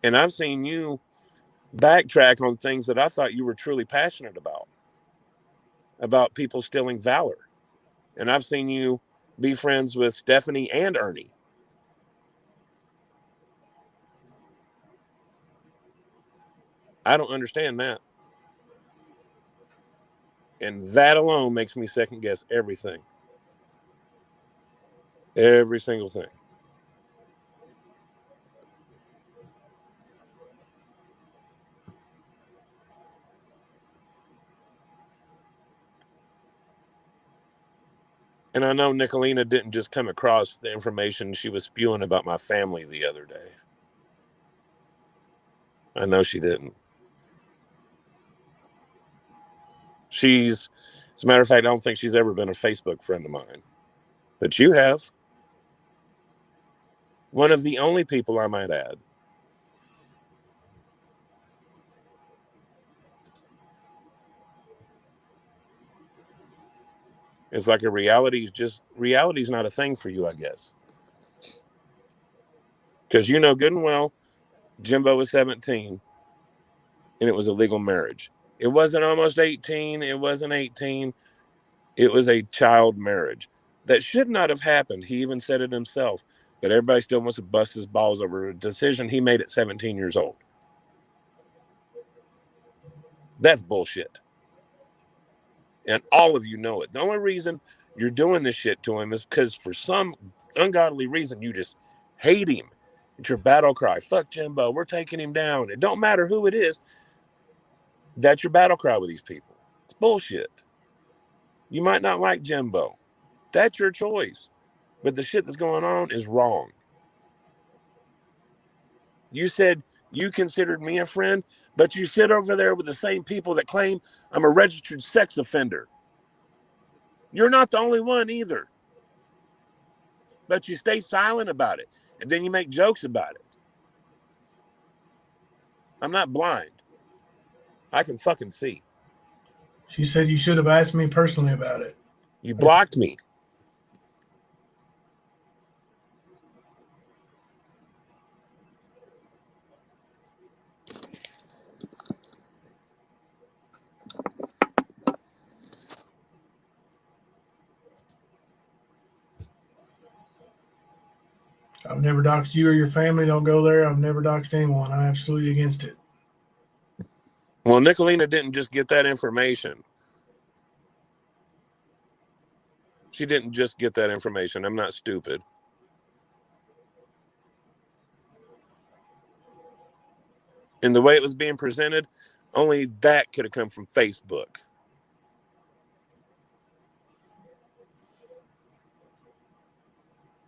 And I've seen you backtrack on things that I thought you were truly passionate about people stealing valor. And I've seen you be friends with Stephanie and Ernie. I don't understand that. And that alone makes me second guess everything. Every single thing. And I know Nicolina didn't just come across the information she was spewing about my family the other day. I know she didn't. As a matter of fact, I don't think she's ever been a Facebook friend of mine. But you have. One of the only people, I might add. It's like reality's not a thing for you, I guess. Because you know good and well, Jimbo was 17 and it was a legal marriage. It wasn't almost 18. It wasn't 18. It was a child marriage. That should not have happened. He even said it himself. But everybody still wants to bust his balls over a decision he made at 17 years old. That's bullshit. And all of you know it. The only reason you're doing this shit to him is because for some ungodly reason you just hate him. It's your battle cry. Fuck Jimbo. We're taking him down. It don't matter who it is. That's your battle cry with these people. It's bullshit. You might not like Jimbo. That's your choice. But the shit that's going on is wrong. You said you considered me a friend, but you sit over there with the same people that claim I'm a registered sex offender. You're not the only one either. But you stay silent about it. And then you make jokes about it. I'm not blind. I can fucking see. She said you should have asked me personally about it. You blocked me. I've never doxed you or your family. Don't go there. I've never doxed anyone. I'm absolutely against it. Well, Nicolina didn't just get that information. She didn't just get that information. I'm not stupid. And the way it was being presented, only that could have come from Facebook.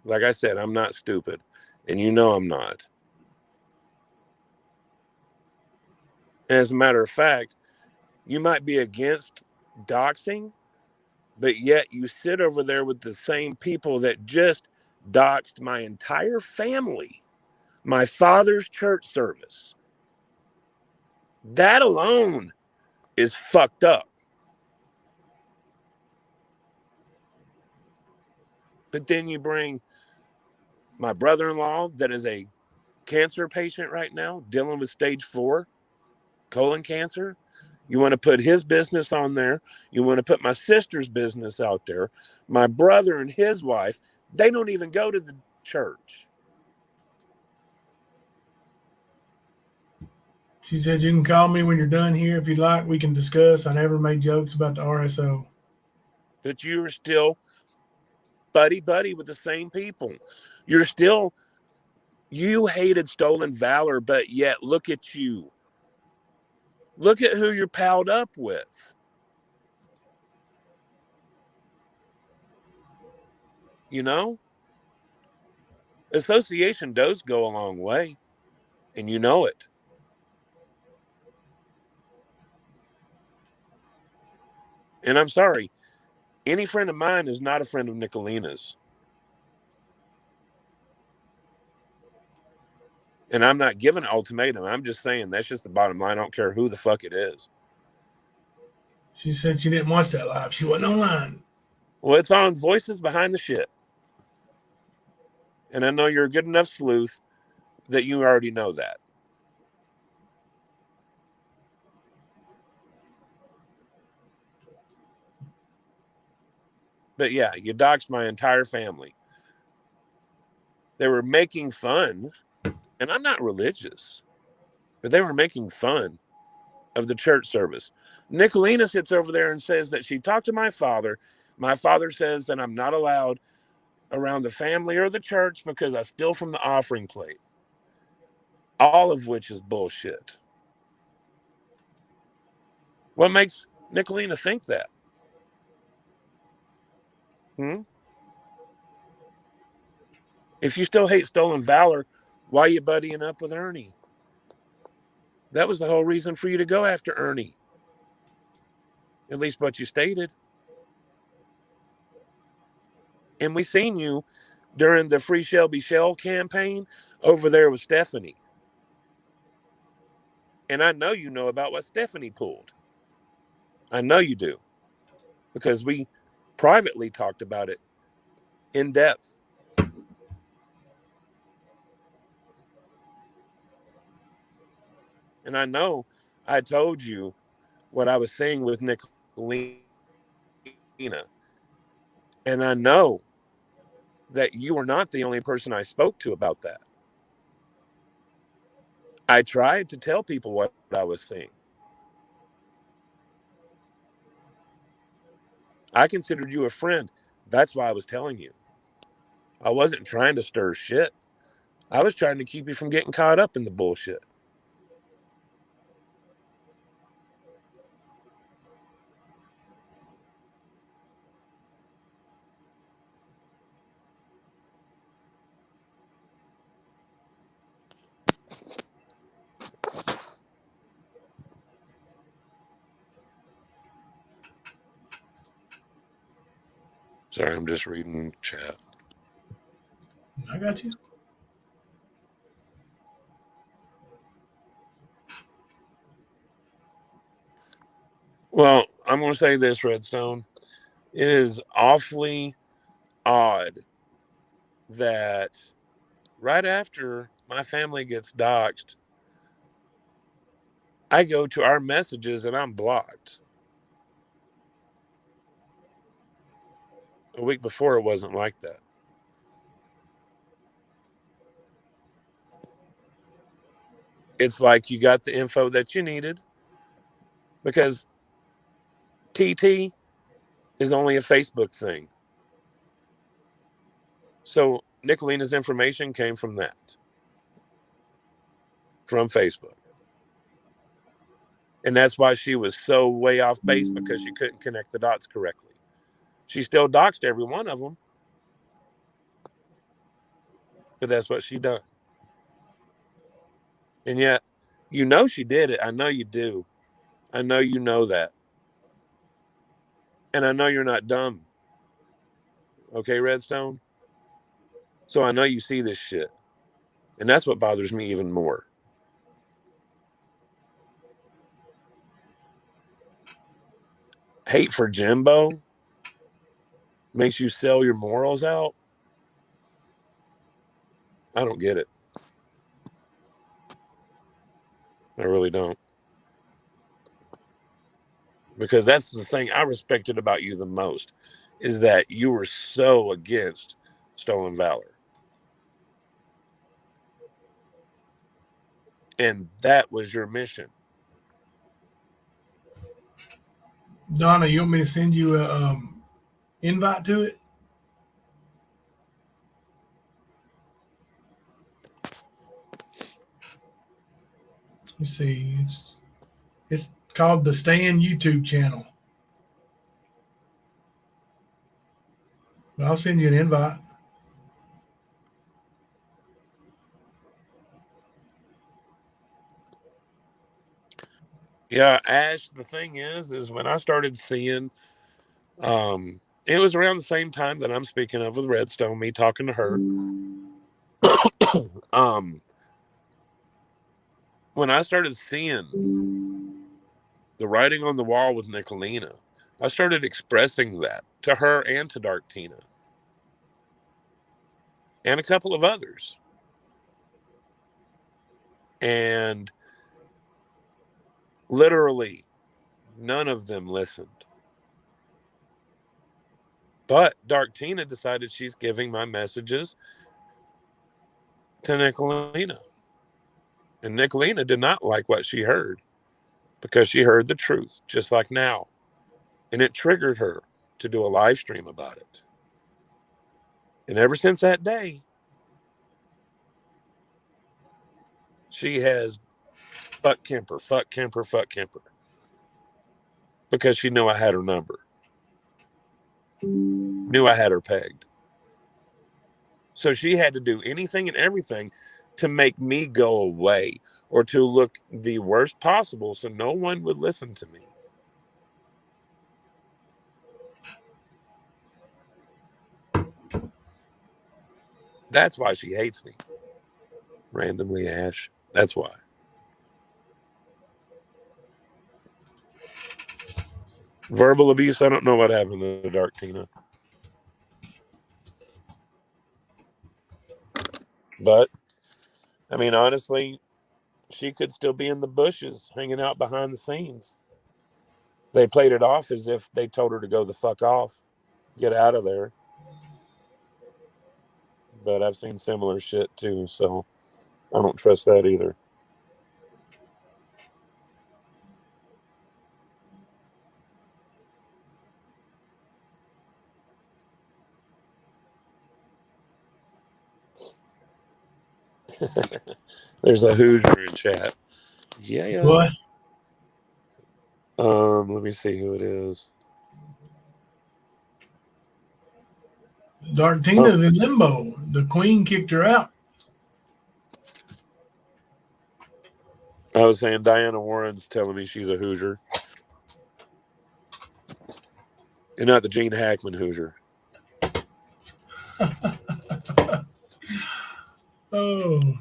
Like I said, I'm not stupid. And you know I'm not. As a matter of fact, you might be against doxing, but yet you sit over there with the same people that just doxed my entire family, my father's church service. That alone is fucked up. But then you bring my brother-in-law that is a cancer patient right now, dealing with stage 4 colon cancer. You want to put his business on there. You want to put my sister's business out there. My brother and his wife, they don't even go to the church. She said, you can call me when you're done here if you'd like. We can discuss. I never made jokes about the RSO. But you are still buddy with the same people. You hated stolen valor, but yet look at you. Look at who you're palled up with. You know? Association does go a long way, and you know it. And I'm sorry, any friend of mine is not a friend of Nicolina's. And I'm not giving an ultimatum. I'm just saying that's just the bottom line. I don't care who the fuck it is. She said she didn't watch that live. She wasn't online. Well, it's on Voices Behind the Shit. And I know you're a good enough sleuth that you already know that. But yeah, you doxed my entire family. They were making fun, and I'm not religious, but they were making fun of the church service. Nicolina sits over there and says that she talked to my father. My father says that I'm not allowed around the family or the church because I steal from the offering plate. All of which is bullshit. What makes Nicolina think that? If you still hate stolen valor, why are you buddying up with Ernie? That was the whole reason for you to go after Ernie. At least what you stated. And we seen you during the Free Shelby Shell campaign over there with Stephanie. And I know you know about what Stephanie pulled. I know you do. Because we privately talked about it in depth. And I know I told you what I was saying with Nicolina. And I know that you were not the only person I spoke to about that. I tried to tell people what I was saying. I considered you a friend. That's why I was telling you. I wasn't trying to stir shit. I was trying to keep you from getting caught up in the bullshit. Sorry, I'm just reading chat. I got you. Well, I'm going to say this, Redstone. It is awfully odd that right after my family gets doxxed, I go to our messages and I'm blocked. A week before, it wasn't like that. It's like you got the info that you needed because TT is only a Facebook thing. So Nicolina's information came from that, from Facebook. And that's why she was so way off base, because she couldn't connect the dots correctly. She still doxed every one of them, but that's what she done. And yet, you know she did it. I know you do. I know you know that. And I know you're not dumb. Okay, Redstone? So I know you see this shit. And that's what bothers me even more. Hate for Jimbo makes you sell your morals out. I don't get it. I really don't. because that's the thing I respected about you the most, is that you were so against stolen valor. And that was your mission. Donna, you want me to send you a invite to it? Let me see. It's called the Stan YouTube channel. I'll send you an invite. Yeah, Ash, the thing is when I started seeing, it was around the same time that I'm speaking of with Redstone, me talking to her. When I started seeing the writing on the wall with Nicolina, I started expressing that to her and to Dark Tina and a couple of others. And literally none of them listened. But Dark Tina decided she's giving my messages to Nicolina. And Nicolina did not like what she heard, because she heard the truth, just like now. And it triggered her to do a live stream about it. And ever since that day, she has fuck Kemper, fuck Kemper, fuck Kemper. Because she knew I had her number. Knew I had her pegged. So she had to do anything and everything to make me go away, or to look the worst possible so no one would listen to me. That's why she hates me. Randomly, Ash. That's why. Verbal abuse, I don't know what happened to Dark Tina. But, I mean, honestly, she could still be in the bushes, hanging out behind the scenes. They played it off as if they told her to go the fuck off, get out of there. But I've seen similar shit too, so I don't trust that either. There's a Hoosier in chat. Yeah. What? Let me see who it is. Dark Tina's in limbo. The queen kicked her out. I was saying Diana Warren's telling me she's a Hoosier. And not the Gene Hackman Hoosier. Oh.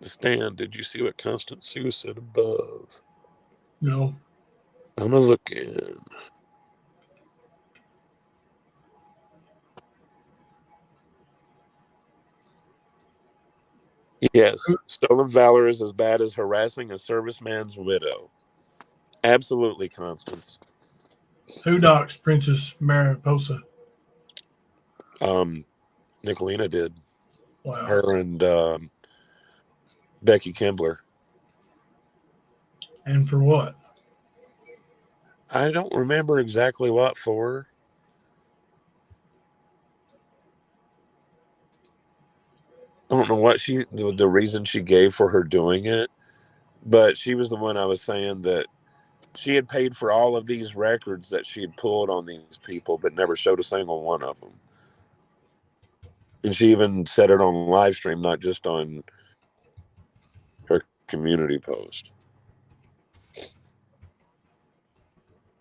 Stan, did you see what Constant Sue said above? No. I'm gonna look in. Yes, stolen valor is as bad as harassing a serviceman's widow. Absolutely, Constance. Who docks Princess Mariposa? Nicolina did. Wow. Her and Becky Kimbler. And for what? I don't remember exactly what for. I don't know what the reason she gave for her doing it, but she was the one I was saying that she had paid for all of these records that she had pulled on these people, but never showed a single one of them. And she even said it on live stream, not just on her community post.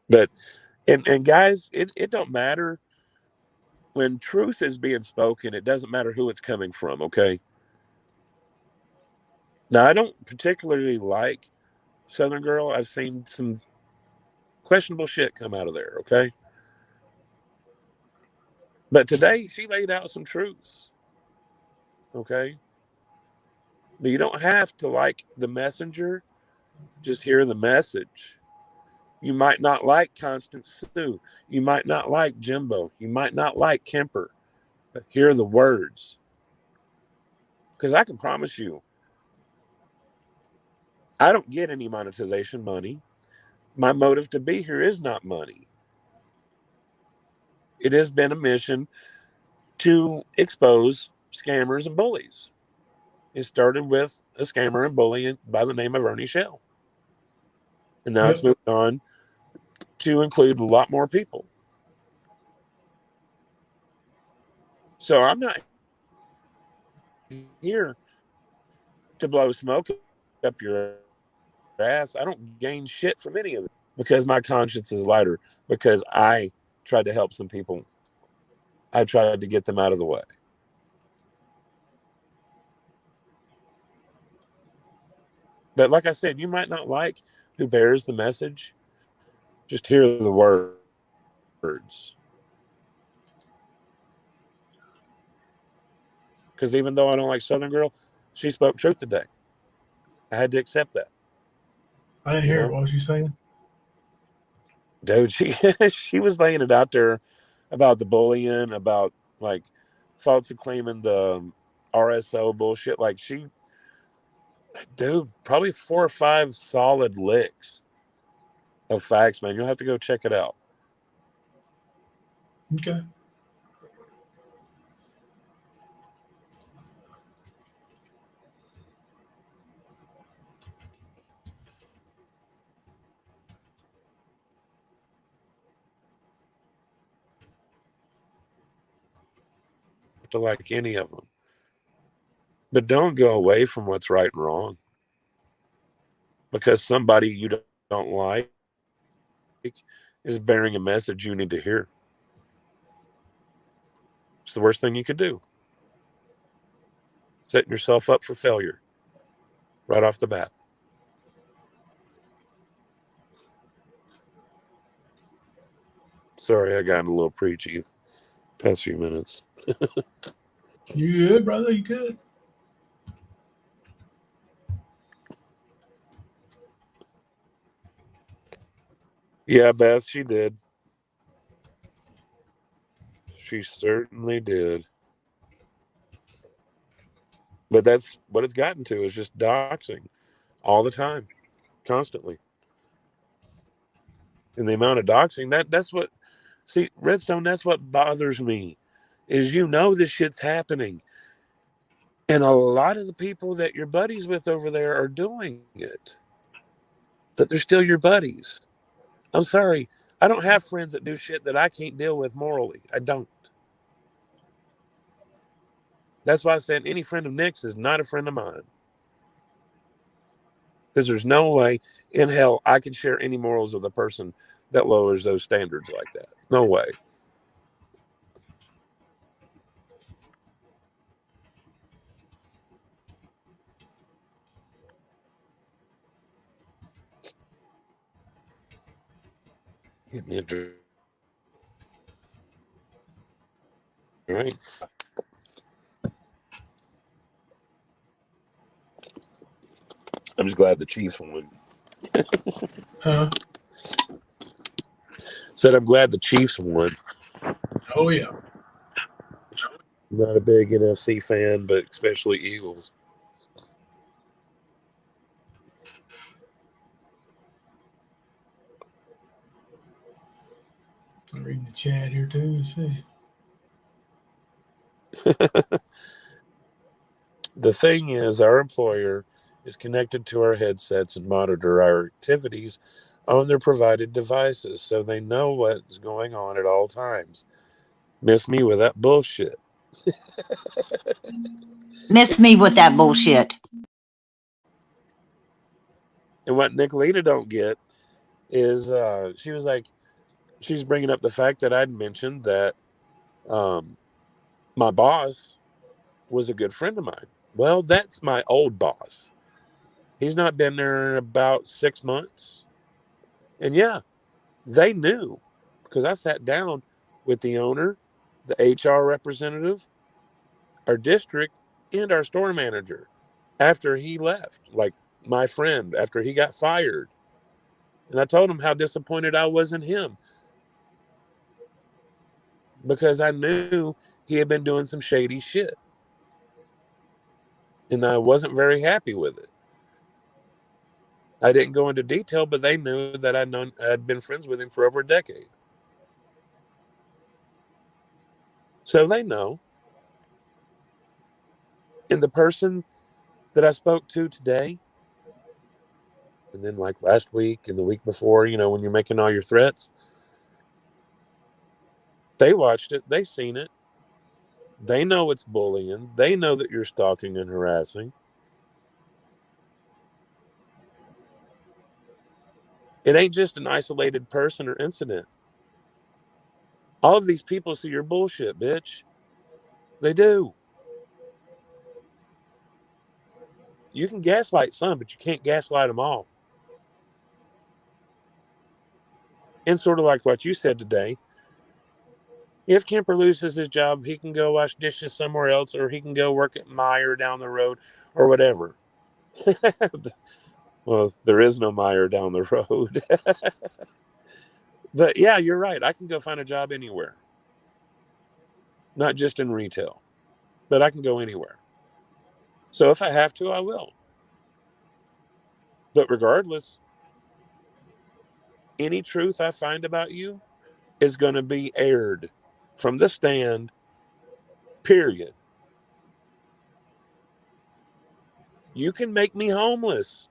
But, and guys, it don't matter. When truth is being spoken, it doesn't matter who it's coming from, okay? Now, I don't particularly like Southern Girl. I've seen some questionable shit come out of there, okay? But today, she laid out some truths, okay? But you don't have to like the messenger. Just hear the message. You might not like Constance Sue. You might not like Jimbo. You might not like Kemper. But hear the words. Because I can promise you, I don't get any monetization money. My motive to be here is not money. It has been a mission to expose scammers and bullies. It started with a scammer and bully by the name of Ernie Shell. And now it's moved on to include a lot more people. So I'm not here to blow smoke up your ass. I don't gain shit from any of it because my conscience is lighter, because I tried to help some people. I tried to get them out of the way. But like I said, you might not like who bears the message. Just hear the words. Because even though I don't like Southern Girl, she spoke truth today. I had to accept that. I didn't hear what was she saying. Dude, she was laying it out there about the bullying, about like falsely claiming the RSO bullshit. Like dude, probably 4 or 5 solid licks of facts, man. You'll have to go check it out. Okay. To like any of them. But don't go away from what's right and wrong. Because somebody you don't like is bearing a message you need to hear. It's the worst thing you could do. Setting yourself up for failure right off the bat. Sorry, I got a little preachy past few minutes. You good, brother? You good? Yeah, Beth, she did. She certainly did. But that's what it's gotten to, is just doxing all the time, constantly. And the amount of doxing, that's what, see, Redstone, that's what bothers me, is this shit's happening. And a lot of the people that you're buddies with over there are doing it. But they're still your buddies. I'm sorry. I don't have friends that do shit that I can't deal with morally. I don't. That's why I said any friend of Nick's is not a friend of mine. Because there's no way in hell I can share any morals with a person that lowers those standards like that. No way. Give me a drink. Right. I'm just glad the Chiefs won. Huh? Said I'm glad the Chiefs won. Oh, yeah. Not a big NFC fan, but especially Eagles. I'm reading the chat here too. Let's see. The thing is, our employer is connected to our headsets and monitor our activities on their provided devices, so they know what's going on at all times. Miss me with that bullshit. Miss me with that bullshit. And what Nicolita don't get is she was like, she's bringing up the fact that I'd mentioned that my boss was a good friend of mine. Well, that's my old boss. He's not been there in about 6 months. And yeah, they knew, because I sat down with the owner, the HR representative, our district, and our store manager. after he left, like my friend, after he got fired. And I told him how disappointed I was in him because I knew he had been doing some shady shit. And I wasn't very happy with it. I didn't go into detail, but they knew that I'd been friends with him for over a decade. So they know. And the person that I spoke to today, and then like last week and the week before, you know, when you're making all your threats, they watched it. They seen it. They know it's bullying. They know that you're stalking and harassing. It ain't just an isolated person or incident. All of these people see your bullshit, bitch. They do. You can gaslight some, but you can't gaslight them all. And sort of like what you said today, if Kemper loses his job, he can go wash dishes somewhere else, or he can go work at Meijer down the road, or whatever. Well, there is no Meijer down the road. But yeah, you're right. I can go find a job anywhere. Not just in retail, but I can go anywhere. So if I have to, I will. But regardless, any truth I find about you is going to be aired from the stand, period. You can make me homeless,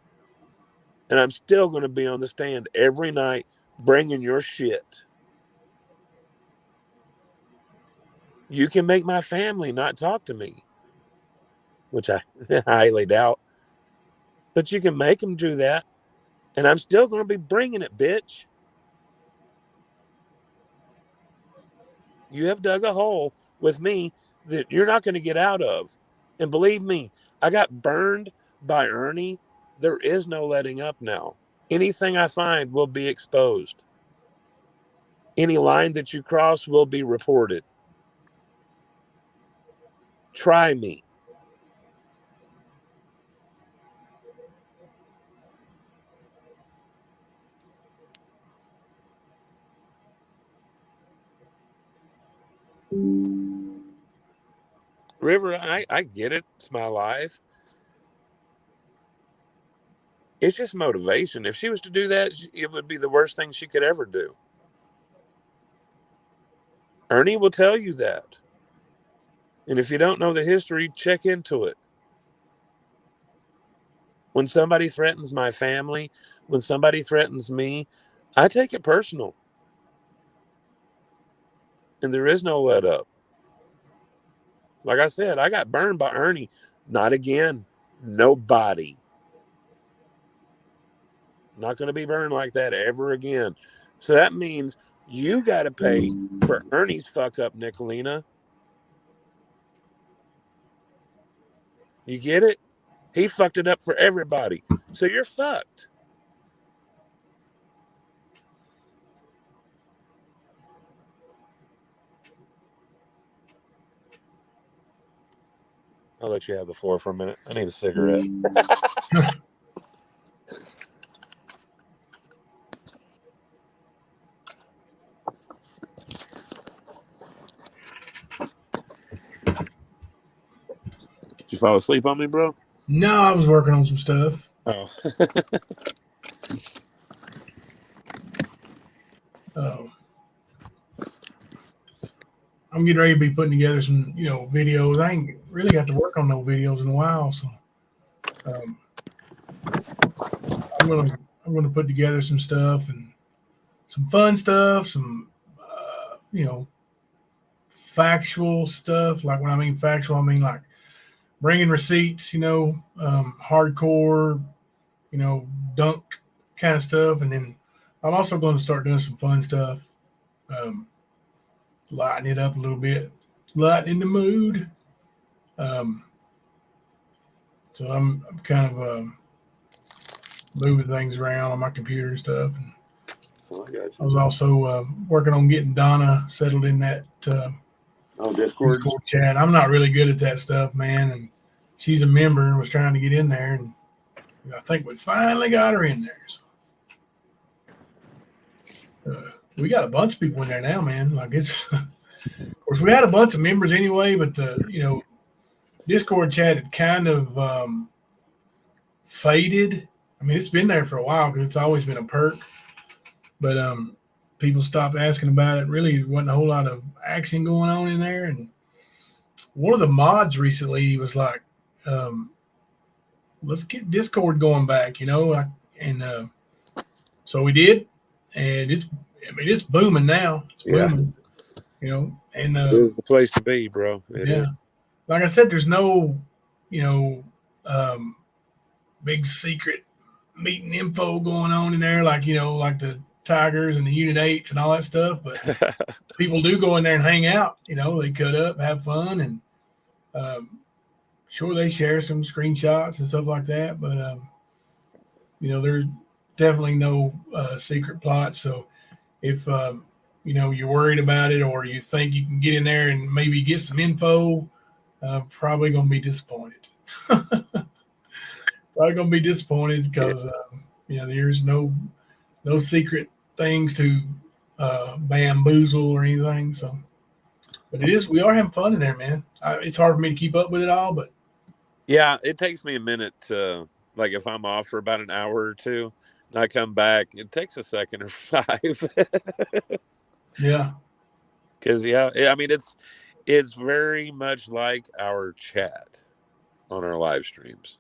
and I'm still going to be on the stand every night bringing your shit. You can make my family not talk to me, which I highly doubt. But you can make them do that, and I'm still going to be bringing it, bitch. You have dug a hole with me that you're not going to get out of. And believe me, I got burned by Ernie. There is no letting up now. Anything I find will be exposed. Any line that you cross will be reported. Try me. River, I get it. It's my life. It's just motivation. If she was to do that, it would be the worst thing she could ever do. Ernie will tell you that. And if you don't know the history, check into it. When somebody threatens my family, when somebody threatens me, I take it personal. And there is no let up. Like I said, I got burned by Ernie. Not again. Nobody. Not going to be burned like that ever again. So that means you got to pay for Ernie's fuck up, Nicolina. You get it? He fucked it up for everybody. So you're fucked. I'll let you have the floor for a minute. I need a cigarette. Did you fall asleep on me, bro? No, I was working on some stuff. Oh. I'm getting ready to be putting together some, videos. I ain't really got to work on no videos in a while, so I'm gonna put together some stuff and some fun stuff, some factual stuff. Like when I mean factual, I mean like bringing receipts, hardcore, dunk kind of stuff. And then I'm also going to start doing some fun stuff, lighten it up a little bit, lighten the mood. So I'm kind of moving things around on my computer and stuff. And I was also working on getting Donna settled in that Discord chat. I'm not really good at that stuff, man. And she's a member and was trying to get in there, and I think we finally got her in there. So, we got a bunch of people in there now, man. Like it's, of course, we had a bunch of members anyway, but the Discord chat had kind of faded. I mean, it's been there for a while because it's always been a perk, but people stopped asking about it. Really, wasn't a whole lot of action going on in there. And one of the mods recently was like, let's get Discord going back, so we did, and it's booming now. It's booming, and It's the place to be, bro. It is. Like I said, there's no, big secret meeting info going on in there, like the Tigers and the Unit 8s and all that stuff. But people do go in there and hang out. They cut up, have fun, and sure, they share some screenshots and stuff like that. But there's definitely no secret plot. So if you're worried about it, or you think you can get in there and maybe get some info, probably going to be disappointed. Probably going to be disappointed because there's no secret things to bamboozle or anything. So, but we are having fun in there, man. It's hard for me to keep up with it all, but yeah, it takes me a minute to, like, if I'm off for about an hour or two and I come back, it takes a second or 5. Yeah. Because I mean, it's very much like our chat on our live streams.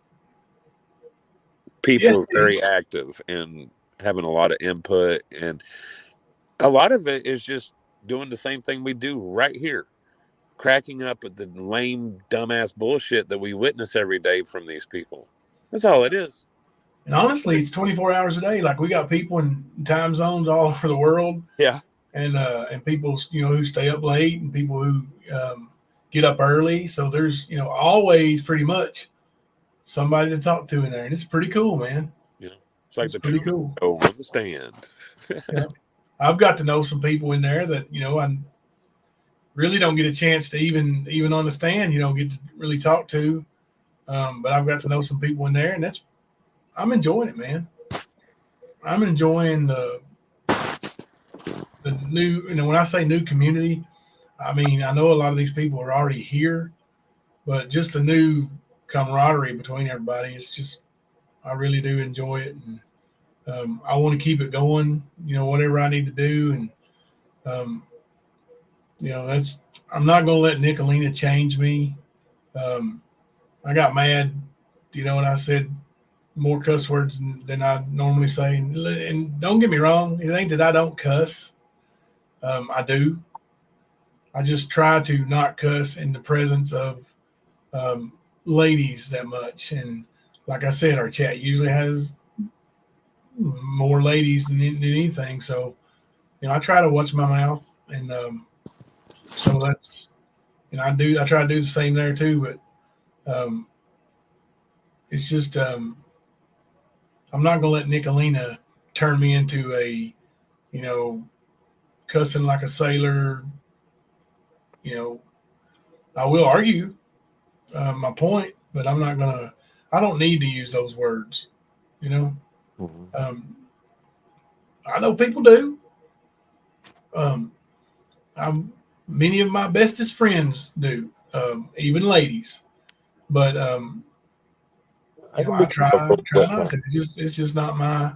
People are very active and having a lot of input, and a lot of it is just doing the same thing we do right here, cracking up at the lame, dumbass bullshit that we witness every day from these people. That's all it is. And honestly, it's 24 hours a day. Like, we got people in time zones all over the world. Yeah. And people, who stay up late, and people who get up early. So there's, always pretty much somebody to talk to in there. And it's pretty cool, man. Yeah. It's like the pretty cool. Over the stand. Yeah. I've got to know some people in there that, I really don't get a chance to even on the stand, get to really talk to. But I've got to know some people in there, and I'm enjoying it, man. I'm enjoying the new, when I say new community, I mean, I know a lot of these people are already here, but just the new camaraderie between everybody, it's just, I really do enjoy it. And I want to keep it going, whatever I need to do. And, I'm not going to let Nicolina change me. I got mad, and I said more cuss words than I normally say. And don't get me wrong, it ain't that I don't cuss. I do. I just try to not cuss in the presence of ladies that much. And like I said, our chat usually has more ladies than anything. So, I try to watch my mouth. And so that's, I try to do the same there too. But it's just, I'm not going to let Nicolina turn me into a, cussing like a sailor. I will argue my point, but I'm not going to, I don't need to use those words, Mm-hmm. I know people do. Many of my bestest friends do, even ladies, but I try not to. It's just not my.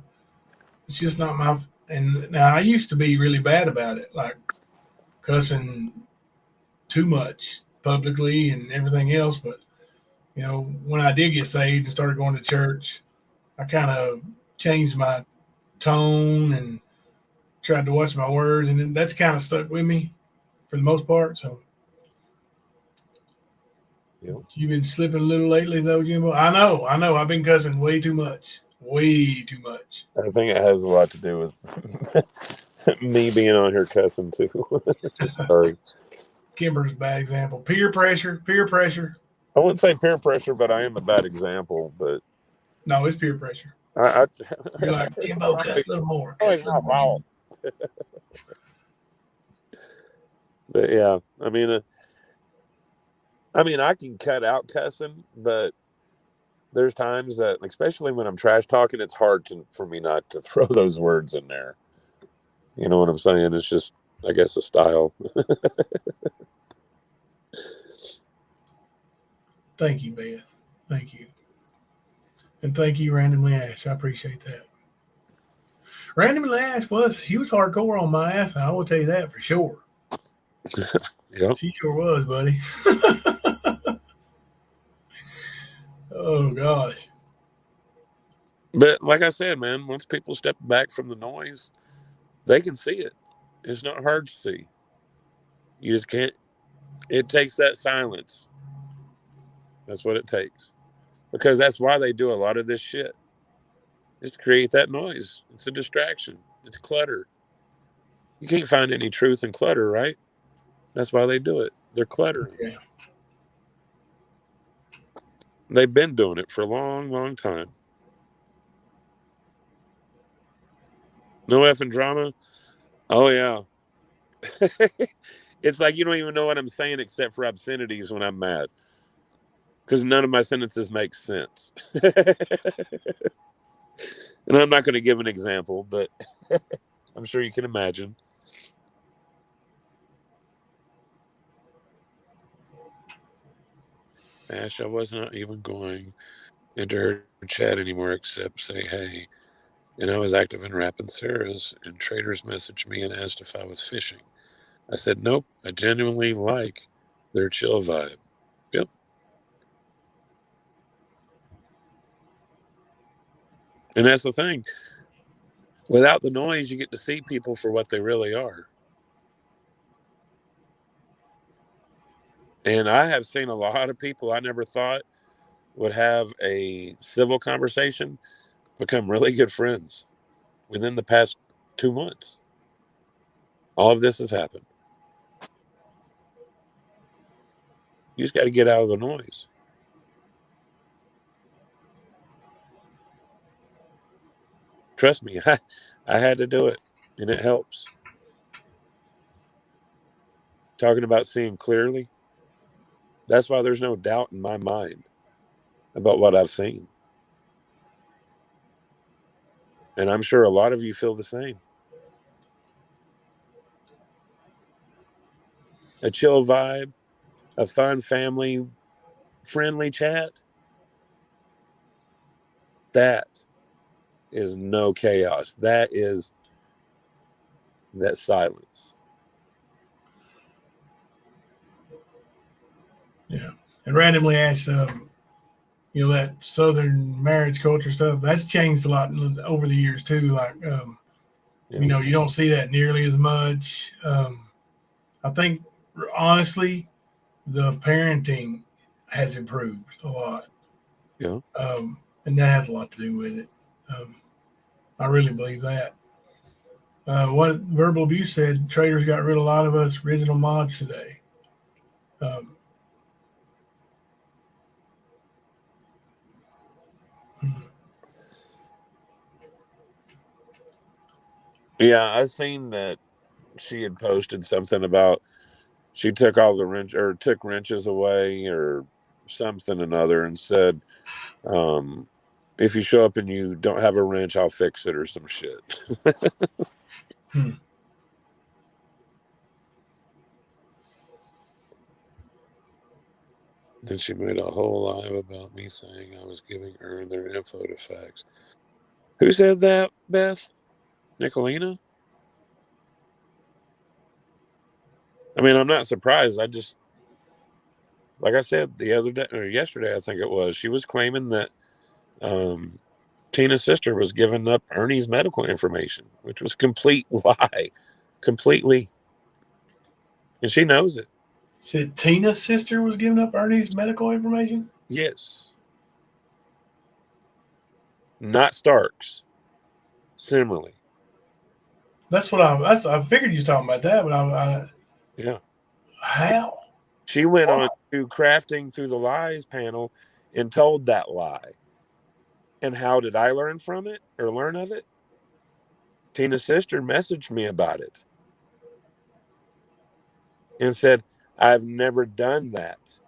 And now I used to be really bad about it, like cussing too much publicly and everything else. But when I did get saved and started going to church, I kind of changed my tone and tried to watch my words, and that's kind of stuck with me for the most part. So. Yep. You've been slipping a little lately, though, Jimbo. I know. I've been cussing way too much. I think it has a lot to do with me being on here cussing too. Sorry. Kimber's a bad example. Peer pressure. I wouldn't say peer pressure, but I am a bad example. But no, it's peer pressure. You're like, Jimbo, cuss a little more. But yeah, I mean, I mean, I can cut out cussing, but there's times that, especially when I'm trash talking, it's hard for me not to throw those words in there. You know what I'm saying? It's just, I guess, a style. Thank you, Beth. Thank you. And thank you, Randomly Ash. I appreciate that. Randomly Ash she was hardcore on my ass. I will tell you that for sure. Yep. She sure was, buddy. Oh, gosh. But like I said, man, once people step back from the noise, they can see it. It's not hard to see. You just can't. It takes that silence. That's what it takes. Because that's why they do a lot of this shit. Is to create that noise. It's a distraction. It's clutter. You can't find any truth in clutter, right? That's why they do it. They're cluttering. Yeah. They've been doing it for a long, long time. No effing drama. Oh, yeah. It's like you don't even know what I'm saying except for obscenities when I'm mad. Because none of my sentences make sense. And I'm not going to give an example, but I'm sure you can imagine. Ash, I was not even going into her chat anymore except say hey. And I was active in Rappin' Sarah's, and traders messaged me and asked if I was fishing. I said, nope, I genuinely like their chill vibe. Yep. And that's the thing. Without the noise, you get to see people for what they really are. And I have seen a lot of people I never thought would have a civil conversation become really good friends within the past 2 months. All of this has happened. You just got to get out of the noise. Trust me, I had to do it, and it helps. Talking about seeing clearly, that's why there's no doubt in my mind about what I've seen. And I'm sure a lot of you feel the same. A chill vibe, a fun family friendly chat. That is no chaos. That is that silence. Yeah. And Randomly Ash, that Southern marriage culture stuff, that's changed a lot over the years too. Like, you don't see that nearly as much. I think, honestly, the parenting has improved a lot. Yeah. And that has a lot to do with it. I really believe that. What Verbal Abuse said, traders got rid of a lot of us original mods today. Yeah, I seen that she had posted something about she took all the took wrenches away or something another and said, if you show up and you don't have a wrench, I'll fix it or some shit. Then she made a whole live about me saying I was giving her their info to fax. Who said that, Beth? Nicolina? I mean, I'm not surprised. I just, like I said the other day, or yesterday, I think it was, she was claiming that Tina's sister was giving up Ernie's medical information, which was complete lie. Completely. And she knows it. Said Tina's sister was giving up Ernie's medical information? Yes. Not Stark's. Similarly. That's what I figured you were talking about that, but Yeah. How? She went on to Crafting Through the Lies panel and told that lie. And how did I learn from it or learn of it? Tina's sister messaged me about it and said, I've never done that.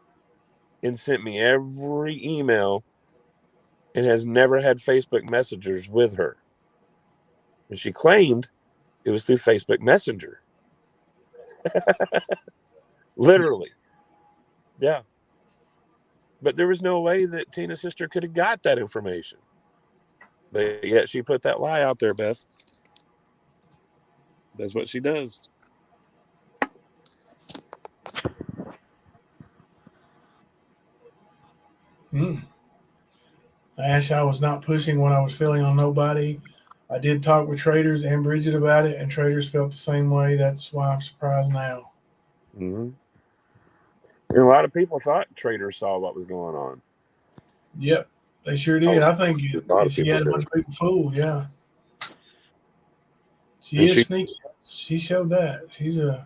and sent me every email and has never had Facebook messengers with her. And she claimed it was through Facebook Messenger. Literally. Yeah. But there was no way that Tina's sister could have got that information. But yet she put that lie out there, Beth. That's what she does. Ash, I was not pushing what I was feeling on nobody. I did talk with Traders and Bridget about it, and Traders felt the same way. That's why I'm surprised now. Mm-hmm. And a lot of people thought Traders saw what was going on. Yep, they sure did. I think she had a bunch of people fooled. Yeah, she is sneaky. She showed that. She's a.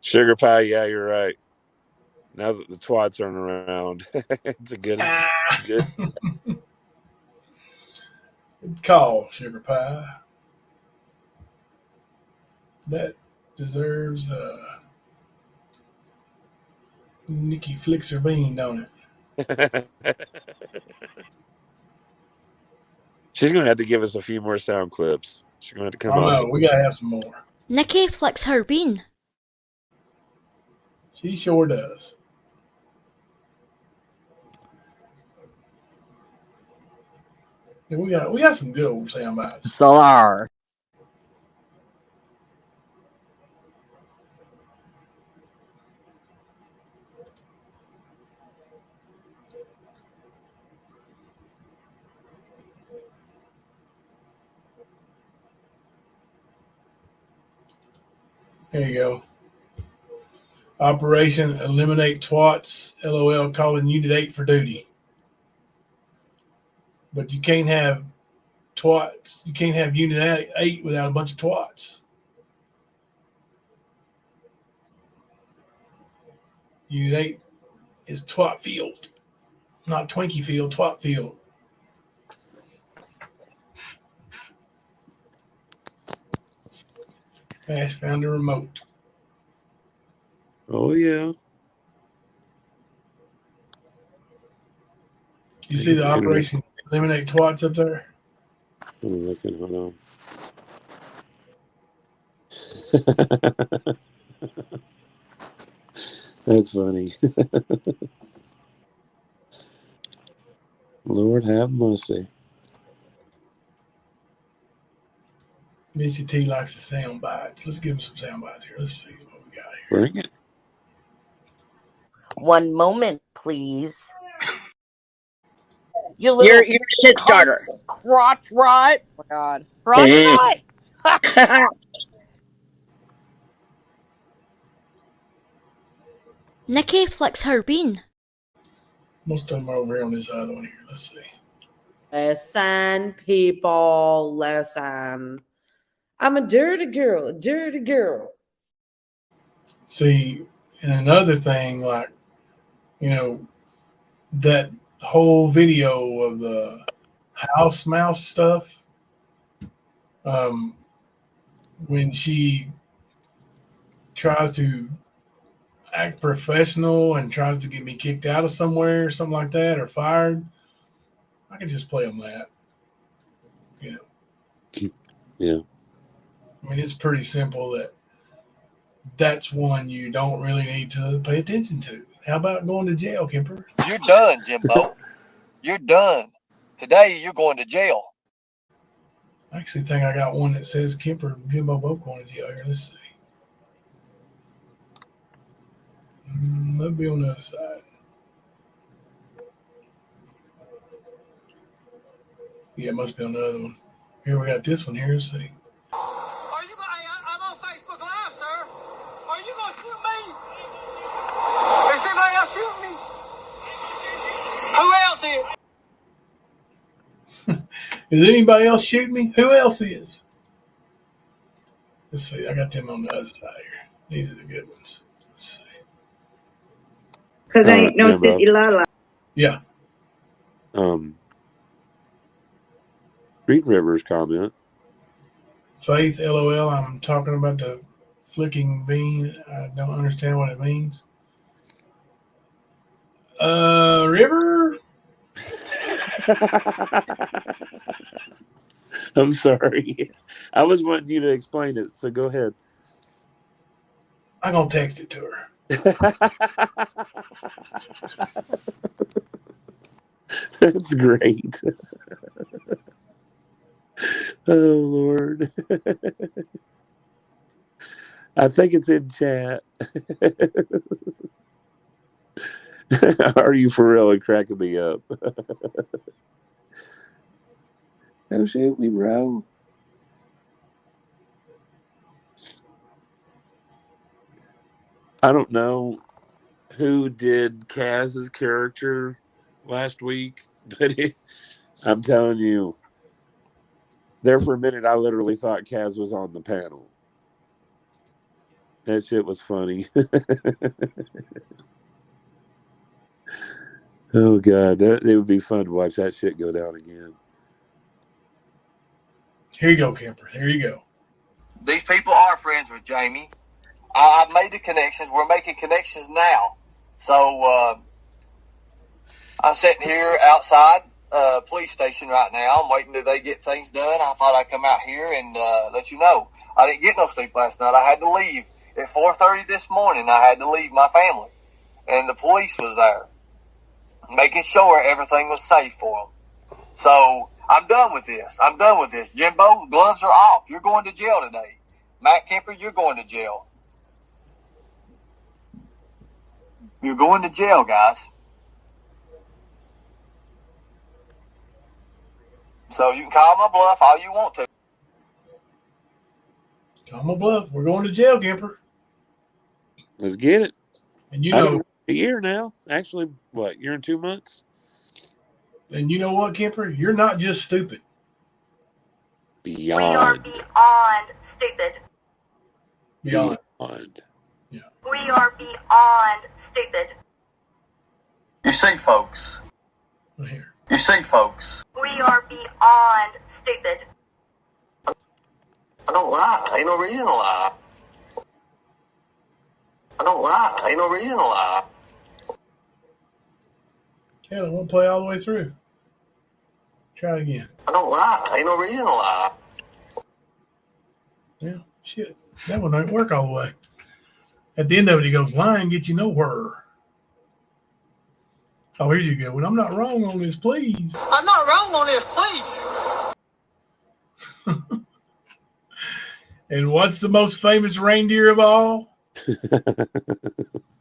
Sugar pie, yeah, you're right. Now that the twats aren't around, it's a good Good call, Sugar Pie. That deserves Nikki flicks her bean, don't it? She's gonna have to give us a few more sound clips. She's gonna have to come I on. know, we gotta have some more. Nikki flicks her bean. She sure does. Yeah, we got some good old sound bites. Solar. There you go. Operation Eliminate Twats. LOL calling Unit 8 for duty. But you can't have twats. You can't have Unit 8 without a bunch of twats. Unit 8 is twat field. Not Twinkie field, twat field. Ash found a remote. Oh yeah. You see the Operation Eliminate Twats up there? I'm looking. Hold on. That's funny. Lord have mercy. Missy T likes the sound bites. Let's give him some sound bites here. Let's see what we got here. Bring it. One moment, please. You're shit starter. Crotch rot. Oh my God. Crotch rot. Nikki flicks her bean. Most of them are over here on this other one here. Let's see. Listen, people, listen. I'm a dirty girl, See, and another thing, like, you know, that whole video of the house mouse stuff, when she tries to act professional and tries to get me kicked out of somewhere or something like that, or fired, I can just play them that. You know. Yeah. I mean, it's pretty simple that's one you don't really need to pay attention to. How about going to jail, Kemper? You're done, Jimbo. You're done. Today, you're going to jail. I actually think I got one that says Kemper and Jimbo both going to jail here. Let's see. Maybe on the other side. Yeah, it must be on the other one. Here we got this one here. Let's see. I'm on Facebook Live, sir. Are you going to shoot me? Is anybody else shooting me? Who else is? Is anybody else shooting me? Who else is? Let's see. I got them on the other side here. These are the good ones. Let's see. Because ain't no city la. Yeah. Read Rivers' comment. Faith, LOL. I'm talking about the flicking bean. I don't understand what it means. River. I'm sorry. I was wanting you to explain it, so go ahead. I'm gonna text it to her. That's great. Oh Lord. I think it's in chat. Are you for real and cracking me up? Don't shoot me, bro. I don't know who did Kaz's character last week, but I'm telling you, there for a minute, I literally thought Kaz was on the panel. That shit was funny. Oh, God. It would be fun to watch that shit go down again. Here you go, Kemper. Here you go. These people are friends with Jamie. I've made the connections. We're making connections now. So I'm sitting here outside police station right now. I'm waiting till they get things done. I thought I'd come out here and let you know. I didn't get no sleep last night. I had to leave at 4:30 this morning. I had to leave my family, and the police was there, making sure everything was safe for them. So I'm done with this. I'm done with this. Jimbo, gloves are off. You're going to jail today. Matt Kemper, you're going to jail. You're going to jail, guys. So you can call my bluff all you want to. Call my bluff. We're going to jail, Kemper. Let's get it. And you know, a year now. Actually, what, year and 2 months? And you know what, Kemper? You're not just stupid. Beyond. We are beyond stupid. Beyond. Yeah. We are beyond stupid. You see, folks. Right here. You see, folks. We are beyond stupid. I don't lie. Ain't no reason to lie. I don't lie. Ain't no reason to lie. Yeah, it won't play all the way through. Try it again. I don't lie. Ain't no reason to lie. Yeah, shit. That one don't work all the way. At the end of it, he goes, lying get you nowhere. Oh, here you go. Well, I'm not wrong on this, please. I'm not wrong on this, please. And what's the most famous reindeer of all? Please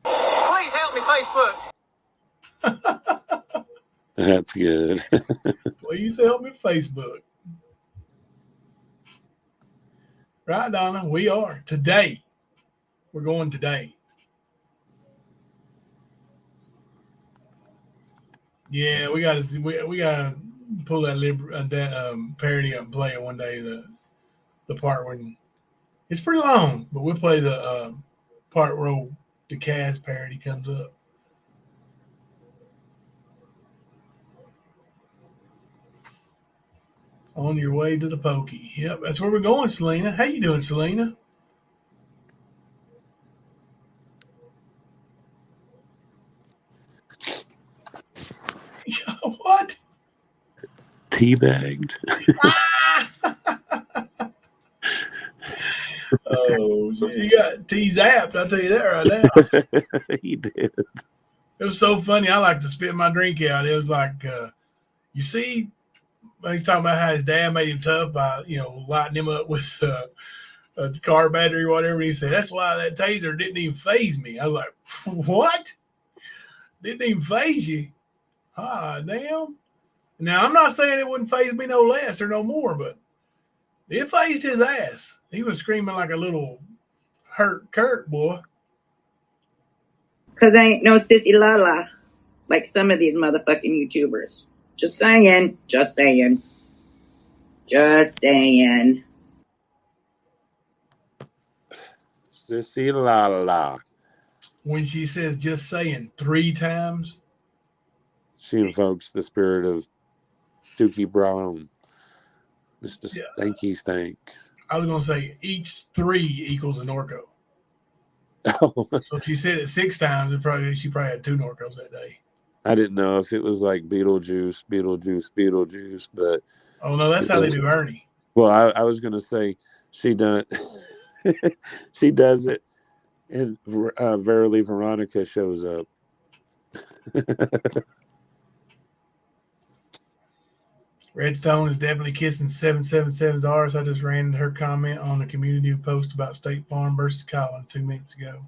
help me, Facebook. That's good. Please help me, Facebook. Right, Donna? We are. Today. We're going today. Yeah, we gotta pull that parody up and play it one day. The part when it's pretty long, but we'll play the part where the Kaz parody comes up. On your way to the pokey. Yep, that's where we're going, Selena. How you doing, Selena? What? Teabagged. Oh, you got T-zapped. I'll tell you that right now. He did. It was so funny. I like to spit my drink out. It was like, you see, he's talking about how his dad made him tough by, lighting him up with a car battery or whatever. He said, that's why that taser didn't even faze me. I was like, what? Didn't even faze you? Ah, damn. Now, I'm not saying it wouldn't faze me no less or no more, but it fazed his ass. He was screaming like a little hurt Kurt, boy. Because I ain't no sissy lala like some of these motherfucking YouTubers. Just saying. Just saying. Just saying. Sissy la la. When she says just saying 3 times. She invokes the spirit of Dookie Brown. Mr. Stanky Stank. I was going to say each 3 equals a Norco. Oh, So if she said it 6 times, she probably had 2 Norcos that day. I didn't know if it was like Beetlejuice, but oh no, that's how they do Ernie. Well, I was gonna say she done she does it, and Verily Veronica shows up. Redstone is definitely kissing 777's arse. I just ran her comment on the community post about State Farm versus Collins 2 minutes ago.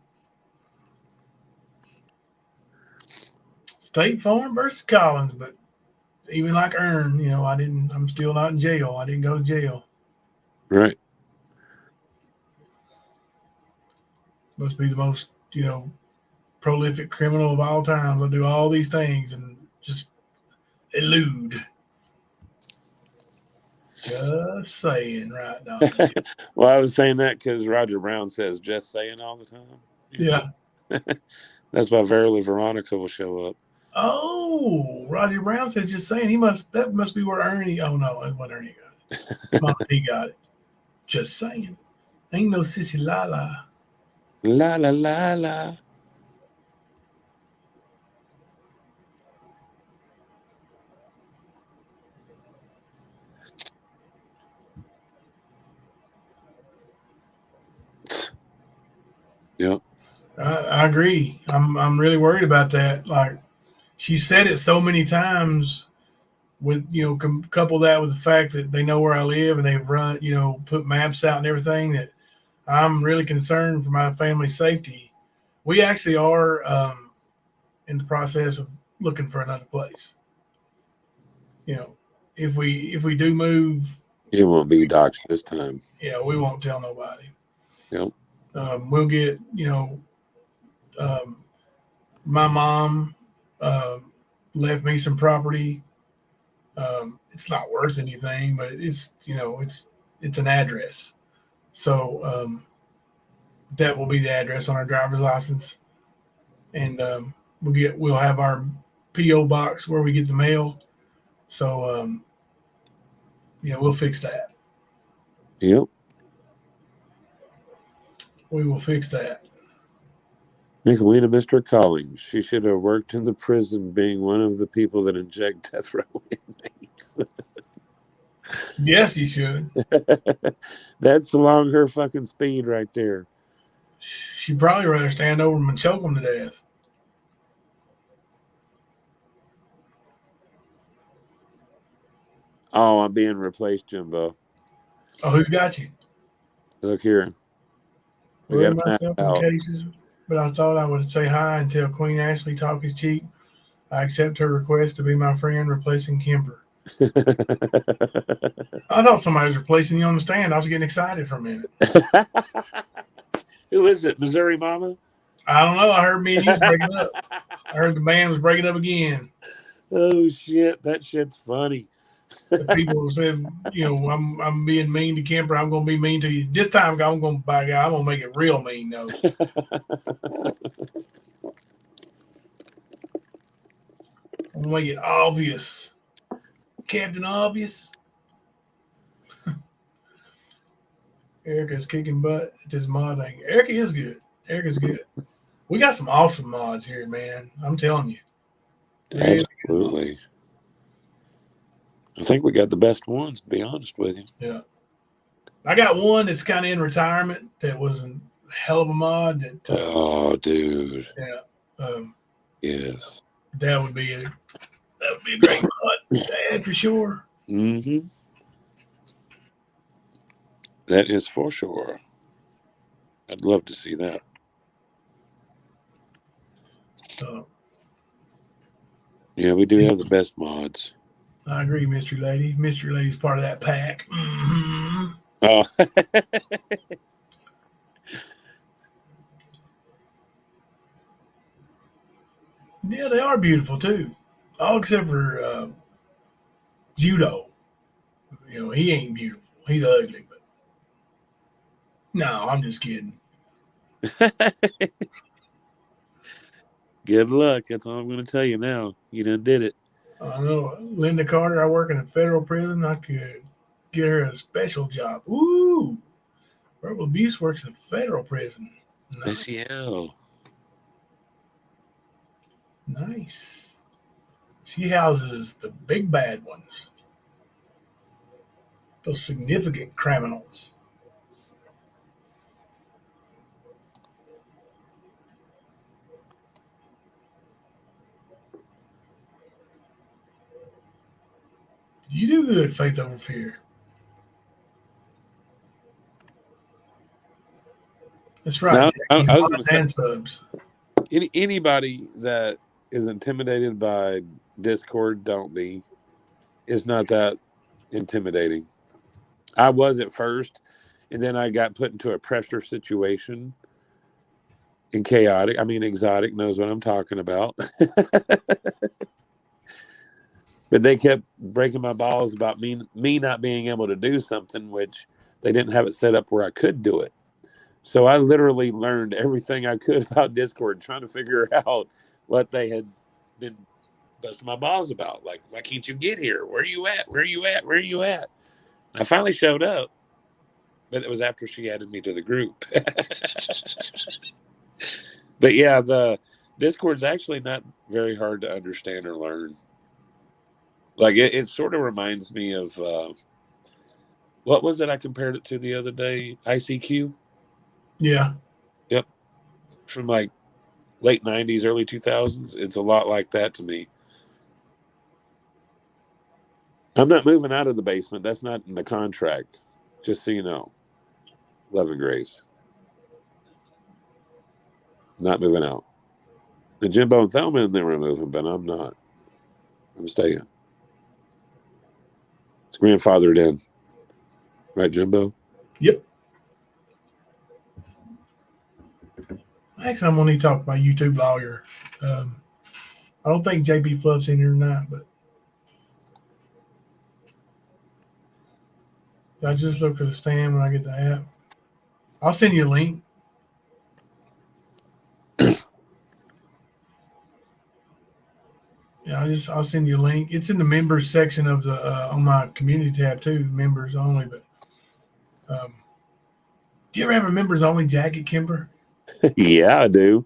State Farm versus Collins, but even like Ern, I'm still not in jail. I didn't go to jail. Right. Must be the most, prolific criminal of all time. They'll do all these things and just elude. Just saying right now. Well, I was saying that because Roger Brown says just saying all the time. Yeah. That's why Verily Veronica will show up. Oh, Roger Brown says just saying. That must be where Ernie. Oh no, that's what Ernie got it. He got it. Just saying. Ain't no sissy la la. La la la la. Yep. I agree. I'm really worried about that. Like, she said it so many times. With couple that with the fact that they know where I live and they've run, put maps out and everything, that I'm really concerned for my family's safety. We actually are in the process of looking for another place. If we do move, it won't be doxed this time. Yeah, we won't tell nobody. Yep. We'll get, my mom left me some property. It's not worth anything, but it's an address. So that will be the address on our driver's license, and we'll have our PO box where we get the mail. So we'll fix that. Yep. We will fix that. Nicolina missed her calling. She should have worked in the prison, being one of the people that inject death row inmates. Yes, you should. That's along her fucking speed right there. She'd probably rather stand over them and choke them to death. Oh, I'm being replaced, Jimbo. Oh, who got you? Look here. We got myself in cases, but I thought I would say hi and tell Queen Ashley talk is cheap. I accept her request to be my friend, replacing Kemper. I thought somebody was replacing you on the stand. I was getting excited for a minute. Who is it? Missouri Mama? I don't know. I heard me and you breaking up. I heard the band was breaking up again. Oh shit, that shit's funny. The people said, I'm being mean to Kemper. I'm going to be mean to you. This time, I'm going to make it real mean, though. I'm going to make it obvious. Captain Obvious. Erica's kicking butt at this mod thing. Erica is good. Erica's good. We got some awesome mods here, man. I'm telling you. Really Absolutely. I think we got the best ones, to be honest with you. Yeah. I got one that's kind of in retirement that was a hell of a mod. Oh, dude. Yeah. Yes. That would be a great mod to add for sure. Mm-hmm. That is for sure. I'd love to see that. Yeah, we do have the best mods. I agree, Mystery Lady. Mystery Lady's part of that pack. Mm-hmm. Oh. Yeah, they are beautiful too. All except for Judo. He ain't beautiful. He's ugly, but no, I'm just kidding. Good luck. That's all I'm going to tell you now. You done did it. I know. Linda Carter, I work in a federal prison. I could get her a special job. Ooh. Verbal abuse works in federal prison. Nice. SEL. Nice. She houses the big bad ones. Those significant criminals. You do good, Faith Over Fear. That's right. No, Jack. I was going to say, subs. Anybody that is intimidated by Discord, don't be. It's not that intimidating. I was at first, and then I got put into a pressure situation. And chaotic. I mean, Exotic knows what I'm talking about. But they kept breaking my balls about me not being able to do something, which they didn't have it set up where I could do it. So I literally learned everything I could about Discord, trying to figure out what they had been busting my balls about. Like, why can't you get here? Where are you at? Where are you at? Where are you at? And I finally showed up, but it was after she added me to the group. But yeah, the Discord's actually not very hard to understand or learn. Like, it sort of reminds me of, what was it I compared it to the other day? ICQ? Yeah. Yep. From like late 90s, early 2000s. It's a lot like that to me. I'm not moving out of the basement. That's not in the contract. Just so you know. Love and grace. Not moving out. The Jimbo and Thelma and them were moving, but I'm not. I'm staying. It's grandfathered in. Right, Jimbo? Yep. Actually, I'm going to talk about YouTube lawyer. I don't think JP Fluff's in here or not, but I just look for the stand when I get the app. I'll send you a link. Yeah, I'll send you a link. It's in the members section of the on my community tab too, members only. But do you ever have a members only jacket, Kimber? Yeah, I do.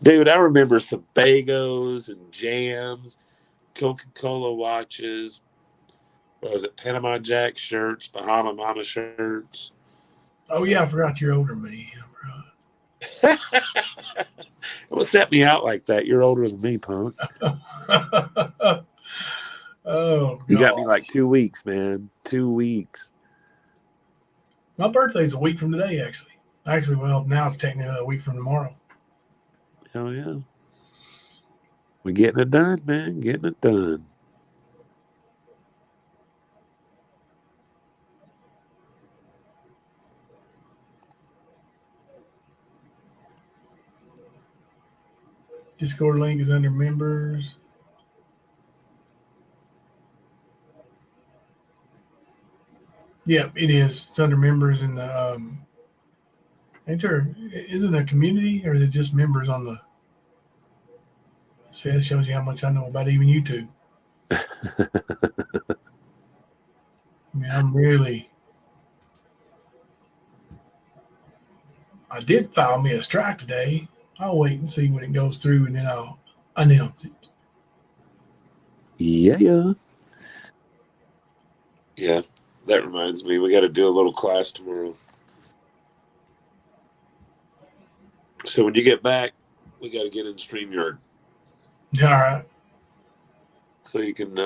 Dude, I remember some bagos and jams, Coca-Cola watches. What was it? Panama Jack shirts, Bahama Mama shirts. Oh yeah, I forgot you're older than me. What set me out like that? You're older than me, punk. Oh, you got me like 2 weeks, man. 2 weeks. My birthday's a week from today, actually. Well, now it's technically a week from tomorrow. Hell yeah. We're getting it done, man. Getting it done. Discord link is under members. Yep, it is. It's under members in the isn't it a community or is it just members on the see, that shows you how much I know about even YouTube. I mean, I did file me a strike today. I'll wait and see when it goes through and then I'll announce it. Yeah. Yeah, that reminds me. We got to do a little class tomorrow. So when you get back, we got to get in StreamYard. All right. So you can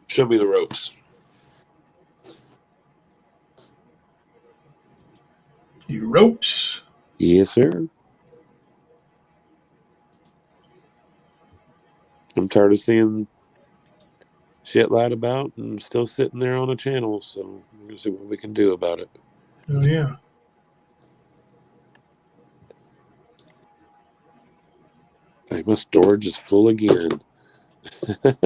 show me the ropes. You ropes? Yes, sir. I'm tired of seeing shit lied about and still sitting there on a channel. So we're going to see what we can do about it. Oh, yeah. Dang, my storage is full again. I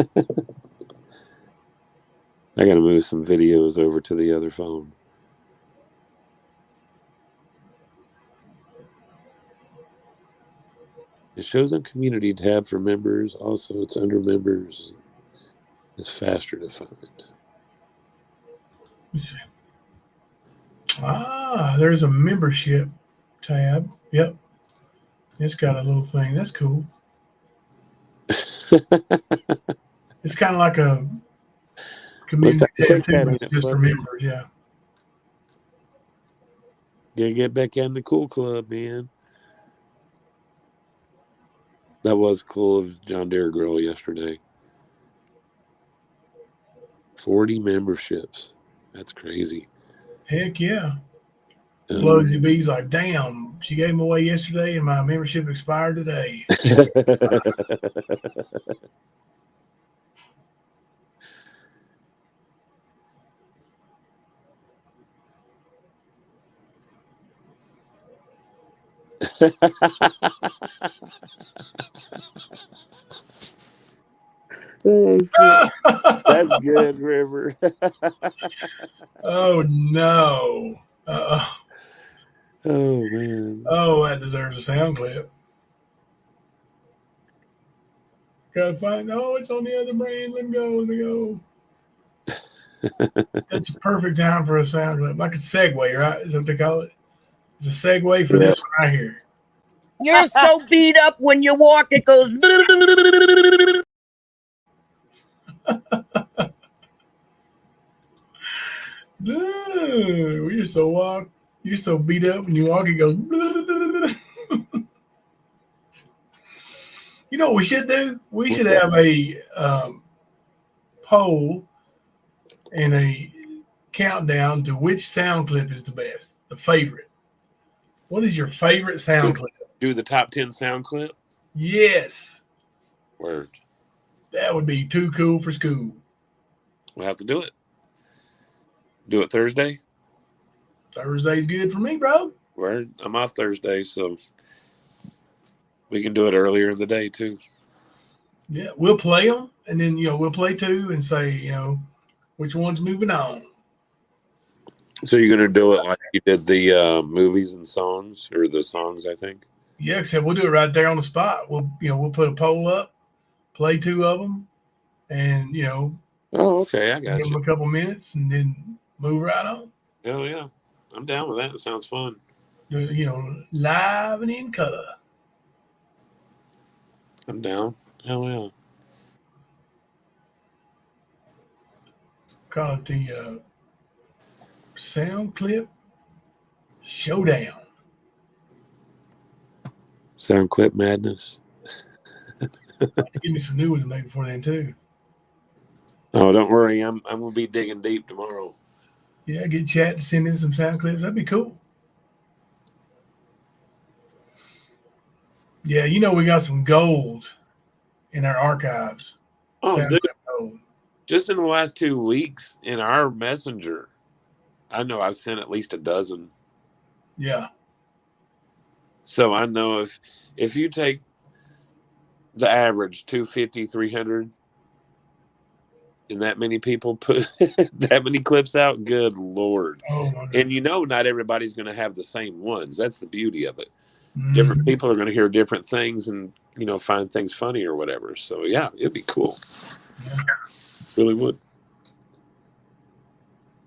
got to move some videos over to the other phone. It shows on community tab for members. Also, it's under members. It's faster to find. Let's see. There's a membership tab. Yep. It's got a little thing. That's cool. It's kind of like a community tab too, but just for members. Yeah. Gotta get back in the cool club, man. That was cool of John Deere Girl yesterday. 40 memberships. That's crazy. Heck yeah. Flozy B's like, damn, she gave them away yesterday and my membership expired today. That's good, River. Oh no. Oh man. Oh, that deserves a sound clip. Gotta find. Oh, it's on the other brain. Let me go. That's a perfect time for a sound clip, like a segue, right? Is that what they call it? It's a segue for this one right here. You're so beat up when you walk, it goes. You're so beat up when you walk, it goes. You know what we should do? We should have a poll and a countdown to which sound clip is the best, the favorite. What is your favorite sound clip? Do the top 10 sound clip? Yes. Word. That would be too cool for school. We'll have to do it. Do it Thursday? Thursday's good for me, bro. Word. I'm off Thursday, so we can do it earlier in the day, too. Yeah, we'll play them, and then, we'll play two and say, which one's moving on. So you're going to do it like you did the movies and songs, or the songs, I think? Yeah, except we'll do it right there on the spot. We'll put a poll up, play two of them, and, Oh, okay, I got give them a couple minutes, and then move right on. Hell yeah. I'm down with that. It sounds fun. Live and in color. I'm down. Hell yeah. Call it the sound clip showdown. Sound clip madness. Give me some new ones to make before then too. Oh, don't worry. I'm gonna be digging deep tomorrow. Yeah, get chat to send in some sound clips. That'd be cool. Yeah, we got some gold in our archives. Oh, sound dude. clip gold. Just in the last 2 weeks in our messenger, I know I've sent at least a dozen. Yeah. So I know if you take the average 250, 300, and that many people put that many clips out, good Lord. Oh, my God. And not everybody's going to have the same ones. That's the beauty of it. Mm-hmm. Different people are going to hear different things and, find things funny or whatever. So, yeah, it'd be cool. Yeah. Really would.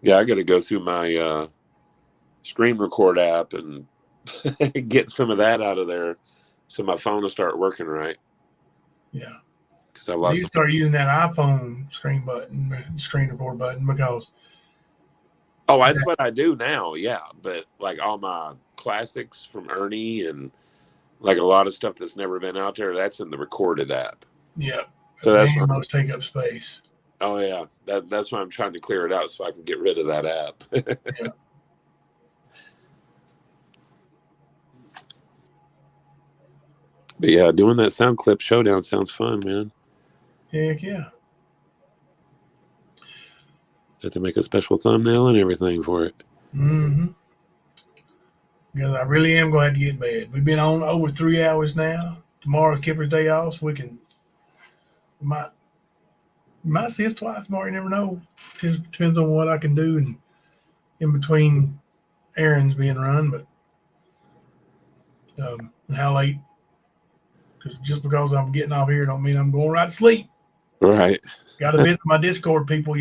Yeah, I got to go through my screen record app and get some of that out of there so my phone will start working right. Yeah. Because I've lost. You start using that iPhone screen record button because. Oh, that's what I do now. Yeah, but like all my classics from Ernie and like a lot of stuff that's never been out there, that's in the recorded app. Yeah. So that's those take up space. Oh yeah, that's why I'm trying to clear it out so I can get rid of that app. Yeah. But yeah, doing that sound clip showdown sounds fun, man. Heck yeah. Have to make a special thumbnail and everything for it. Mm-hmm. Because I really am going to have to get in bed. We've been on over 3 hours now. Tomorrow's Kipper's day off, so we might see us twice tomorrow. You never know. Just depends on what I can do and in between errands being run, but and how late. Because just because I'm getting off here don't mean I'm going right to sleep. Right. Got to visit my Discord people,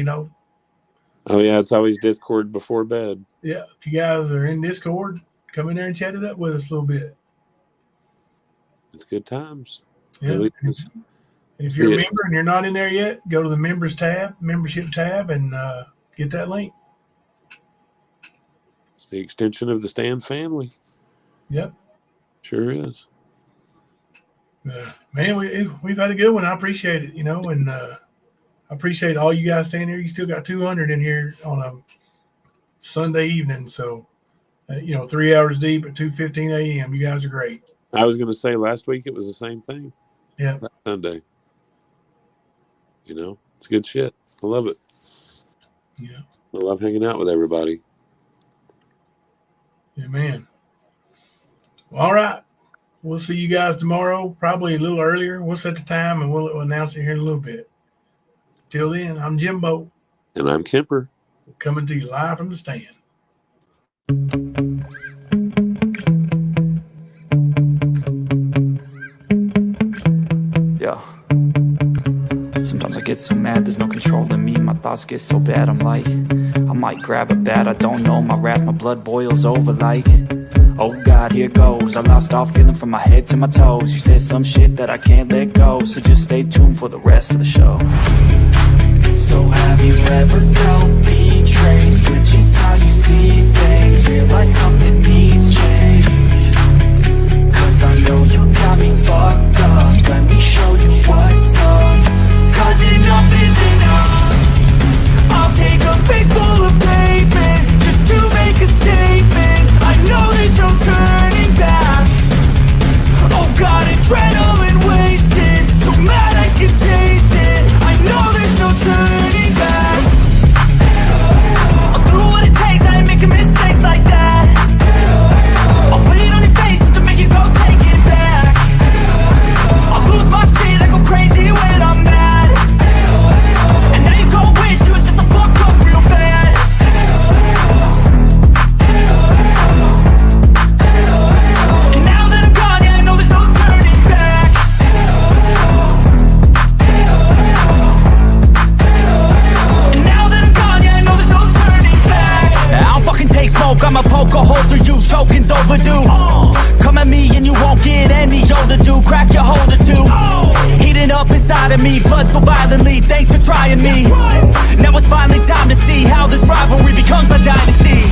Oh yeah, it's always Discord before bed. Yeah, if you guys are in Discord, come in there and chat it up with us a little bit. It's good times. Yeah. Really And is. if you're a member and you're not in there yet, go to the membership tab, and get that link. It's the extension of the Stan family. Yep. Sure is. Man, we've had a good one. I appreciate it, and I appreciate all you guys staying here. You still got 200 in here on a Sunday evening, so 3 hours deep at 2:15 a.m. You guys are great. I was going to say last week it was the same thing. Yeah. That Sunday. It's good shit. I love it. Yeah. I love hanging out with everybody. Yeah, man. Well, all right. We'll see you guys tomorrow, probably a little earlier. We'll set the time and we'll announce it here in a little bit. Till then, I'm Jimbo. And I'm Kemper. Coming to you live from the stand. Yeah. Sometimes I get so mad, there's no controlling me. My thoughts get so bad, I'm like, I might grab a bat, I don't know. My wrath, my blood boils over like, oh God, here goes. I lost all feeling from my head to my toes. You said some shit that I can't let go, so just stay tuned for the rest of the show. So have you ever felt betrayed? Switches how you see things, realize something needs change. Cause I know you got me fucked up, let me show you what's up. Cause enough is enough. I'll take a face full of pavement just to make a statement. I know there's no turning back. Oh God, adrenaline wasted, so mad I can taste it. I know there's no turning back. I'll do what it takes, I ain't making mistakes like that. I'll put it on your face to make you go take it back. I'll lose my shit, I go crazy when I'm mad. And now you gon' wish you would shut the fuck up real bad. And now that I'm gone, yeah, I know there's no turning back. And now that I'm gone, yeah, I know there's no turning back. I don't fucking take smoke, I'ma poke a hole through you, choking's overdue. Come at me and you won't get any older, dude. Crack your holder too. Heating up inside of me, blood so violently. Thanks for trying me. Now it's finally time to see how this rivalry becomes a dynasty.